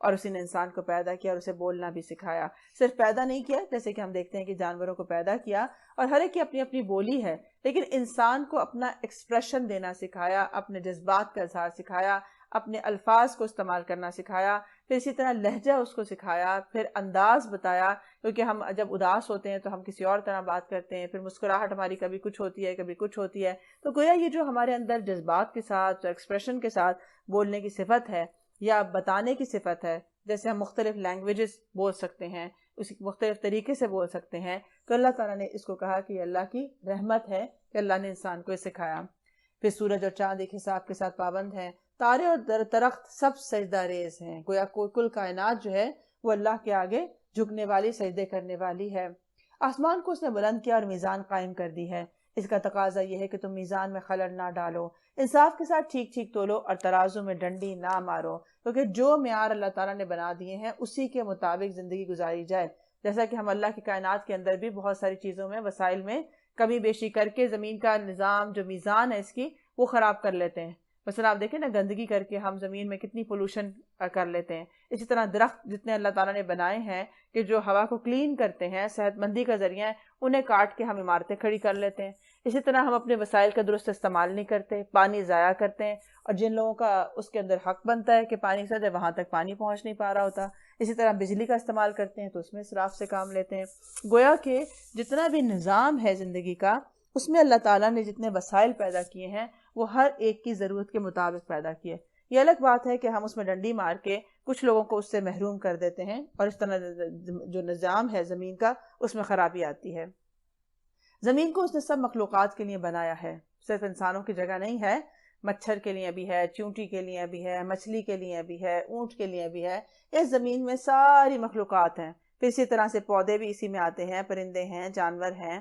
اور اسی نے انسان کو پیدا کیا اور اسے بولنا بھی سکھایا۔ صرف پیدا نہیں کیا، جیسے کہ ہم دیکھتے ہیں کہ جانوروں کو پیدا کیا اور ہر ایک کی اپنی اپنی بولی ہے، لیکن انسان کو اپنا ایکسپریشن دینا سکھایا، اپنے جذبات کا اظہار سکھایا، اپنے الفاظ کو استعمال کرنا سکھایا، پھر اسی طرح لہجہ اس کو سکھایا، پھر انداز بتایا، کیونکہ ہم جب اداس ہوتے ہیں تو ہم کسی اور طرح بات کرتے ہیں، پھر مسکراہٹ ہماری کبھی کچھ ہوتی ہے کبھی کچھ ہوتی ہے، تو گویا یہ جو ہمارے اندر جذبات کے ساتھ ایکسپریشن کے ساتھ بولنے کی صفت ہے یا بتانے کی صفت ہے، جیسے ہم مختلف لینگویجز بول سکتے ہیں، اسی مختلف طریقے سے بول سکتے ہیں، تو اللہ تعالیٰ نے اس کو کہا کہ یہ اللہ کی رحمت ہے کہ اللہ نے انسان کو سکھایا۔ پھر سورج اور چاند ایک حساب کے ساتھ پابند ہیں، تارے اور درخت سب سجدہ ریز ہیں، گویا کل کائنات جو ہے وہ اللہ کے آگے جھکنے والی، سجدے کرنے والی ہے۔ آسمان کو اس نے بلند کیا اور میزان قائم کر دی ہے، اس کا تقاضا یہ ہے کہ تم میزان میں خلل نہ ڈالو، انصاف کے ساتھ ٹھیک ٹھیک تولو اور ترازو میں ڈنڈی نہ مارو، کیونکہ جو معیار اللہ تعالیٰ نے بنا دیے ہیں اسی کے مطابق زندگی گزاری جائے۔ جیسا کہ ہم اللہ کی کائنات کے اندر بھی بہت ساری چیزوں میں، وسائل میں کمی بیشی کر کے زمین کا نظام، جو میزان ہے اس کی، وہ خراب کر لیتے ہیں۔ مثلا آپ دیکھیں نا، گندگی کر کے ہم زمین میں کتنی پولوشن کر لیتے ہیں۔ اسی طرح درخت جتنے اللہ تعالیٰ نے بنائے ہیں کہ جو ہوا کو کلین کرتے ہیں، صحت مندی کا ذریعہ ہے، انہیں کاٹ کے ہم عمارتیں کھڑی کر لیتے ہیں۔ اسی طرح ہم اپنے وسائل کا درست استعمال نہیں کرتے، پانی ضائع کرتے ہیں، اور جن لوگوں کا اس کے اندر حق بنتا ہے کہ پانی سے وہاں تک پانی پہنچ نہیں پا رہا ہوتا۔ اسی طرح بجلی کا استعمال کرتے ہیں تو اس میں اسراف سے کام لیتے ہیں۔ گویا کہ جتنا بھی نظام ہے زندگی کا، اس میں اللہ تعالیٰ نے جتنے وسائل پیدا کیے ہیں وہ ہر ایک کی ضرورت کے مطابق پیدا کیے۔ یہ الگ بات ہے کہ ہم اس میں ڈنڈی مار کے کچھ لوگوں کو اس سے محروم کر دیتے ہیں، اور اس طرح جو نظام ہے زمین کا اس میں خرابی آتی ہے۔ زمین کو اس نے سب مخلوقات کے لیے بنایا ہے، صرف انسانوں کی جگہ نہیں ہے، مچھر کے لیے بھی ہے، چونٹی کے لیے بھی ہے، مچھلی کے لیے بھی ہے، اونٹ کے لیے بھی ہے. اس زمین میں ساری مخلوقات ہیں. پھر اسی طرح سے پودے بھی اسی میں آتے ہیں، پرندے ہیں، جانور ہیں.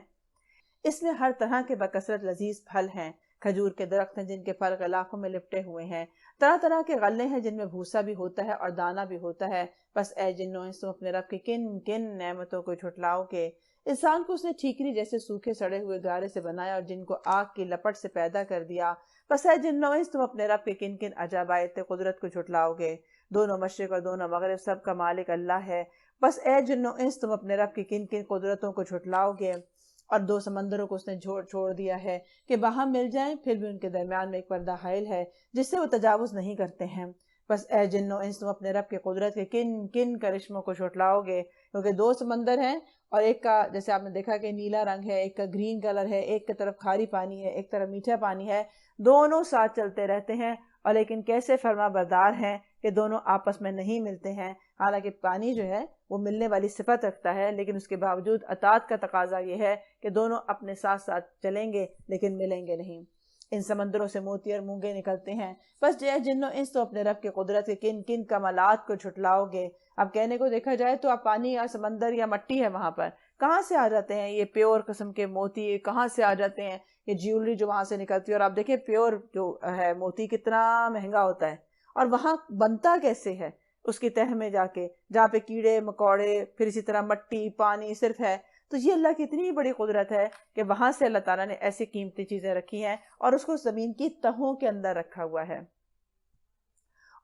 اس میں ہر طرح کے بکثرت لذیذ پھل ہیں. کھجور کے درخت ہیں جن کے پھل غلافوں میں لپٹے ہوئے ہیں. طرح طرح کے غلے ہیں جن میں بھوسا بھی ہوتا ہے اور دانہ بھی ہوتا ہے. بس اے جنوں انس، تم اپنے رب کی کن کن نعمتوں کو جھٹلاؤ گے. انسان کو اس نے ٹھیکری جیسے سوکھے سڑے ہوئے گارے سے بنایا اور جن کو آگ کی لپٹ سے پیدا کر دیا. بس اے جنوں انس، تم اپنے رب کے کن کن عجائبات قدرت کو جھٹلاؤ گے. دونوں مشرق اور دونوں مغرب سب کا مالک اللہ ہے. بس اے جنوں انس، تم اپنے رب کی کن کن قدرتوں کو جھٹلاؤ گے. اور دو سمندروں کو اس نے چھوڑ دیا ہے کہ باہم مل جائیں، پھر بھی ان کے درمیان میں ایک پردہ حائل ہے جس سے وہ تجاوز نہیں کرتے ہیں. بس اے جنوں انس، تم اپنے رب کے قدرت کے کن کن کرشموں کو جھٹلاؤ گے. کیونکہ دو سمندر ہیں اور ایک کا جیسے آپ نے دیکھا کہ نیلا رنگ ہے، ایک کا گرین کلر ہے، ایک کی طرف کھاری پانی ہے، ایک طرف میٹھا پانی ہے. دونوں ساتھ چلتے رہتے ہیں اور لیکن کیسے فرما بردار ہیں کہ دونوں آپس میں نہیں ملتے ہیں. حالانکہ پانی جو ہے وہ ملنے والی صفت رکھتا ہے، لیکن اس کے باوجود اطاعت کا تقاضا یہ ہے کہ دونوں اپنے ساتھ ساتھ چلیں گے لیکن ملیں گے نہیں. ان سمندروں سے موتی اور مونگے نکلتے ہیں. بس جے جنوں انس، تو اپنے رب کے قدرت کے کن کن کمالات کو جھٹلاؤ گے. اب کہنے کو دیکھا جائے تو اب پانی یا سمندر یا مٹی ہے وہاں پر کہاں سے آ جاتے ہیں یہ پیور قسم کے موتی؟ کہاں سے آ جاتے ہیں یہ جیولری جو وہاں سے نکلتی ہے؟ اور آپ دیکھیں پیور جو ہے موتی کتنا مہنگا ہوتا ہے، اور وہاں بنتا کیسے ہے اس کی تہ میں جا کے، جہاں پہ کیڑے مکوڑے، پھر اسی طرح مٹی پانی صرف ہے. تو یہ اللہ کی اتنی بڑی قدرت ہے کہ وہاں سے اللہ تعالیٰ نے ایسی قیمتی چیزیں رکھی ہیں اور اس کو زمین کی تہوں کے اندر رکھا ہوا ہے.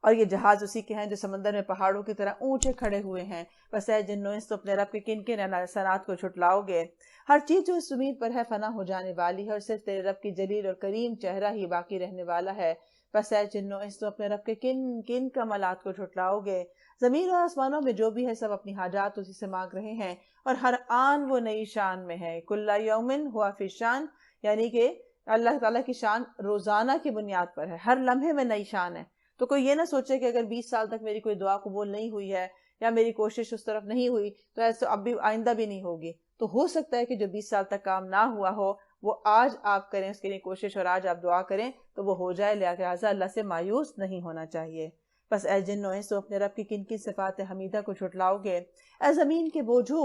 اور یہ جہاز اسی کے ہیں جو سمندر میں پہاڑوں کی طرح اونچے کھڑے ہوئے ہیں. بس اے جنوں انس، تو اپنے رب کے کن کن احسانات کو جھٹلاؤ گے. ہر چیز جو اس زمین پر ہے فنا ہو جانے والی ہے اور صرف تیرے رب کی جلیل اور کریم چہرہ ہی باقی رہنے والا ہے. بس اے جنوں انس، تو اپنے رب کے کن کن کمالات کو جھٹلاؤ گے. زمین اور آسمانوں میں جو بھی ہے سب اپنی حاجات اسی سے مانگ رہے ہیں اور ہر آن وہ نئی شان میں ہے. کل یومن ہوا فی شان، یعنی کہ اللہ تعالیٰ کی شان روزانہ کی بنیاد پر ہے، ہر لمحے میں نئی شان ہے. تو کوئی یہ نہ سوچے کہ اگر 20 سال تک میری کوئی دعا قبول نہیں ہوئی ہے یا میری کوشش اس طرف نہیں ہوئی تو ایسے اب بھی آئندہ بھی نہیں ہوگی. تو ہو سکتا ہے کہ جو 20 سال تک کام نہ ہوا ہو وہ آج آپ کریں اس کے لیے کوشش اور آج آپ دعا کریں تو وہ ہو جائے. لہٰذا اللہ سے مایوس نہیں ہونا چاہیے. بس اے جنوں انس، تو اپنے رب کی کن کن صفات حمیدہ کو جھٹلاؤ گے. اے زمین کے بوجھو،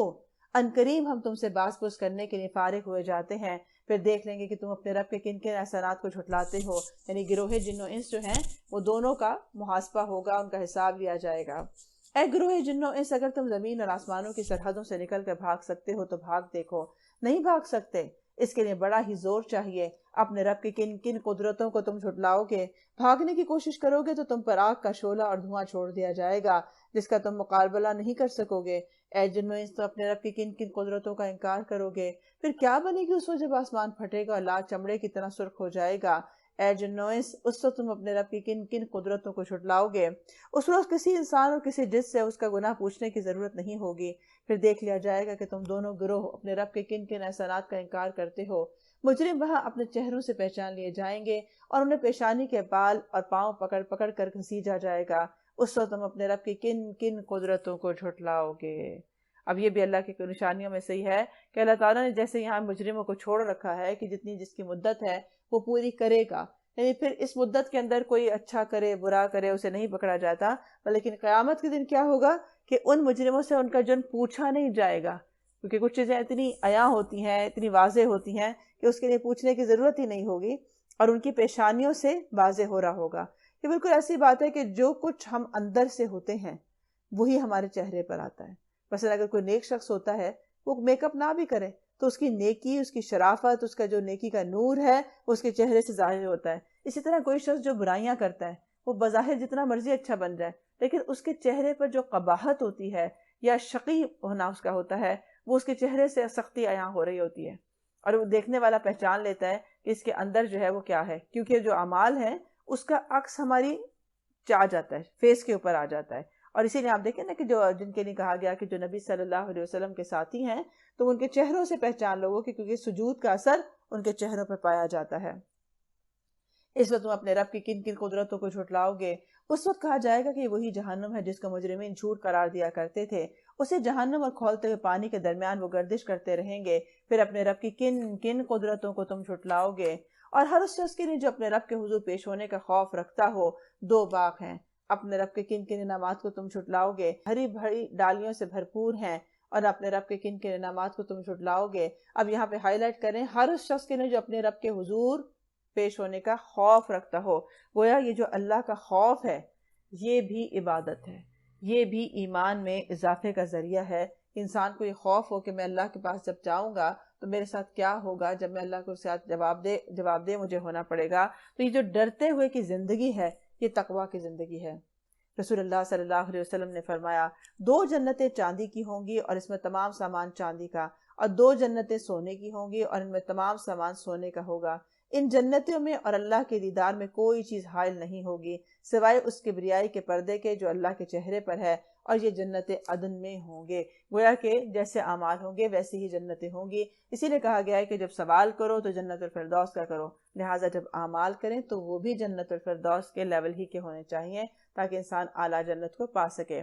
ان قریب ہم تم سے باز پوس کرنے کے لیے فارغ ہوئے جاتے ہیں، پھر دیکھ لیں گے کہ تم اپنے رب کے کن کن احسانات کو جھٹلاتے ہو. یعنی گروہ جن و انس جو ہیں وہ دونوں کا محاسبہ ہوگا، ان کا حساب لیا جائے گا. اے گروہ جن و انس، اگر تم زمین اور آسمانوں کی سرحدوں سے نکل کر بھاگ سکتے ہو تو بھاگ دیکھو. نہیں بھاگ سکتے، اس کے لیے بڑا ہی زور چاہیے. اپنے رب کی کن کن قدرتوں کو تم جھٹلاؤ گے. بھاگنے کی کوشش کرو گے تو تم پر آگ کا شعلہ اور دھواں چھوڑ دیا جائے گا جس کا تم مقابلہ نہیں کر سکو گے. اے جنوں انس، تو اپنے رب کی کن کن قدرتوں کا انکار کرو گے. پھر کیا بنے گی اس وقت جب آسمان پھٹے گا اور لال چمڑے کی طرح سرخ ہو جائے گا. اے جنوں انس، اس وقت تم اپنے رب کی کن کن قدرتوں کو جھٹلاؤ گے. اس روز کسی انسان اور کسی جس سے اس کا گناہ پوچھنے کی ضرورت نہیں ہوگی. پھر دیکھ لیا جائے گا کہ تم دونوں گروہ اپنے رب کے کن کن احسانات کا انکار کرتے ہو. مجرم وہاں اپنے چہروں سے پہچان لیے جائیں گے اور انہیں پیشانی کے بال اور پاؤں پکڑ پکڑ کر گھسیجا جائے گا. اس وقت تم اپنے رب کی کن کن قدرتوں کو جھٹلاؤ گے. اب یہ بھی اللہ کی نشانیوں میں سے ہی ہے کہ اللہ تعالیٰ نے جیسے یہاں مجرموں کو چھوڑ رکھا ہے کہ جتنی جس کی مدت ہے وہ پوری کرے گا، یعنی پھر اس مدت کے اندر کوئی اچھا کرے برا کرے اسے نہیں پکڑا جاتا. لیکن قیامت کے دن کیا ہوگا کہ ان مجرموں سے ان کا جرم پوچھا نہیں جائے گا، کیونکہ کچھ چیزیں اتنی عیاں ہوتی ہیں، اتنی واضح ہوتی ہیں کہ اس کے لیے پوچھنے کی ضرورت ہی نہیں ہوگی اور ان کی پیشانیوں سے واضح ہو رہا ہوگا. یہ بالکل ایسی بات ہے کہ جو کچھ ہم اندر سے ہوتے ہیں وہی ہمارے چہرے پر آتا ہے. مثلا اگر کوئی نیک شخص ہوتا ہے وہ میک اپ نہ بھی کرے تو اس کی نیکی، اس کی شرافت، اس کا جو نیکی کا نور ہے وہ اس کے چہرے سے ظاہر ہوتا ہے. اسی طرح کوئی شخص جو برائیاں کرتا ہے وہ بظاہر جتنا مرضی اچھا بن جائے لیکن اس کے چہرے پر جو قباحت ہوتی ہے یا شقی ہونا اس کا ہوتا ہے وہ اس کے چہرے سے سختی عیاں ہو رہی ہوتی ہے اور وہ دیکھنے والا پہچان لیتا ہے کہ اس کے اندر جو ہے وہ کیا ہے، کیونکہ جو اعمال ہے اس کا عکس ہماری آ جاتا ہے، فیس کے اوپر آ جاتا ہے. اور اسی لیے آپ دیکھیں نا کہ جو جن کے لیے کہا گیا کہ جو نبی صلی اللہ علیہ وسلم کے ساتھی ہیں تو ان کے چہروں سے پہچان لوگوں کی، کیونکہ سجود کا اثر ان کے چہروں پر پایا جاتا ہے. اس وقت تم اپنے رب کی کن کن قدرتوں کو جھٹلاؤ گے. اس وقت کہا جائے گا کہ وہی جہنم ہے جس کو مجرمین جھوٹ قرار دیا کرتے تھے. اسے جہنم اور کھولتے ہوئے پانی کے درمیان وہ گردش کرتے رہیں گے. پھر اپنے رب کی کن کن قدرتوں کو تم جھٹلاؤ گے. اور ہر اس شخص کے لیے جو اپنے رب کے حضور پیش ہونے کا خوف رکھتا ہو 2 باغ ہیں۔ اپنے رب کے کن کن انعامات کو تم جھٹلاؤ گے، ہری بھری ڈالیوں سے بھرپور ہیں، اور اپنے رب کے کن کن انعامات کو تم جھٹلاؤ گے۔ اب یہاں پہ ہائی لائٹ کریں ہر اس شخص کے لیے جو اپنے رب کے حضور پیش ہونے کا خوف رکھتا ہو۔ گویا یہ جو اللہ کا خوف ہے یہ بھی عبادت ہے، یہ بھی ایمان میں اضافے کا ذریعہ ہے۔ انسان کو یہ خوف ہو کہ میں اللہ کے پاس جب جاؤں گا تو میرے ساتھ کیا ہوگا، جب میں اللہ کو ساتھ جواب دے مجھے ہونا پڑے گا۔ تو یہ جو ڈرتے ہوئے کی زندگی ہے یہ تقویٰ کی زندگی ہے۔ رسول اللہ صلی اللہ علیہ وسلم نے فرمایا 2 جنتیں چاندی کی ہوں گی اور اس میں تمام سامان چاندی کا، اور 2 جنتیں سونے کی ہوں گی اور ان میں تمام سامان سونے کا ہوگا۔ ان جنتوں میں اور اللہ کے دیدار میں کوئی چیز حائل نہیں ہوگی سوائے اس کبریائی کے پردے کے جو اللہ کے چہرے پر ہے، اور یہ جنت عدن میں ہوں گے۔ گویا کہ جیسے اعمال ہوں گے ویسے ہی جنتیں ہوں گی۔ اسی لیے کہا گیا ہے کہ جب سوال کرو تو جنت الفردوس کا کرو، لہٰذا جب اعمال کریں تو وہ بھی جنت الفردوس کے لیول ہی کے ہونے چاہیے تاکہ انسان اعلیٰ جنت کو پا سکے۔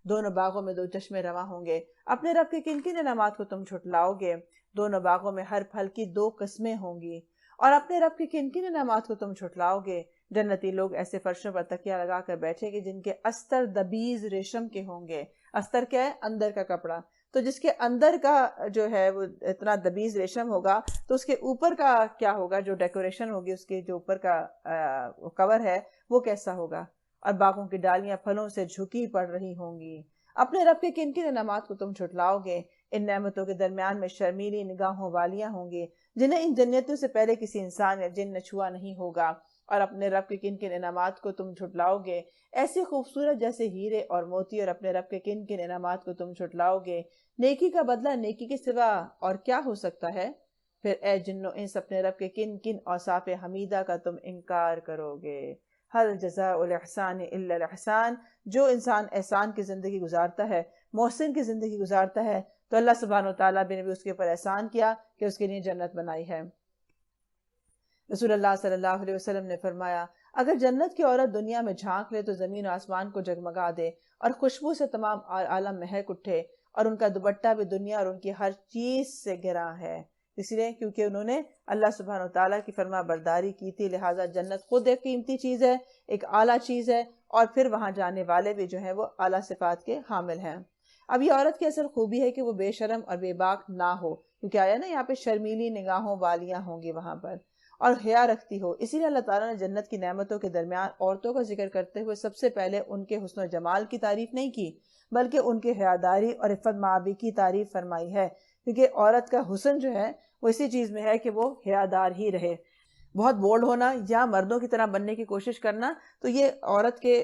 دونوں باغوں میں 2 چشمے رواں ہوں گے۔ اپنے رب کے کن کن انعامات کو تم جھٹلاؤ گے؟ دونوں باغوں میں ہر پھل کی 2 قسمیں ہوں گی۔ اور اپنے رب کے کن کن انعامات کو تم جھٹلاؤ گے؟ جنتی لوگ ایسے فرشوں پر تکیہ لگا کر بیٹھے گے جن کے استر دبیز ریشم کے ہوں گے۔ استر کیا ہے؟ اندر کا کپڑا۔ تو جس کے اندر کا جو ہے وہ اتنا دبیز ریشم ہوگا تو اس کے اوپر کا کیا ہوگا، جو ڈیکوریشن ہوگی اس کے جو اوپر کا کور ہے وہ کیسا ہوگا؟ اور باغوں کی ڈالیاں پھلوں سے جھکی پڑ رہی ہوں گی۔ اپنے رب کے کن کن انعامات کو تم جھٹلاؤ گے؟ ان نعمتوں کے درمیان میں شرمیلی نگاہوں والیاں ہوں گی جنہیں ان جنتوں سے پہلے کسی انسان یا جن نے چھوا نہیں ہوگا۔ اور اپنے رب کے کن کن انعامات کو تم جھٹلاؤ گے؟ ایسی خوبصورت جیسے ہیرے اور موتی۔ اور اپنے رب کے کن کن انعامات کو تم جھٹلاؤ گے؟ نیکی کا بدلہ نیکی کے سوا اور کیا ہو سکتا ہے؟ پھر اے جنو انس اپنے رب کے کن کن اوصاف حمیدہ کا تم انکار کرو گے؟ حل جزاء الاحسان الا الاحسان۔ جو انسان احسان کی زندگی گزارتا ہے، محسن کی زندگی گزارتا ہے، تو اللہ سبحانہ وتعالیٰ نے بھی اس کے اوپر احسان کیا کہ اس کے لیے جنت بنائی ہے۔ رسول اللہ صلی اللہ علیہ وسلم نے فرمایا اگر جنت کی عورت دنیا میں جھانک لے تو زمین و آسمان کو جگمگا دے اور خوشبو سے تمام عالم مہک اٹھے، اور ان کا دوپٹہ بھی دنیا اور ان کی ہر چیز سے گراں ہے، اس لیے کیونکہ انہوں نے اللہ سبحانہ وتعالیٰ کی فرما برداری کی تھی، لہٰذا جنت خود ایک قیمتی چیز ہے، ایک اعلیٰ چیز ہے، اور پھر وہاں جانے والے بھی جو ہیں وہ اعلیٰ صفات کے حامل ہیں۔ اب یہ عورت کی اصل خوبی ہے کہ وہ بے شرم اور بے باک نہ ہو، کیونکہ آیا نا یہاں پہ شرمیلی نگاہوں والیاں ہوں گی وہاں پر، اور حیا رکھتی ہو۔ اسی لیے اللہ تعالیٰ نے جنت کی نعمتوں کے درمیان عورتوں کا ذکر کرتے ہوئے سب سے پہلے ان کے حسن و جمال کی تعریف نہیں کی، بلکہ ان کے حیاداری اور عفت مآبی کی تعریف فرمائی ہے، کیونکہ عورت کا حسن جو ہے وہ اسی چیز میں ہے کہ وہ حیادار ہی رہے۔ بہت بولڈ ہونا یا مردوں کی طرح بننے کی کوشش کرنا تو یہ عورت کے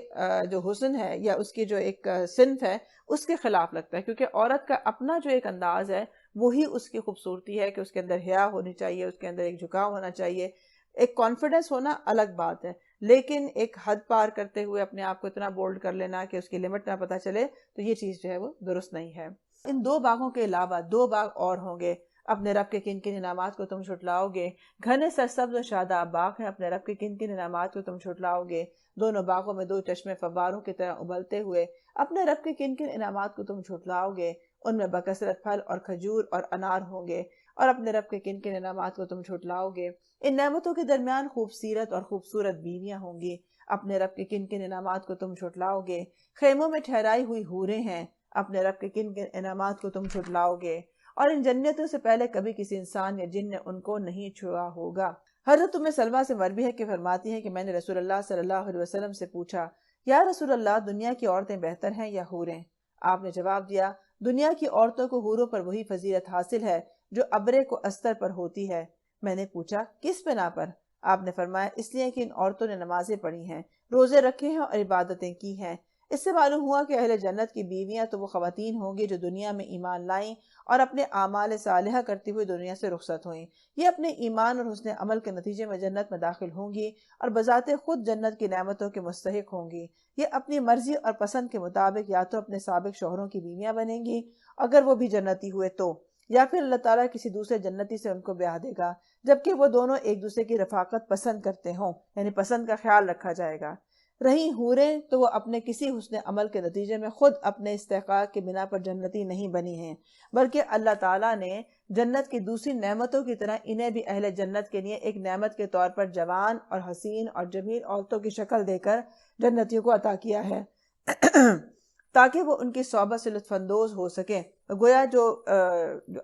جو حسن ہے یا اس کی جو ایک صنف ہے اس کے خلاف لگتا ہے، کیونکہ عورت کا اپنا جو ایک انداز ہے وہی اس کی خوبصورتی ہے کہ اس کے اندر حیا ہونی چاہیے، اس کے اندر ایک جھکاؤ ہونا چاہیے، ایک کانفیڈنس ہونا الگ بات ہے، لیکن ایک حد پار کرتے ہوئے اپنے آپ کو اتنا بولڈ کر لینا کہ اس کی لمٹ نہ پتہ چلے تو یہ چیز جو ہے وہ درست نہیں ہے۔ ان 2 باغوں کے علاوہ 2 باغ اور ہوں گے۔ اپنے رب کے کن کن انعامات کو تم جھٹلاؤ گے؟ گھنے سرسبز و شاداب باغ ہیں، اپنے رب کے کن کن انعامات کو تم جھٹلاؤ گے؟ دونوں باغوں میں 2 چشمے فواروں کی طرح ابلتے ہوئے، اپنے رب کے کن کن انعامات کو تم جھٹلاؤ گے؟ ان میں بکثرت پھل اور کھجور اور انار ہوں گے۔ اور اپنے رب کے کن کن انعامات کو تم جھٹلاؤ گے؟ ان نعمتوں کے درمیان خوبصورت اور خوبصورت بیویاں ہوں گی۔ اپنے رب کے کن کن انعامات کو تم جھٹلاؤ گے؟ خیموں میں ٹھہرائی ہوئی حوریں ہیں، اپنے رب کے کن کن انعامات کو تم جھٹلاؤ گے؟ اور ان جنتوں سے پہلے کبھی کسی انسان یا جن نے ان کو نہیں چھوا ہوگا۔ حضرت ام سلمہ سے مروی ہے کہ فرماتی ہیں کہ میں نے رسول اللہ صلی اللہ علیہ وسلم سے پوچھا یا رسول اللہ دنیا کی عورتیں بہتر ہیں یا حوریں؟ آپ نے جواب دیا دنیا کی عورتوں کو حوروں پر وہی فضیلت حاصل ہے جو ابرے کو استر پر ہوتی ہے۔ میں نے پوچھا کس بنا پر؟ آپ نے فرمایا اس لیے کہ ان عورتوں نے نمازیں پڑھی ہیں، روزے رکھے ہیں اور عبادتیں کی ہیں۔ اس سے معلوم ہوا کہ اہل جنت کی بیویاں تو وہ خواتین ہوں گی جو دنیا میں ایمان لائیں اور اپنے اعمال صالحہ کرتی ہوئی دنیا سے رخصت ہوئیں۔ یہ اپنے ایمان اور حسن عمل کے نتیجے میں جنت میں داخل ہوں گی اور بذات خود جنت کی نعمتوں کے مستحق ہوں گی۔ یہ اپنی مرضی اور پسند کے مطابق یا تو اپنے سابق شوہروں کی بیویاں بنیں گی اگر وہ بھی جنتی ہوئے تو، یا پھر اللہ تعالیٰ کسی دوسرے جنتی سے ان کو بیاہ دے گا جبکہ وہ دونوں ایک دوسرے کی رفاقت پسند کرتے ہوں، یعنی پسند کا خیال رکھا جائے گا۔ رہی حوریں تو وہ اپنے کسی حسن عمل کے نتیجے میں خود اپنے استحقاق کی بنا پر جنتی نہیں بنی ہیں، بلکہ اللہ تعالیٰ نے جنت کی دوسری نعمتوں کی طرح انہیں بھی اہل جنت کے لیے ایک نعمت کے طور پر جوان اور حسین اور جمیل عورتوں کی شکل دے کر جنتیوں کو عطا کیا ہے تاکہ وہ ان کی صحبت سے لطف اندوز ہو سکیں۔ گویا جو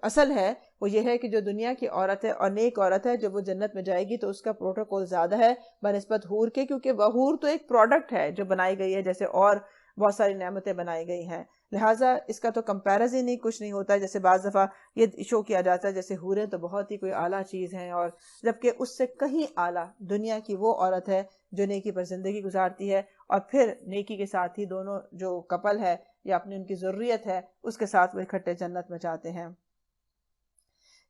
اصل ہے وہ یہ ہے کہ جو دنیا کی عورت ہے اور نیک عورت ہے، جب وہ جنت میں جائے گی تو اس کا پروٹوکول زیادہ ہے بنسبت حور کے، کیونکہ وہ حور تو ایک پروڈکٹ ہے جو بنائی گئی ہے، جیسے اور بہت ساری نعمتیں بنائی گئی ہیں، لہٰذا اس کا تو کمپیرزن ہی کچھ نہیں ہوتا۔ جیسے بعض دفعہ یہ شو کیا جاتا ہے جیسے حوریں تو بہت ہی کوئی اعلیٰ چیز ہیں، اور جبکہ اس سے کہیں اعلیٰ دنیا کی وہ عورت ہے جو نیکی پر زندگی گزارتی ہے، اور پھر نیکی کے ساتھ ہی دونوں جو کپل ہے یا اپنی ان کی ضروریت ہے اس کے ساتھ وہ اکٹھے جنت میں جاتے ہیں۔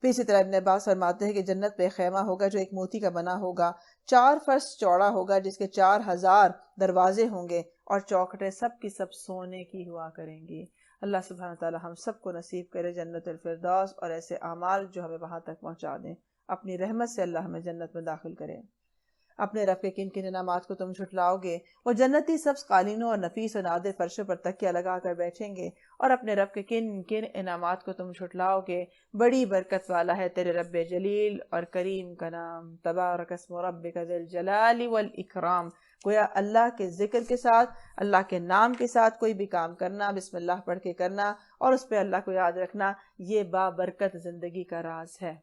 پھر اسی طرح ابن عباس فرماتے ہیں کہ جنت پہ خیمہ ہوگا جو ایک موتی کا بنا ہوگا، 4 فرش چوڑا ہوگا، جس کے 4000 دروازے ہوں گے، اور چوکھٹیں سب کی سب سونے کی ہوا کریں گی۔ اللہ سبحانہ تعالی ہم سب کو نصیب کرے جنت الفردوس اور ایسے اعمال جو ہمیں وہاں تک پہنچا دیں۔ اپنی رحمت سے اللہ ہمیں جنت میں داخل کرے۔ اپنے رب کے کن کن انعامات کو تم جھٹلاؤ گے؟ وہ جنتی سبز قالینوں اور نفیس و نادر فرشوں پر تکیہ لگا کر بیٹھیں گے، اور اپنے رب کے کن کن انعامات کو تم جھٹلاؤ گے؟ بڑی برکت والا ہے تیرے رب جلیل اور کریم کا نام، تبارک اسم ربک ذی الجلال والاکرام۔ گویا اللہ کے ذکر کے ساتھ، اللہ کے نام کے ساتھ کوئی بھی کام کرنا، بسم اللہ پڑھ کے کرنا اور اس پہ اللہ کو یاد رکھنا، یہ بابرکت زندگی کا راز ہے۔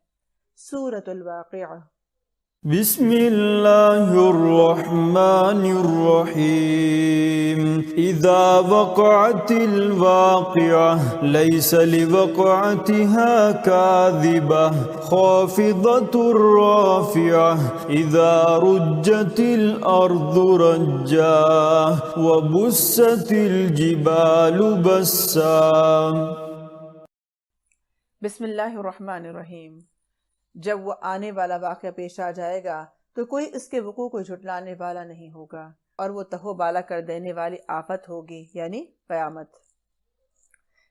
سورۃ الواقعہ۔ بسم اللہ الرحمن الرحیم اذا وقعت الواقعہ لیس لوقعتها کاذبہ خافضۃ رافعہ اذا رجت الارض رجا وبست الجبال بسا۔ بسم اللہ الرحمن الرحیم۔ جب وہ آنے والا واقعہ پیش آ جائے گا تو کوئی اس کے وقوع کو جھٹلانے والا نہیں ہوگا، اور وہ تہو بالا کر دینے والی آفت ہوگی، یعنی قیامت۔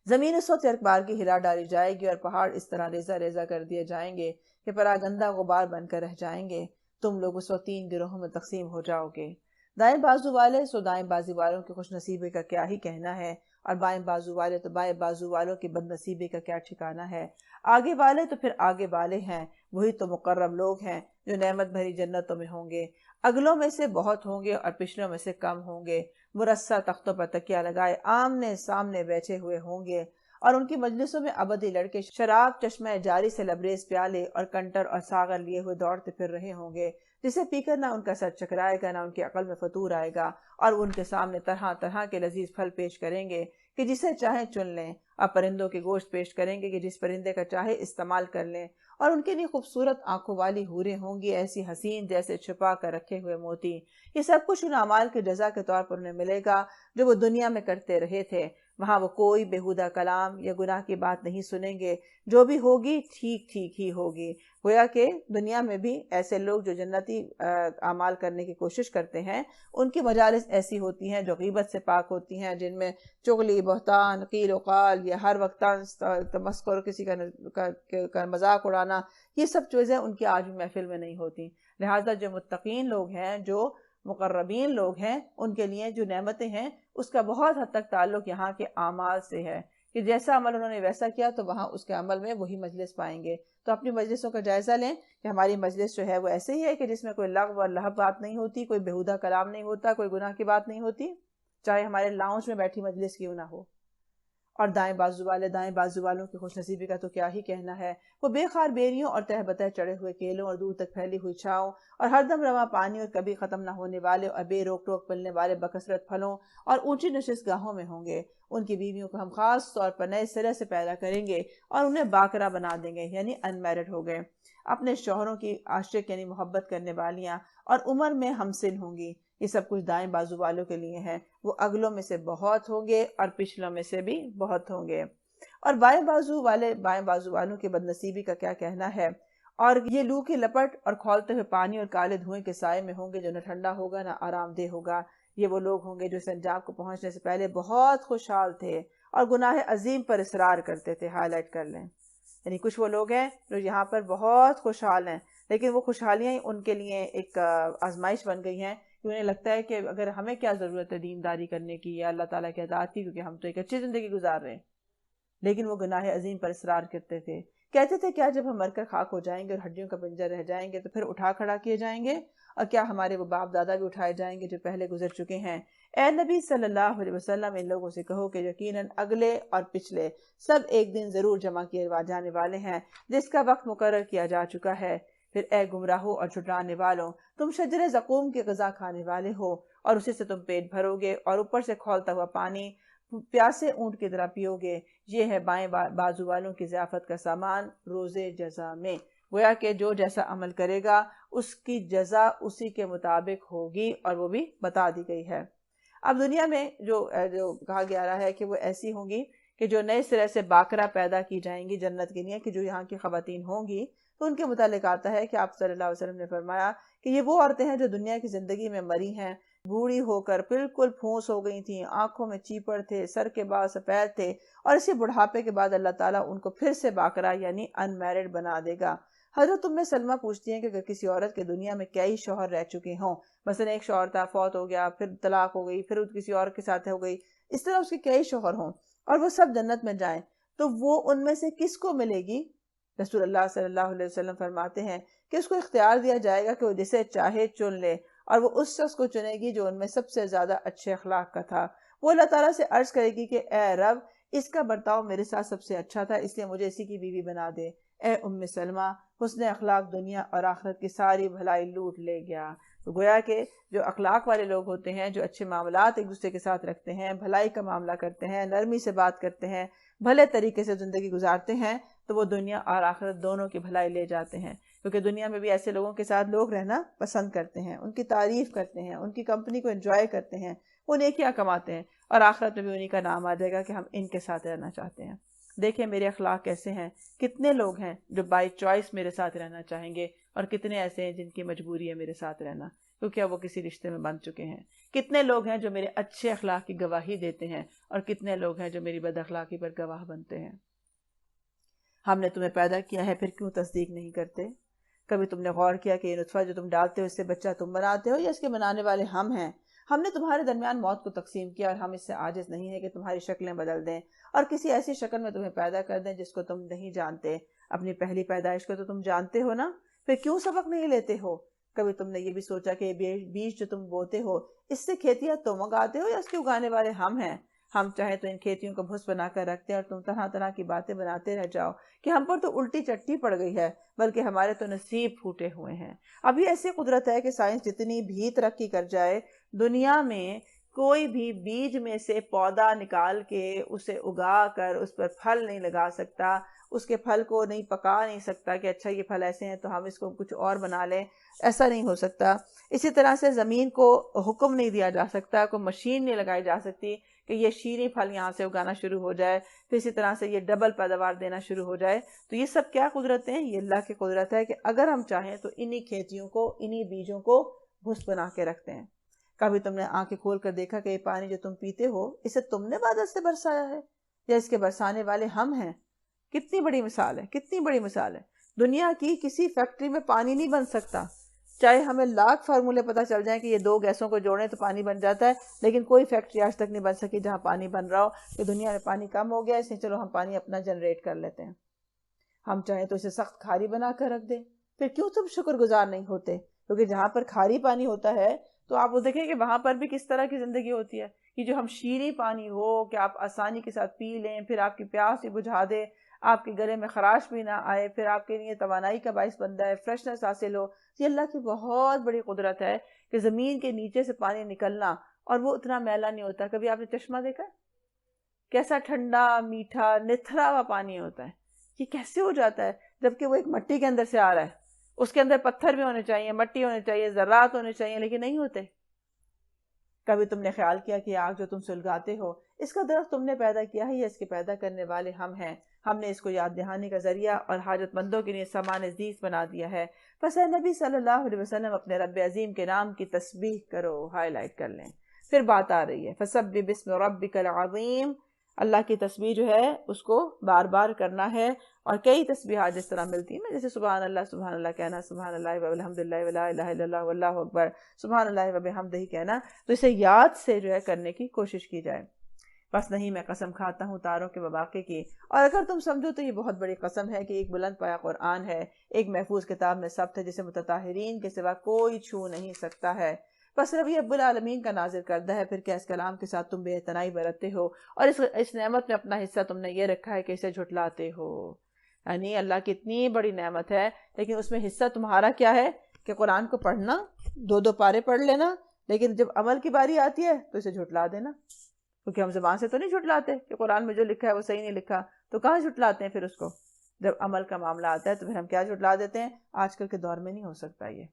زمین اس وقت ایک بار کی ہلا ڈالی جائے گی، اور پہاڑ اس طرح ریزہ ریزہ کر دیے جائیں گے کہ پراگندہ غبار بن کر رہ جائیں گے۔ تم لوگ اس وقت 3 گروہوں میں تقسیم ہو جاؤ گے، دائیں بازو والے سو دائیں بازو والوں کی خوش نصیبی کا کیا ہی کہنا ہے، اور بائیں بازو والے تو بائیں بازو والوں کی بد نصیبی کا کیا ٹھکانہ ہے۔ آگے والے تو پھر آگے والے ہیں، وہی تو مقرب لوگ ہیں جو نعمت بھری جنتوں میں ہوں گے۔ اگلوں میں سے بہت ہوں گے اور پچھلوں میں سے کم ہوں گے، مرصع تختوں پر تکیہ لگائے آمنے سامنے بیٹھے ہوئے ہوں گے، اور ان کی مجلسوں میں ابدی لڑکے شراب چشمہ جاری سے لبریز پیالے اور کنٹر اور ساغر لیے ہوئے دوڑتے پھر رہے ہوں گے، جسے پی کر نہ ان کا سر چکرائے گا، نہ ان کی عقل میں فطور آئے گا، اور وہ ان کے سامنے طرح طرح کے لذیذ پھل پیش کریں گے کہ جسے چاہیں چن لیں، اور پرندوں کے گوشت پیش کریں گے کہ جس پرندے کا چاہے استعمال کر لیں، اور ان کے لیے خوبصورت آنکھوں والی حوریں ہوں گی، ایسی حسین جیسے چھپا کر رکھے ہوئے موتی۔ یہ سب کچھ ان اعمال کی جزا کے طور پر انہیں ملے گا جو وہ دنیا میں کرتے رہے تھے۔ وہاں وہ کوئی بےہودہ کلام یا گناہ کی بات نہیں سنیں گے، جو بھی ہوگی ٹھیک ٹھیک ہی ہوگی۔ گویا کہ دنیا میں بھی ایسے لوگ جو جنتی اعمال کرنے کی کوشش کرتے ہیں، ان کی مجالس ایسی ہوتی ہیں جو غیبت سے پاک ہوتی ہیں، جن میں چغلی، بہتان، قیل و قال، یا ہر وقت تمسخر، کسی کا مذاق اڑانا، یہ سب چیزیں ان کی آج بھی محفل میں نہیں ہوتی۔ لہٰذا جو متقین لوگ ہیں، جو مقربین لوگ ہیں، ان کے لیے جو نعمتیں ہیں اس کا بہت حد تک تعلق یہاں کے اعمال سے ہے کہ جیسا عمل انہوں نے ویسا کیا تو وہاں اس کے عمل میں وہی مجلس پائیں گے۔ تو اپنی مجلسوں کا جائزہ لیں کہ ہماری مجلس جو ہے وہ ایسے ہی ہے کہ جس میں کوئی لغو اور لہب بات نہیں ہوتی، کوئی بےہودہ کلام نہیں ہوتا، کوئی گناہ کی بات نہیں ہوتی، چاہے ہمارے لاؤنج میں بیٹھی مجلس کیوں نہ ہو۔ اور دائیں بازو والے دائیں بازو والوں کی خوش نصیبی کا تو کیا ہی کہنا ہے، وہ بے خار بیریوں اور تہ بتہ چڑھے ہوئے کیلوں اور دور تک پھیلی ہوئی چھاؤں اور ہر دم رواں پانی اور کبھی ختم نہ ہونے والے اور بے روک ٹوک ملنے والے بکثرت پھلوں اور اونچی نشست گاہوں میں ہوں گے۔ ان کی بیویوں کو ہم خاص طور پر نئے سرے سے پیدا کریں گے اور انہیں باکرہ بنا دیں گے، یعنی ان میرڈ ہو گئے۔ اپنے شوہروں کی عاشق یعنی محبت کرنے والیاں اور عمر میں ہمسن ہوں گی۔ یہ سب کچھ دائیں بازو والوں کے لیے ہے، وہ اگلوں میں سے بہت ہوں گے اور پچھلوں میں سے بھی بہت ہوں گے۔ اور بائیں بازو والے بائیں بازو والوں کی بدنصیبی کا کیا کہنا ہے، اور یہ لو کی لپٹ اور کھولتے ہوئے پانی اور کالے دھوئیں کے سائے میں ہوں گے، جو نہ ٹھنڈا ہوگا نہ آرام دہ ہوگا۔ یہ وہ لوگ ہوں گے جو اس انجام کو پہنچنے سے پہلے بہت خوشحال تھے اور گناہ عظیم پر اصرار کرتے تھے۔ ہائی لائٹ کر لیں، یعنی کچھ وہ لوگ ہیں جو یہاں پر بہت خوشحال ہیں، لیکن وہ خوشحالیاں ہی ان کے لیے ایک آزمائش بن گئی ہیں کہ انہیں لگتا ہے کہ اگر ہمیں کیا ضرورت ہے دینداری کرنے کی یا اللہ تعالیٰ کی اطاعت کی، کیونکہ ہم تو ایک اچھی زندگی گزار رہے ہیں. لیکن وہ گناہ عظیم پر اصرار کرتے تھے. کہتے تھے کیا جب ہم مر کر خاک ہو جائیں گے اور ہڈیوں کا پنجر رہ جائیں گے تو پھر اٹھا کھڑا کیے جائیں گے، اور کیا ہمارے وہ باپ دادا بھی اٹھائے جائیں گے جو پہلے گزر چکے ہیں؟ اے نبی صلی اللہ علیہ وسلم، ان لوگوں سے کہو کہ یقیناً اگلے اور پچھلے سب ایک دن ضرور جمع کیے جانے والے ہیں جس کا وقت مقرر کیا جا چکا ہے. پھر اے گمراہوں اور جھٹلانے والوں، تم شجر زقوم کی غذا کھانے والے ہو اور اسی سے تم پیٹ بھرو گے اور اوپر سے کھولتا ہوا پانی پیاسے اونٹ کی طرح پیو گے. یہ ہے بائیں بازو والوں کی ضیافت کا سامان روز جزا میں. گویا کہ جو جیسا عمل کرے گا اس کی جزا اسی کے مطابق ہوگی، اور وہ بھی بتا دی گئی ہے. اب دنیا میں جو کہا گیا رہا ہے کہ وہ ایسی ہوں گی کہ جو نئے سرے سے باکرہ پیدا کی جائیں گی جنت کے لیے، کہ جو یہاں کی خواتین ہوں گی. تو ان کے متعلق آتا ہے کہ آپ صلی اللہ علیہ وسلم نے فرمایا کہ یہ وہ عورتیں ہیں جو دنیا کی زندگی میں مری ہیں، بوڑھی ہو کر بالکل پھونس ہو گئی تھیں، آنکھوں میں چیپڑ تھے، سر کے بال سفید تھے، اور اسی بڑھاپے کے بعد اللہ تعالیٰ ان کو پھر سے باکرہ یعنی ان میرڈ بنا دے گا. حضرت ام سلمہ پوچھتی ہیں کہ اگر کسی عورت کے دنیا میں کئی شوہر رہ چکے ہوں، مثلا ایک شوہر تھا، فوت ہو گیا، پھر طلاق ہو گئی، پھر کسی اور کے ساتھ ہو گئی، اس طرح اس کے کئی شوہر ہوں اور وہ سب جنت میں جائیں، تو وہ ان میں سے کس کو ملے گی؟ رسول اللہ صلی اللہ علیہ وسلم فرماتے ہیں کہ اس کو اختیار دیا جائے گا کہ وہ جسے چاہے چن لے، اور وہ اس شخص کو چنے گی جو ان میں سب سے زیادہ اچھے اخلاق کا تھا. وہ اللہ تعالیٰ سے عرض کرے گی کہ اے رب، اس کا برتاؤ میرے ساتھ سب سے اچھا تھا، اس لیے مجھے اسی کی بیوی بنا دے. اے ام سلمہ، حسن اخلاق دنیا اور آخرت کی ساری بھلائی لوٹ لے گیا. تو گویا کہ جو اخلاق والے لوگ ہوتے ہیں، جو اچھے معاملات ایک دوسرے کے ساتھ رکھتے ہیں، بھلائی کا معاملہ کرتے ہیں، نرمی سے بات کرتے ہیں، بھلے طریقے سے زندگی گزارتے ہیں، تو وہ دنیا اور آخرت دونوں کی بھلائی لے جاتے ہیں. کیونکہ دنیا میں بھی ایسے لوگوں کے ساتھ لوگ رہنا پسند کرتے ہیں، ان کی تعریف کرتے ہیں، ان کی کمپنی کو انجوائے کرتے ہیں، وہ نیکیاں کماتے ہیں، اور آخرت میں بھی انہی کا نام آ جائے گا کہ ہم ان کے ساتھ رہنا چاہتے ہیں. دیکھیں میرے اخلاق کیسے ہیں. کتنے لوگ ہیں جو بائی چوائس میرے ساتھ رہنا چاہیں گے، اور کتنے ایسے ہیں جن کی مجبوری ہے میرے ساتھ رہنا کیونکہ وہ کسی رشتے میں بندھ چکے ہیں. کتنے لوگ ہیں جو میرے اچھے اخلاق کی گواہی دیتے ہیں، اور کتنے لوگ ہیں جو میری بد اخلاقی پر گواہ بنتے ہیں. ہم نے تمہیں پیدا کیا ہے، پھر کیوں تصدیق نہیں کرتے؟ کبھی تم نے غور کیا کہ یہ نطفہ جو تم ڈالتے ہو اس سے بچہ تم بناتے ہو یا اس کے بنانے والے ہم ہیں؟ ہم نے تمہارے درمیان موت کو تقسیم کیا، اور ہم اس سے عاجز نہیں ہے کہ تمہاری شکلیں بدل دیں اور کسی ایسی شکل میں تمہیں پیدا کر دیں جس کو تم نہیں جانتے. اپنی پہلی پیدائش کو تو تم جانتے ہو نا، پھر کیوں سبق نہیں لیتے ہو؟ کبھی تم نے یہ بھی سوچا کہ بیج جو تم بوتے ہو اس سے کھیتیاں تم اگاتے ہو یا اس کے اگانے والے ہم ہیں؟ ہم چاہیں تو ان کھیتیوں کو بھس بنا کر رکھتے ہیں اور تم طرح طرح کی باتیں بناتے رہ جاؤ کہ ہم پر تو الٹی چٹی پڑ گئی ہے، بلکہ ہمارے تو نصیب پھوٹے ہوئے ہیں. ابھی ایسی قدرت ہے کہ سائنس جتنی بھی ترقی کر جائے، دنیا میں کوئی بھی بیج میں سے پودا نکال کے اسے اگا کر اس پر پھل نہیں لگا سکتا، اس کے پھل کو نہیں پکا نہیں سکتا کہ اچھا یہ پھل ایسے ہیں تو ہم اس کو کچھ اور بنا لیں. ایسا نہیں ہو سکتا. اسی طرح سے زمین کو حکم نہیں دیا جا سکتا، کوئی مشین نہیں لگائی جا سکتی کہ یہ شیریں پھل یہاں سے اگانا شروع ہو جائے، پھر اسی طرح سے یہ ڈبل پیداوار دینا شروع ہو جائے. تو یہ سب کیا قدرتیں ہیں؟ یہ اللہ کی قدرت ہے کہ اگر ہم چاہیں تو انہی کھیتیوں کو، انہی بیجوں کو بھس بنا کے رکھتے ہیں. کبھی تم نے آنکھیں کھول کر دیکھا کہ یہ پانی جو تم پیتے ہو اسے تم نے بادل سے برسایا ہے یا اس کے برسانے والے ہم ہیں؟ کتنی بڑی مثال ہے، کتنی بڑی مثال ہے. دنیا کی کسی فیکٹری میں پانی نہیں بن سکتا، چاہے ہمیں لاکھ فارمولے پتہ چل جائیں کہ یہ دو گیسوں کو جوڑیں تو پانی بن جاتا ہے، لیکن کوئی فیکٹری آج تک نہیں بن سکی جہاں پانی بن رہا ہو کہ دنیا میں پانی کم ہو گیا اس لیے چلو ہم پانی اپنا جنریٹ کر لیتے ہیں. ہم چاہیں تو اسے سخت کھاری بنا کر رکھ دیں، پھر کیوں تم شکر گزار نہیں ہوتے؟ کیونکہ جہاں پر کھاری پانی ہوتا ہے تو آپ وہ دیکھیں کہ وہاں پر بھی کس طرح کی زندگی ہوتی ہے کہ جو ہم شیریں پانی ہو کہ آپ آسانی کے ساتھ پی لیں، پھر آپ کی پیاس بھی بجھا دے، آپ کے گلے میں خراش بھی نہ آئے، پھر آپ کے لیے توانائی کا باعث بنتا ہے، فریشنس حاصل ہو. یہ اللہ کی بہت بڑی قدرت ہے کہ زمین کے نیچے سے پانی نکلنا اور وہ اتنا میلا نہیں ہوتا. کبھی آپ نے چشمہ دیکھا ہے؟ کیسا ٹھنڈا میٹھا نتھرا ہوا پانی ہوتا ہے. یہ کیسے ہو جاتا ہے جبکہ وہ ایک مٹی کے اندر سے آ رہا ہے؟ اس کے اندر پتھر بھی ہونے چاہیے، مٹی ہونی چاہیے، ذرات ہونے چاہیے، لیکن نہیں ہوتے. کبھی تم نے خیال کیا کہ آگ جو تم سلگاتے ہو اس کا درخت تم نے پیدا کیا ہے یا اس کے پیدا کرنے والے ہم ہیں؟ ہم نے اس کو یاد دہانی کا ذریعہ اور حاجت مندوں کے لیے سامان عزیز بنا دیا ہے. پس اے نبی صلی اللہ علیہ وسلم اپنے رب عظیم کے نام کی تسبیح کرو. ہائی لائٹ کر لیں. پھر بات آ رہی ہے فسبح بسم ربک العظیم. اللہ کی تسبیح جو ہے اس کو بار بار کرنا ہے، اور کئی تسبیحات جس طرح ملتی ہیں جیسے سبحان اللہ کہنا، سبحان اللہ والحمد للہ ولا الہ الا اللہ واللہ اکبر، سبحان اللہ وبحمدہ کہنا، تو اسے یاد سے جو ہے کرنے کی کوشش کی جائے۔ بس نہیں میں قسم کھاتا ہوں تاروں کے وواقع کی، اور اگر تم سمجھو تو یہ بہت بڑی قسم ہے کہ ایک بلند پایا قرآن ہے، ایک محفوظ کتاب میں ثبت ہے جسے متطہرین کے سوا کوئی چھو نہیں سکتا ہے، بس رب رب العالمین کا نازل کردہ ہے، پھر کیا اس کلام کے ساتھ تم بے اعتنائی برتتے ہو، اور اس نعمت میں اپنا حصہ تم نے یہ رکھا ہے کہ اسے جھٹلاتے ہو۔ یعنی اللہ کی اتنی بڑی نعمت ہے، لیکن اس میں حصہ تمہارا کیا ہے کہ قرآن کو پڑھنا، 2 پارے پڑھ لینا، لیکن جب عمل کی باری آتی ہے تو اسے جھٹلا دینا، کیونکہ ہم زبان سے تو نہیں جھٹلاتے کہ قرآن میں جو لکھا ہے وہ صحیح نہیں لکھا، تو کہاں جھٹلاتے ہیں پھر اس کو؟ جب عمل کا معاملہ آتا ہے تو پھر ہم کیا جھٹلا دیتے ہیں؟ آج کل کے دور میں نہیں ہو سکتا یہ۔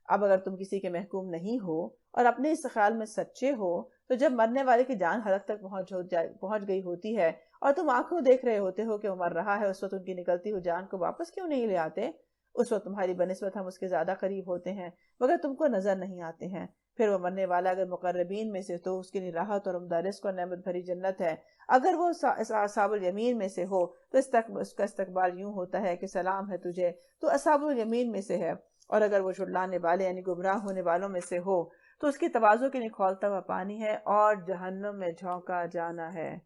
اب اگر تم کسی کے محکوم نہیں ہو اور اپنے اس خیال میں سچے ہو، تو جب مرنے والے کی جان حلق تک پہنچ گئی ہوتی ہے اور تم آنکھوں دیکھ رہے ہوتے ہو کہ وہ مر رہا ہے، اس وقت ان کی نکلتی ہوئی جان کو واپس کیوں نہیں لے آتے؟ اس وقت تمہاری بنسبت ہم اس کے زیادہ قریب ہوتے ہیں، مگر تم کو نظر نہیں آتے ہیں۔ پھر وہ مرنے والا اگر مقربین میں سے تو اس کی راحت اور عمدہ رزق اور نعمت بھری جنت ہے، اگر وہ اصحاب الیمین میں سے ہو تو اس کا استقبال یوں ہوتا ہے کہ سلام ہے تجھے، تو اصحاب الیمین میں سے ہے، اور اگر وہ جھٹلانے والے یعنی گمراہ ہونے والوں میں سے ہو تو اس کی تواضع کے لیے کھولتا ہوا پانی ہے اور جہنم میں جھونکا جانا ہے۔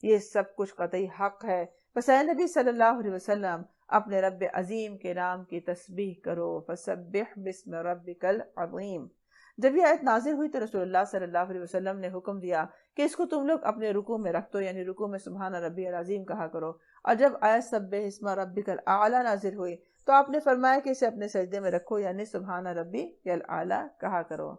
یہ سب کچھ قطعی حق ہے، بس اے نبی صلی اللہ علیہ وسلم اپنے رب عظیم کے نام کی تسبیح کرو، فسبح بسم ربک العظیم۔ جب یہ آیت نازل ہوئی تو رسول اللہ صلی اللہ علیہ وسلم نے حکم دیا کہ اس کو تم لوگ اپنے رکوع میں رکھ دو، یعنی رکوع میں سبحان ربی العظیم کہا کرو، اور جب آیت سبح اسم ربک الاعلی نازل ہوئی تو آپ نے فرمایا کہ اسے اپنے سجدے میں رکھو، یعنی سبحان ربی الاعلی کہا کرو۔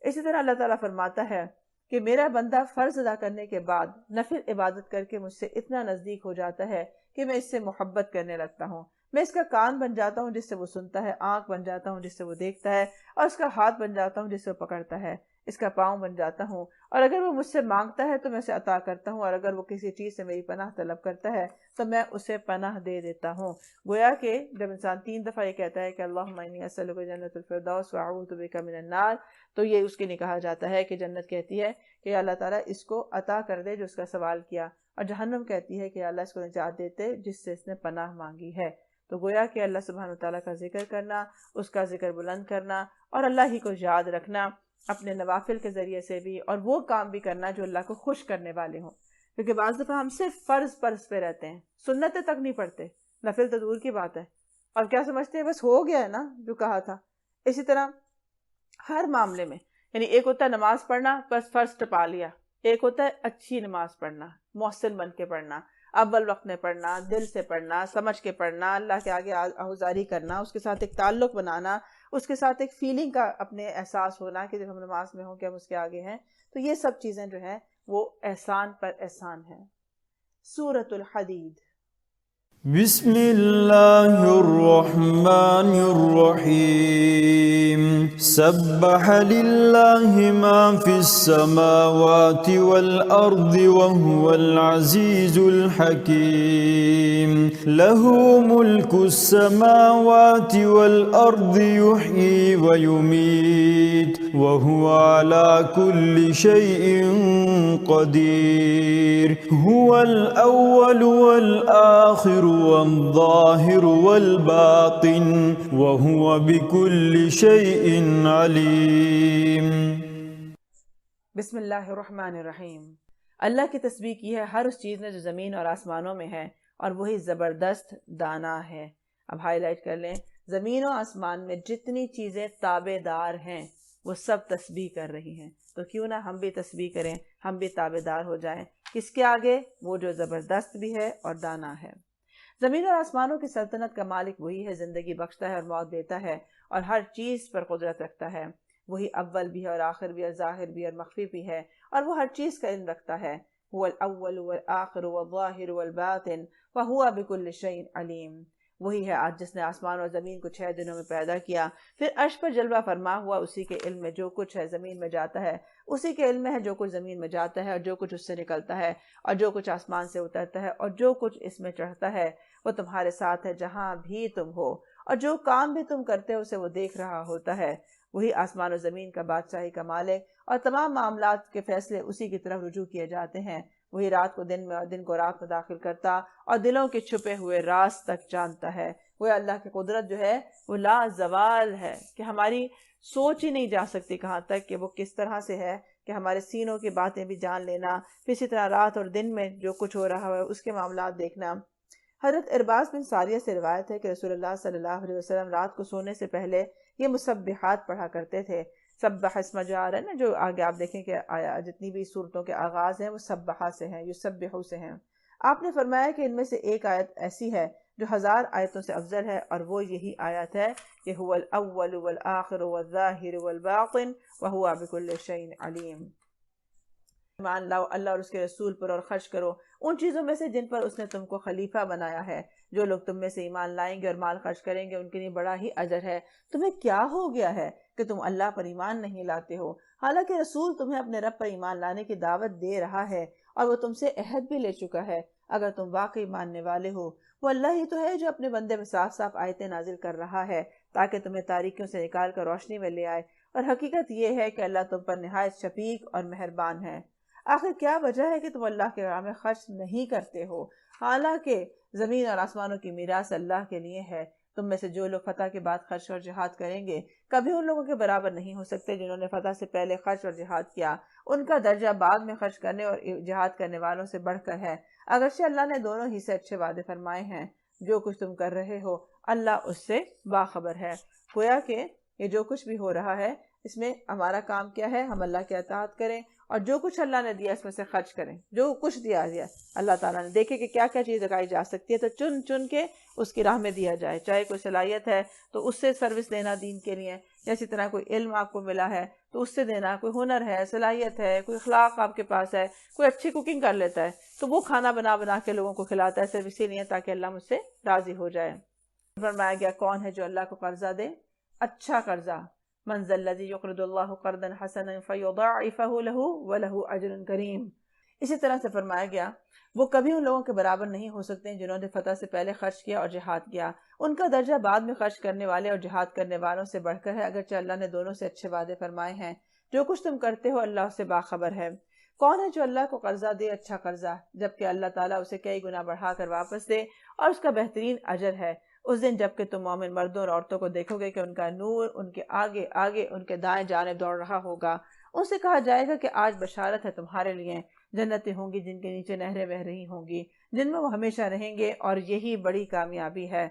اسی طرح اللہ تعالیٰ فرماتا ہے کہ میرا بندہ فرض ادا کرنے کے بعد نفل عبادت کر کے مجھ سے اتنا نزدیک ہو جاتا ہے کہ میں اس سے محبت کرنے لگتا ہوں، میں اس کا کان بن جاتا ہوں جس سے وہ سنتا ہے، آنکھ بن جاتا ہوں جس سے وہ دیکھتا ہے، اور اس کا ہاتھ بن جاتا ہوں جس سے وہ پکڑتا ہے، اس کا پاؤں بن جاتا ہوں، اور اگر وہ مجھ سے مانگتا ہے تو میں اسے عطا کرتا ہوں، اور اگر وہ کسی چیز سے میری پناہ طلب کرتا ہے تو میں اسے پناہ دے دیتا ہوں۔ گویا کہ جب انسان 3 دفعہ یہ کہتا ہے کہ اللہم انی اسألک جنت الفردوس واعوذ بک من النار، تو یہ اس کے لیے کہا جاتا ہے کہ جنت کہتی ہے کہ اللہ تعالیٰ اس کو عطا کر دے جو اس کا سوال کیا، اور جہنم کہتی ہے کہ اللہ اس کو نجات دیتے جس سے اس نے پناہ مانگی ہے۔ تو گویا کہ اللہ سبحانہ وتعالیٰ کا ذکر کرنا، اس کا ذکر بلند کرنا، اور اللہ ہی کو یاد رکھنا اپنے نوافل کے ذریعے سے بھی، اور وہ کام بھی کرنا جو اللہ کو خوش کرنے والے ہوں، کیونکہ بعض دفعہ ہم صرف فرض پہ رہتے ہیں، سنتیں تک نہیں پڑھتے، نفل تو دور کی بات ہے، اور کیا سمجھتے ہیں بس ہو گیا ہے نا جو کہا تھا۔ اسی طرح ہر معاملے میں، یعنی ایک ہوتا ہے نماز پڑھنا بس فرض ٹپا لیا، ایک ہوتا ہے اچھی نماز پڑھنا، محسن بن کے پڑھنا، اول وقت میں پڑھنا، دل سے پڑھنا، سمجھ کے پڑھنا، اللہ کے آگے آہوزاری کرنا، اس کے ساتھ ایک تعلق بنانا، اس کے ساتھ ایک فیلنگ کا اپنے احساس ہونا کہ جب ہم نماز میں ہوں کہ ہم اس کے آگے ہیں، تو یہ سب چیزیں جو ہیں وہ احسان پر احسان ہیں۔ سورۃ الحدید۔ بسم اللہ الرحمن الرحیم سبح للہ ما فی السماوات والارض وهو العزیز الحکیم لہ ملک السماوات والارض یحیی ویمیت وهو على كل شیء قدیر هو الاول والآخر والظاہر والباطن وهو بكل شيء علیم۔ بسم اللہ الرحمن الرحیم۔ اللہ کی تسبیح کی ہے ہر اس چیز نے جو زمین اور آسمانوں میں ہے، اور وہی زبردست دانا ہے۔ اب ہائی لائٹ کر لیں، زمین و آسمان میں جتنی چیزیں تابع دار ہیں وہ سب تسبیح کر رہی ہیں، تو کیوں نہ ہم بھی تسبیح کریں، ہم بھی تابع دار ہو جائیں۔ کس کے آگے؟ وہ جو زبردست بھی ہے اور دانا ہے۔ زمین اور آسمانوں کی سلطنت کا مالک وہی ہے، زندگی بخشتا ہے اور موت دیتا ہے، اور ہر چیز پر قدرت رکھتا ہے۔ وہی اول بھی ہے اور آخر بھی اور ظاہر بھی اور مخفی بھی ہے، اور وہ ہر چیز کا علم رکھتا ہے۔ هو الاول والآخر والظاہر والباطن وهو بكل شيء علیم۔ وہی ہے آج جس نے آسمان اور زمین کو 6 دنوں میں پیدا کیا، پھر عرش پر جلوہ فرما ہوا، اسی کے علم میں جو کچھ ہے زمین میں جاتا ہے، اسی کے علم میں ہے جو کچھ زمین میں جاتا ہے، اور جو کچھ اس سے نکلتا ہے، اور جو کچھ آسمان سے اترتا ہے، اور جو کچھ اس میں چڑھتا ہے، وہ تمہارے ساتھ ہے جہاں بھی تم ہو، اور جو کام بھی تم کرتے ہو اسے وہ دیکھ رہا ہوتا ہے۔ وہی آسمان و زمین کا بادشاہی کا مالک، اور تمام معاملات کے فیصلے اسی کی طرف رجوع کیے جاتے ہیں۔ وہی رات کو دن میں اور دن کو رات میں داخل کرتا اور دلوں کے چھپے ہوئے راز تک جانتا ہے۔ وہ اللہ کی قدرت جو ہے وہ لا زوال ہے کہ ہماری سوچ ہی نہیں جا سکتی کہاں تک کہ وہ کس طرح سے ہے کہ ہمارے سینوں کی باتیں بھی جان لینا، پھر اسی طرح رات اور دن میں جو کچھ ہو رہا ہے اس کے معاملات دیکھنا۔ حضرت ارباز بن ساریہ سے روایت ہے کہ رسول اللہ صلی اللہ علیہ وسلم رات کو سونے سے پہلے یہ مسبحات پڑھا کرتے تھے۔ سبح اسم جو آ رہا ہے نا، جو آگے آپ دیکھیں کہ جتنی بھی صورتوں کے آغاز ہیں وہ سبحہ سے ہیں، یسبحو سے ہیں۔ آپ نے فرمایا کہ ان میں سے ایک آیت ایسی ہے جو 1000 آیتوں سے افضل ہے، اور وہ یہی آیت ہے کہ هو الاول والآخر والظاہر والباطن وهو بكل شیء علیم۔ ایمان لاؤ اللہ اور اس کے رسول پر اور خرچ کرو ان چیزوں میں سے جن پر اس نے تم کو خلیفہ بنایا ہے۔ جو لوگ تم میں سے ایمان لائیں گے اور مال خرچ کریں گے ان کے لیے بڑا ہی اجر ہے۔ تمہیں کیا ہو گیا ہے کہ تم اللہ پر ایمان نہیں لاتے ہو، حالانکہ رسول تمہیں اپنے رب پر ایمان لانے کی دعوت دے رہا ہے اور وہ تم سے عہد بھی لے چکا ہے۔ اگر تم واقعی ماننے والے ہو، وہ اللہ ہی تو ہے جو اپنے بندے میں صاف صاف آیتیں نازل کر رہا ہے تاکہ تمہیں تاریکیوں سے نکال کر روشنی میں لے آئے، اور حقیقت یہ ہے کہ اللہ تم پر نہایت شفیق اور مہربان ہے۔ آخر کیا وجہ ہے کہ تم اللہ کے راہ میں خرچ نہیں کرتے ہو، حالانکہ زمین اور آسمانوں کی میراث اللہ کے لیے ہے؟ تم میں سے جو لوگ فتح کے بعد خرچ اور جہاد کریں گے کبھی ان لوگوں کے برابر نہیں ہو سکتے جنہوں نے فتح سے پہلے خرچ اور جہاد کیا۔ ان کا درجہ بعد میں خرچ کرنے اور جہاد کرنے والوں سے بڑھ کر ہے، اگرچہ اللہ نے دونوں ہی سے اچھے وعدے فرمائے ہیں۔ جو کچھ تم کر رہے ہو اللہ اس سے باخبر ہے۔ گویا کہ یہ جو کچھ بھی ہو رہا ہے اس میں ہمارا کام کیا ہے؟ ہم اللہ کے اطاعت کریں اور جو کچھ اللہ نے دیا اس میں سے خرچ کریں۔ جو کچھ دیا اللہ تعالیٰ نے، دیکھے کہ کیا کیا چیز لگائی جا سکتی ہے تو چن چن کے اس کی راہ میں دیا جائے۔ چاہے کوئی صلاحیت ہے تو اس سے سروس دینا دین کے لیے، یا اسی طرح کوئی علم آپ کو ملا ہے تو اس سے دینا، کوئی ہنر ہے، صلاحیت ہے، کوئی اخلاق آپ کے پاس ہے، کوئی اچھی کوکنگ کر لیتا ہے تو وہ کھانا بنا بنا کے لوگوں کو کھلاتا ہے صرف اسی لیے تاکہ اللہ مجھ سے راضی ہو جائے۔ فرمایا گیا کون ہے جو اللہ کو قرضہ دے؟ اچھا قرضہ۔ من ذا الذی یقرض اللہ قرضا حسنا فیضاعفہ لہ ولہ اجر کریم۔ اسی طرح سے فرمایا گیا وہ کبھی ان لوگوں کے برابر نہیں ہو سکتے جنہوں نے فتح سے پہلے خرچ کیا اور جہاد کیا۔ ان کا درجہ بعد میں خرچ کرنے والے اور جہاد کرنے والوں سے بڑھ کر ہے، اگرچہ اللہ نے دونوں سے اچھے وعدے فرمائے ہیں۔ جو کچھ تم کرتے ہو اللہ اس سے باخبر ہے۔ کون ہے جو اللہ کو قرضہ دے اچھا قرضہ، جبکہ اللہ تعالیٰ اسے کئی گنا بڑھا کر واپس دے اور اس کا بہترین اجر ہے۔ اس دن جب کہ تم مومن مردوں اور عورتوں کو دیکھو گے کہ ان کا نور ان کے آگے آگے ان کے دائیں جانب دوڑ رہا ہوگا، ان سے کہا جائے گا کہ آج بشارت ہے تمہارے لیے، جنتیں ہوں گی جن کے نیچے نہریں بہہ رہی ہوں گی، جن میں وہ ہمیشہ رہیں گے، اور یہی بڑی کامیابی ہے۔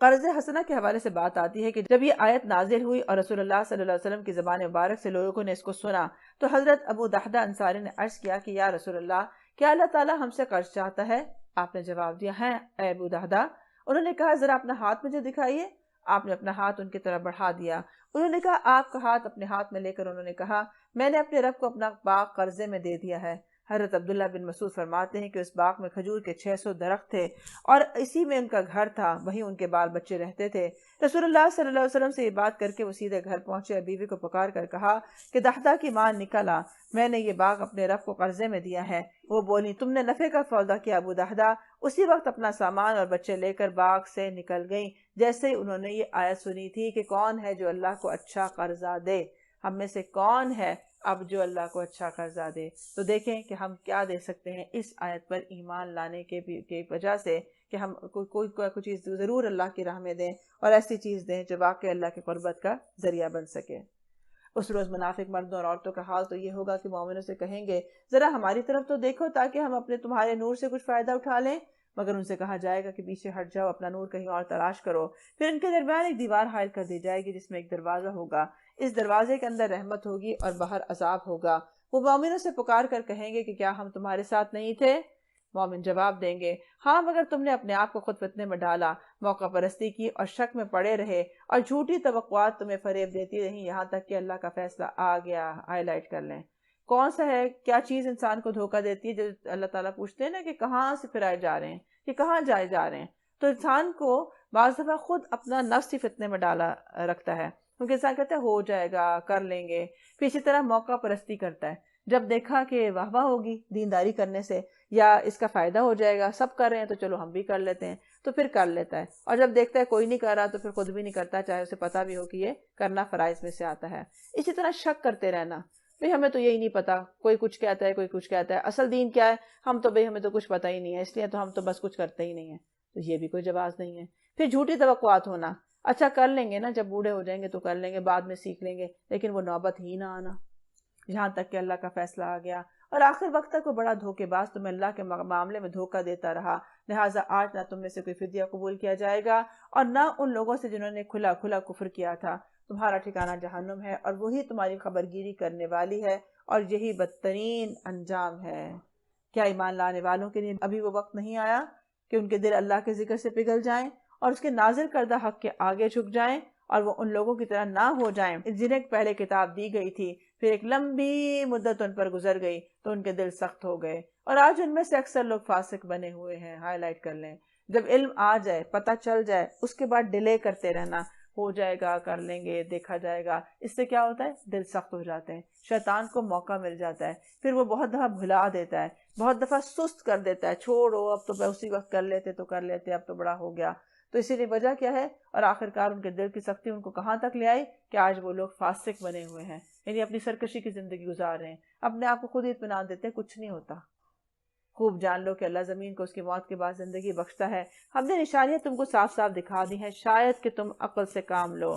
قرض حسنہ کے حوالے سے بات آتی ہے کہ جب یہ آیت نازل ہوئی اور رسول اللہ صلی اللہ علیہ وسلم کی زبان مبارک سے لوگوں نے اس کو سنا تو حضرت ابو دحدہ انصاری نے عرض کیا کہ یا رسول اللہ، کیا اللہ تعالیٰ ہم سے قرض چاہتا ہے؟ آپ نے جواب دیا ہے اے ابو دحدہ۔ انہوں نے کہا ذرا اپنا ہاتھ مجھے دکھائیے۔ آپ نے اپنا ہاتھ ان کی طرف بڑھا دیا۔ انہوں نے کہا آپ کا ہاتھ اپنے ہاتھ میں لے کر انہوں نے کہا میں نے اپنے رب کو اپنا باغ قرضے میں دے دیا ہے۔ حضرت عبداللہ بن مسعود فرماتے ہیں کہ اس باغ میں کھجور کے 600 درخت تھے اور اسی میں ان کا گھر تھا، وہیں ان کے بال بچے رہتے تھے۔ رسول اللہ صلی اللہ علیہ وسلم سے یہ بات کر کے وہ سیدھے گھر پہنچے اور بیوی کو پکار کر کہا کہ دحدہ کی ماں نکل آ، میں نے یہ باغ اپنے رب کو قرضے میں دیا ہے۔ وہ بولی تم نے نفع کا سودا کیا ابو دحدہ؟ اسی وقت اپنا سامان اور بچے لے کر باغ سے نکل گئیں، جیسے ہی انہوں نے یہ آیت سنی تھی کہ کون ہے جو اللہ کو اچھا قرضہ دے۔ ہم میں سے کون ہے اب جو اللہ کو اچھا قرضہ دے؟ تو دیکھیں کہ ہم کیا دے سکتے ہیں اس آیت پر ایمان لانے کی وجہ سے کہ ہم کوئی چیز ضرور اللہ کی راہ میں دیں، اور ایسی چیز دیں جو واقعی اللہ کی قربت کا ذریعہ بن سکے۔ اس روز منافق مردوں اور عورتوں کا حال تو یہ ہوگا کہ مومنوں سے کہیں گے ذرا ہماری طرف تو دیکھو تاکہ ہم اپنے تمہارے نور سے کچھ فائدہ اٹھا لیں، مگر ان سے کہا جائے گا کہ پیچھے ہٹ جاؤ، اپنا نور کہیں اور تلاش کرو۔ پھر ان کے درمیان ایک دیوار حائل کر دی جائے گی جس میں ایک دروازہ ہوگا، اس دروازے کے اندر رحمت ہوگی اور باہر عذاب ہوگا۔ وہ مومنوں سے پکار کر کہیں گے کہ کیا ہم تمہارے ساتھ نہیں تھے؟ مومن جواب دیں گے ہاں، مگر تم نے اپنے آپ کو خود فتنے میں ڈالا، موقع پرستی کی اور شک میں پڑے رہے، اور جھوٹی توقعات تمہیں فریب دیتی رہیں یہاں تک کہ اللہ کا فیصلہ آ گیا۔ ہائی لائٹ کر لیں کون سا ہے، کیا چیز انسان کو دھوکہ دیتی ہے؟ جو اللہ تعالیٰ پوچھتے ہیں نا کہ کہاں سے پھرائے جا رہے ہیں، کہ کہاں جائے جا رہے ہیں، تو انسان کو بعض دفعہ خود اپنا نفس ہی فتنے میں ڈالا رکھتا ہے، کیونکہ انسان کہتا ہے ہو جائے گا، کر لیں گے، پھر اسی طرح موقع پرستی کرتا ہے۔ جب دیکھا کہ واہ واہ ہوگی دینداری کرنے سے یا اس کا فائدہ ہو جائے گا، سب کر رہے ہیں تو چلو ہم بھی کر لیتے ہیں، تو پھر کر لیتا ہے، اور جب دیکھتا ہے کوئی نہیں کر رہا تو پھر خود بھی نہیں کرتا، چاہے اسے پتہ بھی ہو کہ یہ کرنا فرائض میں سے آتا ہے۔ اسی طرح شک کرتے رہنا، بھئی ہمیں تو یہی نہیں پتا، کوئی کچھ کہتا ہے کوئی کچھ کہتا ہے، اصل دین کیا ہے ہم تو بھئی ہمیں تو کچھ پتہ ہی نہیں ہے، اس لیے تو ہم تو بس کچھ کرتے ہی نہیں ہیں. تو یہ بھی کوئی جواز نہیں ہے. پھر جھوٹی توقعات ہونا، اچھا کر لیں گے نا، جب بوڑھے ہو جائیں گے تو کر لیں گے، بعد میں سیکھ لیں گے، لیکن وہ نوبت ہی نہ آنا جہاں تک کہ اللہ کا فیصلہ آ گیا. اور آخر وقت تک وہ بڑا دھوکے باز تمہیں اللہ کے معاملے میں دھوکہ دیتا رہا. لہٰذا آج نہ تم میں سے کوئی فدیہ قبول کیا جائے گا اور نہ ان لوگوں سے جنہوں نے کھلا کھلا کفر کیا تھا. تمہارا ٹھکانہ جہنم ہے اور وہی تمہاری خبرگیری کرنے والی ہے، اور یہی بدترین انجام ہے. کیا ایمان لانے والوں کے لیے ابھی وہ وقت نہیں آیا کہ ان کے دل اللہ کے ذکر سے پگھل جائیں اور اس کے نازل کردہ حق کے آگے جھک جائیں، اور وہ ان لوگوں کی طرح نہ ہو جائیں جنہیں پہلے کتاب دی گئی تھی، پھر ایک لمبی مدت ان پر گزر گئی تو ان کے دل سخت ہو گئے، اور آج ان میں سے اکثر لوگ فاسق بنے ہوئے ہیں. ہائی لائٹ کر لیں. جب علم آ جائے، پتہ چل جائے، اس کے بعد ڈیلے کرتے رہنا، ہو جائے گا، کر لیں گے، دیکھا جائے گا، اس سے کیا ہوتا ہے؟ دل سخت ہو جاتے ہیں، شیطان کو موقع مل جاتا ہے، پھر وہ بہت دفعہ بھلا دیتا ہے، بہت دفعہ سست کر دیتا ہے، چھوڑو اب تو اسی وقت کر لیتے تو کر لیتے، اب تو بڑا ہو گیا. تو اسی لیے وجہ کیا ہے؟ اور آخرکار ان کے دل کی سختی ان کو کہاں تک لے آئی کہ آج وہ لوگ فاسق بنے ہوئے ہیں، یعنی اپنی سرکشی کی زندگی گزار رہے ہیں، اپنے آپ کو خود ہی اطمینان دیتے ہیں کچھ نہیں ہوتا. خوب جان لو کہ اللہ زمین کو اس کی موت کے بعد زندگی بخشتا ہے. ہم نے نشانیاں تم کو صاف صاف دکھا دی ہیں، شاید کہ تم عقل سے کام لو.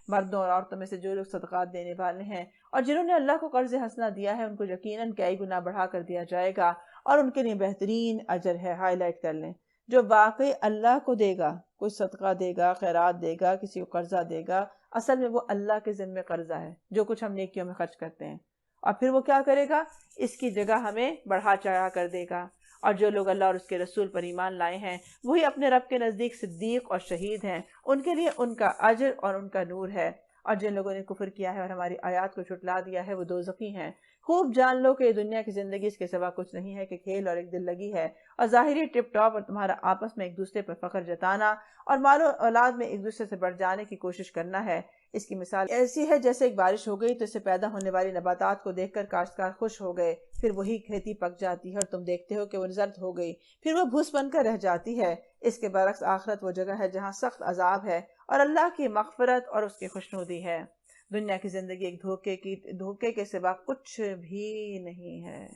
مردوں اور عورتوں میں سے جو لوگ صدقات دینے والے ہیں اور جنہوں نے اللہ کو قرض حسنہ دیا ہے، ان کو یقیناً کئی گنا بڑھا کر دیا جائے گا، اور ان کے لیے بہترین اجر ہے. ہائی لائٹ کر لیں. جو واقعی اللہ کو دے گا، کوئی صدقہ دے گا، خیرات دے گا، کسی کو قرضہ دے گا، اصل میں وہ اللہ کے ذمہ قرضہ ہے جو کچھ ہم نیکیوں میں خرچ کرتے ہیں، اور پھر وہ کیا کرے گا؟ اس کی جگہ ہمیں بڑھا چڑھا کر دے گا. اور جو لوگ اللہ اور اس کے رسول پر ایمان لائے ہیں وہی اپنے رب کے نزدیک صدیق اور شہید ہیں، ان کے لیے ان کا اجر اور ان کا نور ہے. اور جن لوگوں نے کفر کیا ہے اور ہماری آیات کو جھٹلا دیا ہے وہ دوزخی ہیں. خوب جان لو کہ یہ دنیا کی زندگی اس کے سوا کچھ نہیں ہے کہ کھیل اور ایک دل لگی ہے، اور ظاہری ٹپ ٹاپ اور تمہارا آپس میں ایک دوسرے پر فخر جتانا اور مال و اولاد میں ایک دوسرے سے بڑھ جانے کی کوشش کرنا ہے. اس کی مثال ایسی ہے جیسے ایک بارش ہو گئی تو اس سے پیدا ہونے والی نباتات کو دیکھ کر کاشتکار خوش ہو گئے، پھر وہی کھیتی پک جاتی ہے اور تم دیکھتے ہو کہ وہ زرد ہو گئی، پھر وہ بھوس بن کر رہ جاتی ہے. اس کے برعکس آخرت وہ جگہ ہے جہاں سخت عذاب ہے اور اللہ کی مغفرت اور اس کی خوشنودی ہے. دنیا کی زندگی ایک دھوکے کے سوا کچھ بھی نہیں ہے.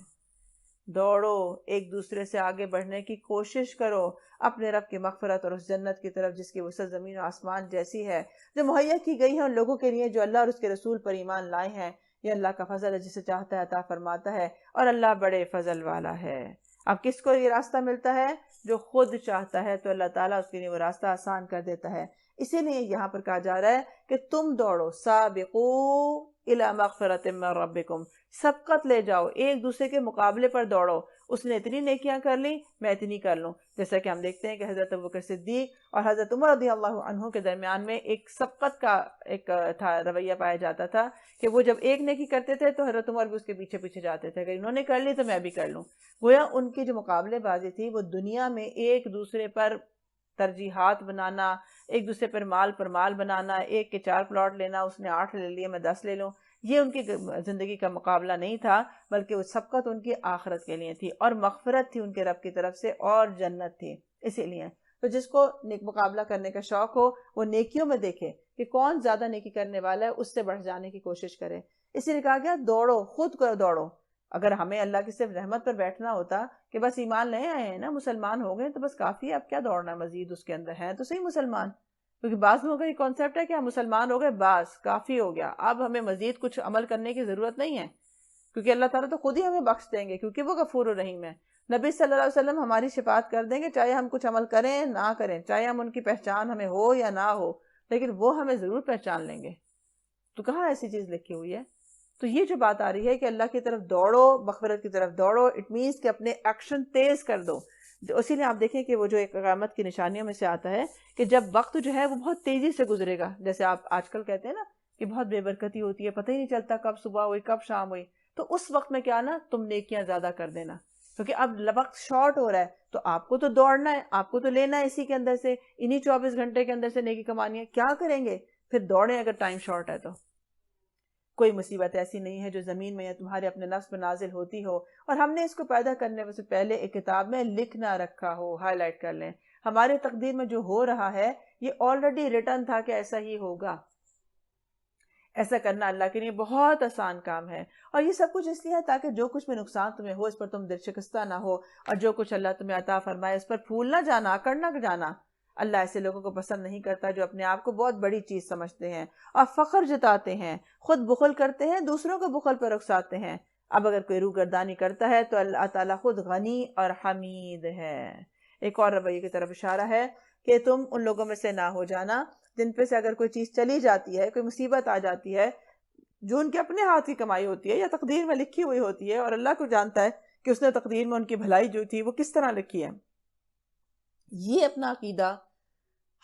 دوڑو، ایک دوسرے سے آگے بڑھنے کی کوشش کرو، اپنے رب کی مغفرت اور اس جنت کی طرف جس کی وسعت زمین و آسمان جیسی ہے، جو مہیا کی گئی ہے ان لوگوں کے لیے جو اللہ اور اس کے رسول پر ایمان لائے ہیں. یہ اللہ کا فضل ہے، جسے چاہتا ہے عطا فرماتا ہے، اور اللہ بڑے فضل والا ہے. اب کس کو یہ راستہ ملتا ہے؟ جو خود چاہتا ہے تو اللہ تعالیٰ اس کے لیے وہ راستہ آسان کر دیتا ہے. اسی لیے یہاں پر کہا جا رہا ہے کہ تم دوڑو، سابقو الی مغفرۃ من ربکم، سبقت لے جاؤ، ایک دوسرے کے مقابلے پر دوڑو. اس نے اتنی نیکیاں کر لی، میں اتنی کر لوں. جیسا کہ ہم دیکھتے ہیں کہ حضرت ابوبکر صدیق اور حضرت عمر رضی اللہ عنہ کے درمیان میں ایک سبقت کا ایک رویہ پایا جاتا تھا کہ وہ جب ایک نیکی کرتے تھے تو حضرت عمر بھی اس کے پیچھے پیچھے جاتے تھے، اگر انہوں نے کر لی تو میں بھی کر لوں. گویا ان کی جو مقابلے بازی تھی وہ دنیا میں ایک دوسرے پر ترجیحات بنانا، ایک دوسرے پر مال بنانا، ایک کے 4 پلاٹ لینا، اس نے 8 لے لیے میں 10 لے لوں، یہ ان کی زندگی کا مقابلہ نہیں تھا، بلکہ وہ سبقت ان کی آخرت کے لیے تھی اور مغفرت تھی ان کے رب کی طرف سے اور جنت تھی. اسی لیے تو جس کو نیک مقابلہ کرنے کا شوق ہو وہ نیکیوں میں دیکھے کہ کون زیادہ نیکی کرنے والا ہے، اس سے بڑھ جانے کی کوشش کرے. اسی لیے کہا گیا دوڑو، خود کرو دوڑو. اگر ہمیں اللہ کی صرف رحمت پر بیٹھنا ہوتا کہ بس ایمان لے آئے ہیں نا، مسلمان ہو گئے تو بس کافی ہے، اب کیا دوڑنا مزید اس کے اندر ہے تو صحیح مسلمان. کیونکہ بعض لوگوں کا یہ کانسیپٹ ہے کہ ہم مسلمان ہو گئے بس کافی ہو گیا، اب ہمیں مزید کچھ عمل کرنے کی ضرورت نہیں ہے، کیونکہ اللہ تعالیٰ تو خود ہی ہمیں بخش دیں گے کیونکہ وہ غفور الرحیم ہے. نبی صلی اللہ علیہ وسلم ہماری شفاعت کر دیں گے چاہے ہم کچھ عمل کریں نہ کریں، چاہے ہم ان کی پہچان ہمیں ہو یا نہ ہو، لیکن وہ ہمیں ضرور پہچان لیں گے. تو کہاں ایسی چیز لکھی ہوئی ہے؟ تو یہ جو بات آ رہی ہے کہ اللہ کی طرف دوڑو، مغفرت کی طرف دوڑو، اٹ مینس کہ اپنے ایکشن تیز کر دو. اسی لیے آپ دیکھیں کہ وہ جو ایک قیامت کی نشانیوں میں سے آتا ہے کہ جب وقت جو ہے وہ بہت تیزی سے گزرے گا، جیسے آپ آج کل کہتے ہیں نا کہ بہت بے برکتی ہوتی ہے، پتہ ہی نہیں چلتا کب صبح ہوئی کب شام ہوئی. تو اس وقت میں کیا نا، تم نیکیاں زیادہ کر دینا، کیونکہ اب وقت شارٹ ہو رہا ہے تو آپ کو تو دوڑنا ہے، آپ کو تو لینا ہے اسی کے اندر سے، انہی 24 گھنٹے کے اندر سے نیکی کمانی ہے. کیا کریں گے پھر؟ دوڑیں اگر ٹائم شارٹ ہے تو. کوئی مصیبت ایسی نہیں ہے جو زمین میں یا تمہارے اپنے نفس پر نازل ہوتی ہو اور ہم نے اس کو پیدا کرنے سے پہلے ایک کتاب میں لکھ نہ رکھا ہو. ہائی لائٹ کر لیں. ہمارے تقدیر میں جو ہو رہا ہے یہ آلریڈی ریٹن تھا کہ ایسا ہی ہوگا. ایسا کرنا اللہ کے لیے بہت آسان کام ہے، اور یہ سب کچھ اس لیے ہے تاکہ جو کچھ بھی نقصان تمہیں ہو اس پر تم دل شکستہ نہ ہو، اور جو کچھ اللہ تمہیں عطا فرمائے اس پر پھول نہ جانا، اکڑ نہ جانا۔ اللہ ایسے لوگوں کو پسند نہیں کرتا جو اپنے آپ کو بہت بڑی چیز سمجھتے ہیں اور فخر جتاتے ہیں، خود بخل کرتے ہیں، دوسروں کو بخل پر اکساتے ہیں۔ اب اگر کوئی روگردانی کرتا ہے تو اللہ تعالیٰ خود غنی اور حمید ہے۔ ایک اور رویے کی طرف اشارہ ہے کہ تم ان لوگوں میں سے نہ ہو جانا جن پہ سے اگر کوئی چیز چلی جاتی ہے، کوئی مصیبت آ جاتی ہے جو ان کے اپنے ہاتھ کی کمائی ہوتی ہے یا تقدیر میں لکھی ہوئی ہوتی ہے، اور اللہ کو جانتا ہے کہ اس نے تقدیر میں ان کی بھلائی جو تھی وہ کس طرح لکھی ہے۔ یہ اپنا عقیدہ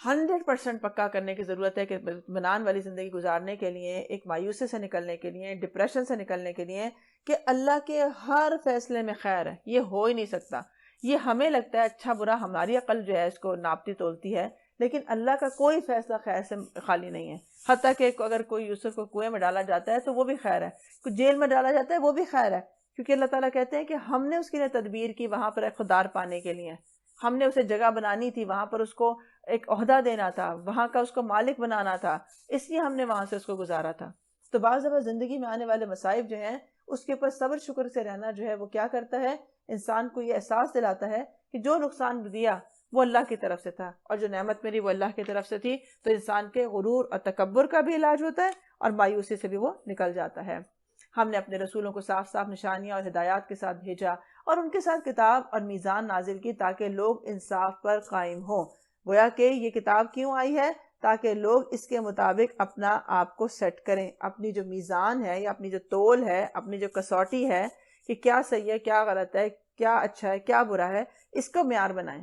100% پکا کرنے کی ضرورت ہے کہ اطمینان والی زندگی گزارنے کے لیے، ایک مایوسی سے نکلنے کے لیے، ڈپریشن سے نکلنے کے لیے، کہ اللہ کے ہر فیصلے میں خیر ہے۔ یہ ہو ہی نہیں سکتا۔ یہ ہمیں لگتا ہے اچھا برا، ہماری عقل جو ہے اس کو ناپتی تولتی ہے، لیکن اللہ کا کوئی فیصلہ خیر سے خالی نہیں ہے۔ حتیٰ کہ اگر کوئی یوسف کو کنویں میں ڈالا جاتا ہے تو وہ بھی خیر ہے، کوئی جیل میں ڈالا جاتا ہے وہ بھی خیر ہے، کیونکہ اللہ تعالیٰ کہتے ہیں کہ ہم نے اس کے لیے تدبیر کی وہاں پر اقتدار پانے کے لیے، ہم نے اسے جگہ بنانی تھی، وہاں پر اس کو ایک عہدہ دینا تھا، وہاں کا اس کو مالک بنانا تھا، اس لیے ہم نے وہاں سے اس کو گزارا تھا۔ تو بعض دفعہ زندگی میں آنے والے مصائب جو ہیں اس کے اوپر صبر شکر سے رہنا جو ہے وہ کیا کرتا ہے، انسان کو یہ احساس دلاتا ہے کہ جو نقصان دیا وہ اللہ کی طرف سے تھا، اور جو نعمت میری وہ اللہ کی طرف سے تھی۔ تو انسان کے غرور اور تکبر کا بھی علاج ہوتا ہے اور مایوسی سے بھی وہ نکل جاتا ہے۔ ہم نے اپنے رسولوں کو صاف صاف نشانیاں اور ہدایات کے ساتھ بھیجا اور ان کے ساتھ کتاب اور میزان نازل کی تاکہ لوگ انصاف پر قائم ہوں۔ گویا کہ یہ کتاب کیوں آئی ہے؟ تاکہ لوگ اس کے مطابق اپنا آپ کو سیٹ کریں، اپنی جو میزان ہے یا اپنی جو تول ہے، اپنی جو کسوٹی ہے کہ کیا صحیح ہے، کیا غلط ہے، کیا اچھا ہے، کیا برا ہے، اس کو معیار بنائیں۔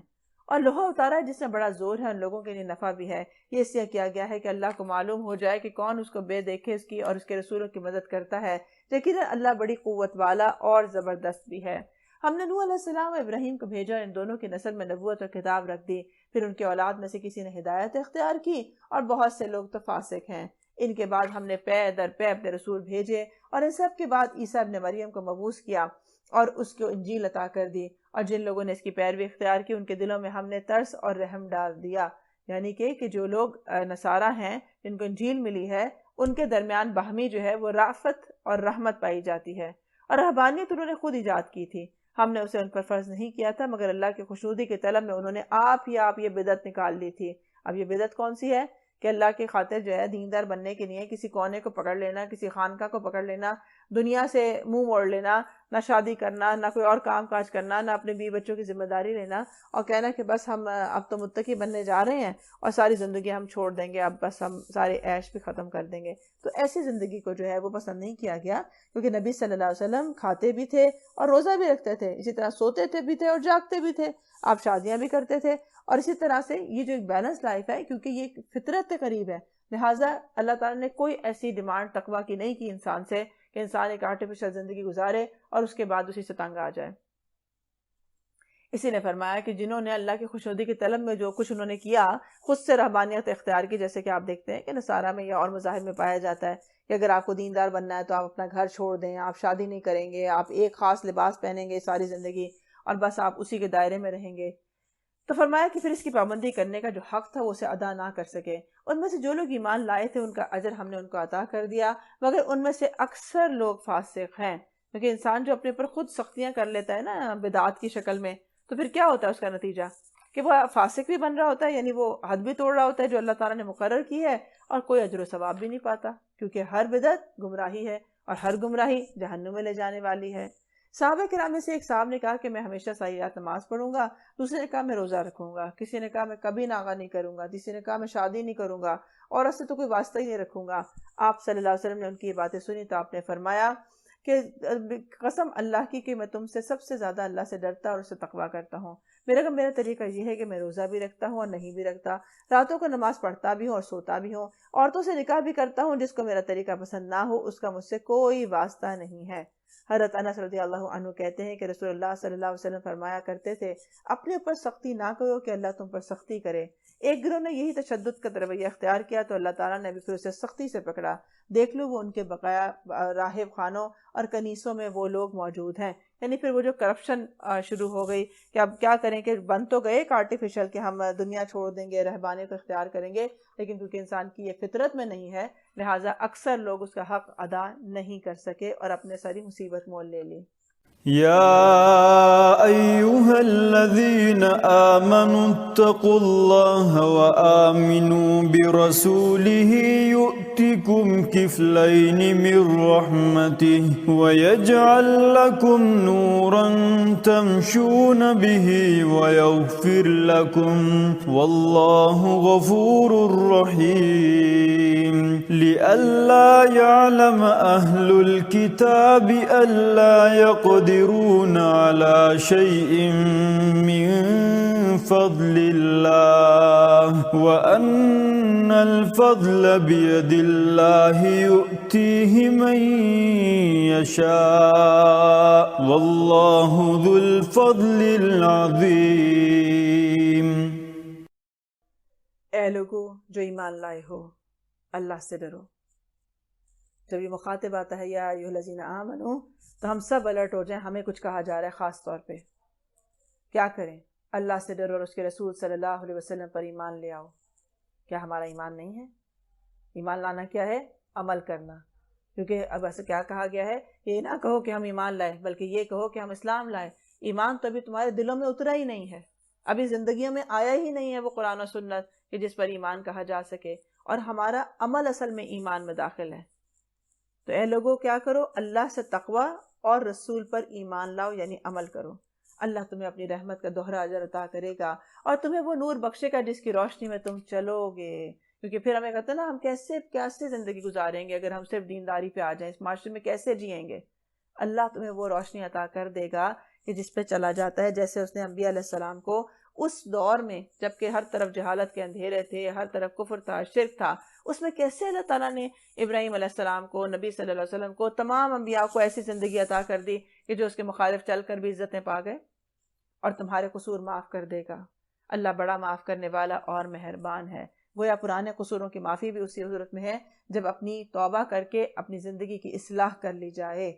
اور لوہا اتارا ہے جس میں بڑا زور ہے، ان لوگوں کے لیے نفع بھی ہے۔ یہ اس لیے کیا گیا ہے کہ اللہ کو معلوم ہو جائے کہ کون اس کو بے دیکھے اس کی اور اس کے رسولوں کی مدد کرتا ہے۔ لیکن اللہ بڑی قوت والا اور زبردست بھی ہے۔ ہم نے نوح علیہ السلام و ابراہیم کو بھیجا، ان دونوں کی نسل میں نبوت اور کتاب رکھ دی، پھر ان کی اولاد میں سے کسی نے ہدایت اختیار کی اور بہت سے لوگ تو فاسق ہیں۔ ان کے بعد ہم نے پے در پے اپنے رسول بھیجے، اور ان سب کے بعد عیسیٰ ابن مریم کو مبعوث کیا اور اس کو انجیل عطا کر دی، اور جن لوگوں نے اس کی پیروی اختیار کی ان کے دلوں میں ہم نے ترس اور رحم ڈال دیا۔ یعنی کہ جو لوگ نصارہ ہیں جن کو انجیل ملی ہے ان کے درمیان باہمی جو ہے وہ رافت اور رحمت پائی جاتی ہے، اور رہبانیت انہوں نے خود ایجاد کی تھی، ہم نے اسے ان پر فرض نہیں کیا تھا، مگر اللہ کی خوشنودی کے طلب میں انہوں نے آپ یہ بدعت نکال لی تھی۔ اب یہ بدعت کون سی ہے؟ کہ اللہ کی خاطر جو ہے دیندار بننے کے لیے کسی کونے کو پکڑ لینا، کسی خانقاہ کو پکڑ لینا، دنیا سے منہ موڑ لینا، نہ شادی کرنا، نہ کوئی اور کام کاج کرنا، نہ اپنے بیوی بچوں کی ذمہ داری لینا، اور کہنا کہ بس ہم اب تو متقی بننے جا رہے ہیں اور ساری زندگی ہم چھوڑ دیں گے، اب بس ہم سارے عیش بھی ختم کر دیں گے۔ تو ایسی زندگی کو جو ہے وہ پسند نہیں کیا گیا، کیونکہ نبی صلی اللہ علیہ وسلم کھاتے بھی تھے اور روزہ بھی رکھتے تھے، اسی طرح سوتے تھے بھی تھے اور جاگتے بھی تھے، آپ شادیاں بھی کرتے تھے، اور اسی طرح سے یہ جو ایک بیلنس لائف ہے، کیونکہ یہ فطرت کے قریب ہے، لہٰذا اللہ تعالیٰ نے کوئی ایسی ڈیمانڈ تقویٰ کی نہیں کی انسان سے کہ انسان ایک آرٹیفیشل زندگی گزارے اور اس کے بعد اسی سے تنگ آ جائے۔ اسی نے فرمایا کہ جنہوں نے اللہ کی خوشنودی کی طلب میں جو کچھ انہوں نے کیا، خود سے رہبانیت اختیار کی، جیسے کہ آپ دیکھتے ہیں کہ نصارہ میں یا اور مذاہب میں پایا جاتا ہے کہ اگر آپ کو دیندار بننا ہے تو آپ اپنا گھر چھوڑ دیں، آپ شادی نہیں کریں گے، آپ ایک خاص لباس پہنیں گے ساری زندگی اور بس آپ اسی کے دائرے میں رہیں گے۔ تو فرمایا کہ پھر اس کی پابندی کرنے کا جو حق تھا وہ اسے ادا نہ کر سکے۔ ان میں سے جو لوگ ایمان لائے تھے ان کا اجر ہم نے ان کو عطا کر دیا، مگر ان میں سے اکثر لوگ فاسق ہیں، کیونکہ انسان جو اپنے پر خود سختیاں کر لیتا ہے نا بدعات کی شکل میں، تو پھر کیا ہوتا ہے اس کا نتیجہ کہ وہ فاسق بھی بن رہا ہوتا ہے، یعنی وہ حد بھی توڑ رہا ہوتا ہے جو اللہ تعالیٰ نے مقرر کی ہے، اور کوئی اجر و ثواب بھی نہیں پاتا، کیونکہ ہر بدعت گمراہی ہے اور ہر گمراہی جہنم میں لے جانے والی ہے۔ صحابہ کرام میں سے ایک صاحب نے کہا کہ میں ہمیشہ ساعیات نماز پڑھوں گا، دوسرے نے کہا میں روزہ رکھوں گا، کسی نے کہا میں کبھی ناغہ نہیں کروں گا، تیسرے نے کہا میں شادی نہیں کروں گا، عورت سے تو کوئی واسطہ ہی نہیں رکھوں گا۔ آپ صلی اللہ علیہ وسلم نے ان کی یہ باتیں سنی تو آپ نے فرمایا کہ قسم اللہ کی کہ میں تم سے سب سے زیادہ اللہ سے ڈرتا اور اس سے تقویٰ کرتا ہوں۔ میرا طریقہ یہ ہے کہ میں روزہ بھی رکھتا ہوں اور نہیں بھی رکھتا، راتوں کو نماز پڑھتا بھی ہوں اور سوتا بھی ہوں، عورتوں سے نکاح بھی کرتا ہوں، جس کو میرا طریقہ پسند نہ ہو اس کا مجھ سے کوئی واسطہ نہیں ہے۔ حضرت انس رضی اللہ عنہ کہتے ہیں کہ رسول اللہ صلی اللہ علیہ وسلم فرمایا کرتے تھے، اپنے اوپر سختی نہ کرو کہ اللہ تم پر سختی کرے۔ ایک گروہ نے یہی تشدد کا رویہ اختیار کیا تو اللہ تعالیٰ نے بھی پھر اسے سختی سے پکڑا۔ دیکھ لو وہ ان کے بقایا راہب خانوں اور کنیسوں میں وہ لوگ موجود ہیں یعنی پھر وہ جو کرپشن شروع ہو گئی کہ اب کیا کریں کہ بن تو گئے ایک آرٹیفیشل کہ ہم دنیا چھوڑ دیں گے، رہبانیت کو اختیار کریں گے، لیکن کیونکہ انسان کی یہ فطرت میں نہیں ہے لہٰذا اکثر لوگ اس کا حق ادا نہیں کر سکے اور اپنے ساری مصیبت مول لے لی۔ يا أيها الذين آمنوا اتقوا الله وآمنوا برسوله يؤتكم كفلين من رحمته ويجعل لكم نورا تمشون به ويغفر لكم والله غفور رحيم لئلا يعلم أهل الكتاب ألا يقدرون على شيء من فضل الله وأن الفضل بيد الله يؤتيه من يشاء والله ذو الفضل العظيم۔ اے لوگو جو ایمان لائے ہو، اللہ سے ڈرو۔ جب یہ مخاطب آتا ہے یا ایھا الذین آمنو تو ہم سب الرٹ ہو جائیں، ہمیں کچھ کہا جا رہا ہے خاص طور پہ کیا کریں؟ اللہ سے ڈرو اور اس کے رسول صلی اللہ علیہ وسلم پر ایمان لے آؤ۔ کیا ہمارا ایمان نہیں ہے؟ ایمان لانا کیا ہے؟ عمل کرنا۔ کیونکہ اب ایسا کیا کہا گیا ہے، یہ نہ کہو کہ ہم ایمان لائے بلکہ یہ کہو کہ ہم اسلام لائے۔ ایمان تو ابھی تمہارے دلوں میں اترا ہی نہیں ہے، ابھی زندگیوں میں آیا ہی نہیں ہے وہ قرآن و سنت کہ جس پر ایمان کہا جا سکے، اور ہمارا عمل اصل میں ایمان میں داخل ہے۔ تو اے لوگوں کیا کرو؟ اللہ سے تقوی اور رسول پر ایمان لاؤ، یعنی عمل کرو۔ اللہ تمہیں اپنی رحمت کا دوہرا اجر عطا کرے گا اور تمہیں وہ نور بخشے گا جس کی روشنی میں تم چلو گے۔ کیونکہ پھر ہمیں کہتے ہیں نا ہم کیسے زندگی گزاریں گے اگر ہم صرف دینداری پہ آ جائیں، اس معاشرے میں کیسے جئیں گے؟ اللہ تمہیں وہ روشنی عطا کر دے گا کہ جس پہ چلا جاتا ہے، جیسے اس نے انبیاء علیہ السلام کو اس دور میں جبکہ ہر طرف جہالت کے اندھیرے تھے، ہر طرف کفر تھا، شرک تھا، اس میں کیسے اللہ تعالیٰ نے ابراہیم علیہ السلام کو، نبی صلی اللہ علیہ وسلم کو، تمام انبیاء کو ایسی زندگی عطا کر دی کہ جو اس کے مخالف چل کر بھی عزتیں پا گئے، اور تمہارے قصور معاف کر دے گا۔ اللہ بڑا معاف کرنے والا اور مہربان ہے۔ گویا پرانے قصوروں کی معافی بھی اسی صورت میں ہے جب اپنی توبہ کر کے اپنی زندگی کی اصلاح کر لی جائے۔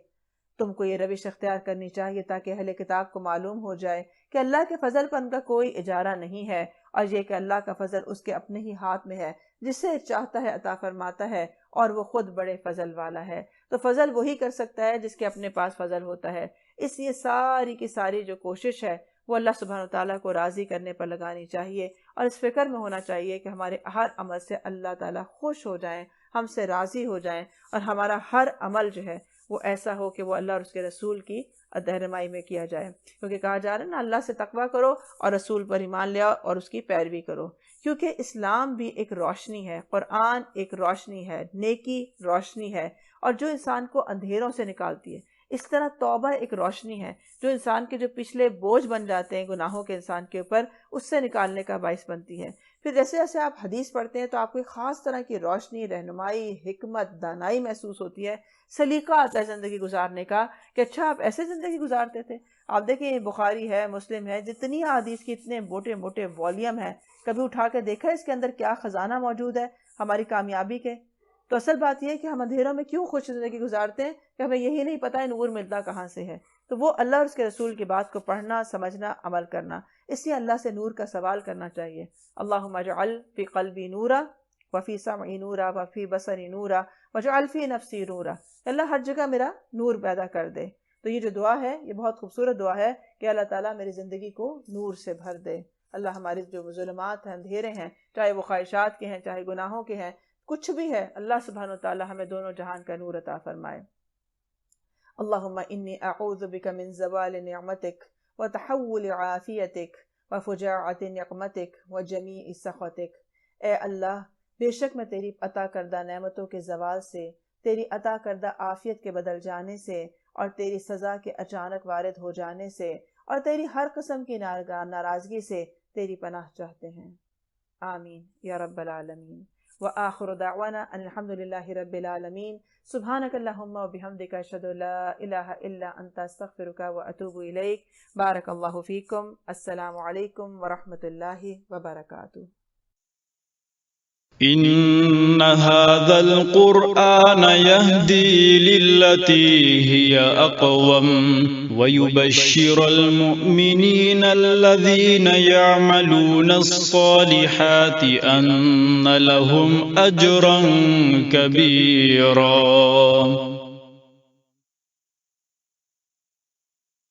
تم کو یہ روش اختیار کرنی چاہیے تاکہ اہل کتاب کو معلوم ہو جائے کہ اللہ کے فضل پر ان کا کوئی اجارہ نہیں ہے، اور یہ کہ اللہ کا فضل اس کے اپنے ہی ہاتھ میں ہے، جسے چاہتا ہے عطا فرماتا ہے، اور وہ خود بڑے فضل والا ہے۔ تو فضل وہی کر سکتا ہے جس کے اپنے پاس فضل ہوتا ہے۔ اس لیے ساری کی ساری جو کوشش ہے وہ اللہ سبحانہ وتعالیٰ کو راضی کرنے پر لگانی چاہیے، اور اس فکر میں ہونا چاہیے کہ ہمارے ہر عمل سے اللہ تعالیٰ خوش ہو جائیں، ہم سے راضی ہو جائیں، اور ہمارا ہر عمل جو ہے وہ ایسا ہو کہ وہ اللہ اور اس کے رسول کی رہنمائی میں کیا جائے۔ کیونکہ کہا جا رہا ہے نا اللہ سے تقوی کرو اور رسول پر ایمان لے آؤ اور اس کی پیروی کرو، کیونکہ اسلام بھی ایک روشنی ہے، قرآن ایک روشنی ہے، نیکی روشنی ہے، اور جو انسان کو اندھیروں سے نکالتی ہے۔ اس طرح توبہ ایک روشنی ہے جو انسان کے جو پچھلے بوجھ بن جاتے ہیں گناہوں کے انسان کے اوپر، اس سے نکالنے کا باعث بنتی ہے۔ پھر جیسے جیسے آپ حدیث پڑھتے ہیں تو آپ کو ایک خاص طرح کی روشنی، رہنمائی، حکمت، دانائی محسوس ہوتی ہے، سلیقہ آتا ہے زندگی گزارنے کا کہ اچھا آپ ایسے زندگی گزارتے تھے۔ آپ دیکھیں بخاری ہے، مسلم ہے، جتنی حدیث کی اتنے موٹے موٹے والیوم ہیں، کبھی اٹھا کے دیکھا اس کے اندر کیا خزانہ موجود ہے ہماری کامیابی کے؟ تو اصل بات یہ ہے کہ ہم اندھیروں میں کیوں خوش زندگی گزارتے ہیں کہ ہمیں یہی نہیں پتہ ہے نور ملتا کہاں سے ہے۔ تو وہ اللہ اور اس کے رسول کی بات کو پڑھنا، سمجھنا، عمل کرنا، اس لیے اللہ سے نور کا سوال کرنا چاہیے۔ اللہم اجعل فی قلبی نورا وفی سمعی نورا وفی بصری نورا واجعل فی نفسی نورا۔ اللہ ہر جگہ میرا نور پیدا کر دے۔ تو یہ جو دعا ہے یہ بہت خوبصورت دعا ہے کہ اللہ تعالیٰ میری زندگی کو نور سے بھر دے۔ اللہ ہماری جو ظلمات ہیں، اندھیرے ہیں، چاہے وہ خواہشات کے ہیں، چاہے گناہوں کے ہیں، کچھ بھی ہے، اللہ سبحانہ وتعالی ہمیں دونوں جہان کا نور عطا فرمائے۔ اللہم انی اعوذ بک من زوال نعمتک وتحول عافیتک وفجاعت نقمتک وجمیع سخطک۔ اے اللہ، بے شک میں تیری عطا کردہ نعمتوں کے زوال سے، تیری عطا کردہ عافیت کے بدل جانے سے، اور تیری سزا کے اچانک وارد ہو جانے سے، اور تیری ہر قسم کی ناراضگی سے تیری پناہ چاہتے ہیں۔ آمین یا رب العالمین۔ وآخر دعوانا ان الحمد للہ رب العالمین۔ سبحانک اللہم وبحمدک اشہد ان لا الہ الا انت استغفرک واتوب الیک۔ بارک اللہ فیکم۔ السلام علیکم ورحمۃ اللہ وبرکاتہ۔ إن هذا القرآن يهدي للتي هي أقوم ويبشر المؤمنين الذين يعملون الصالحات أن لهم أجرا كبيرا.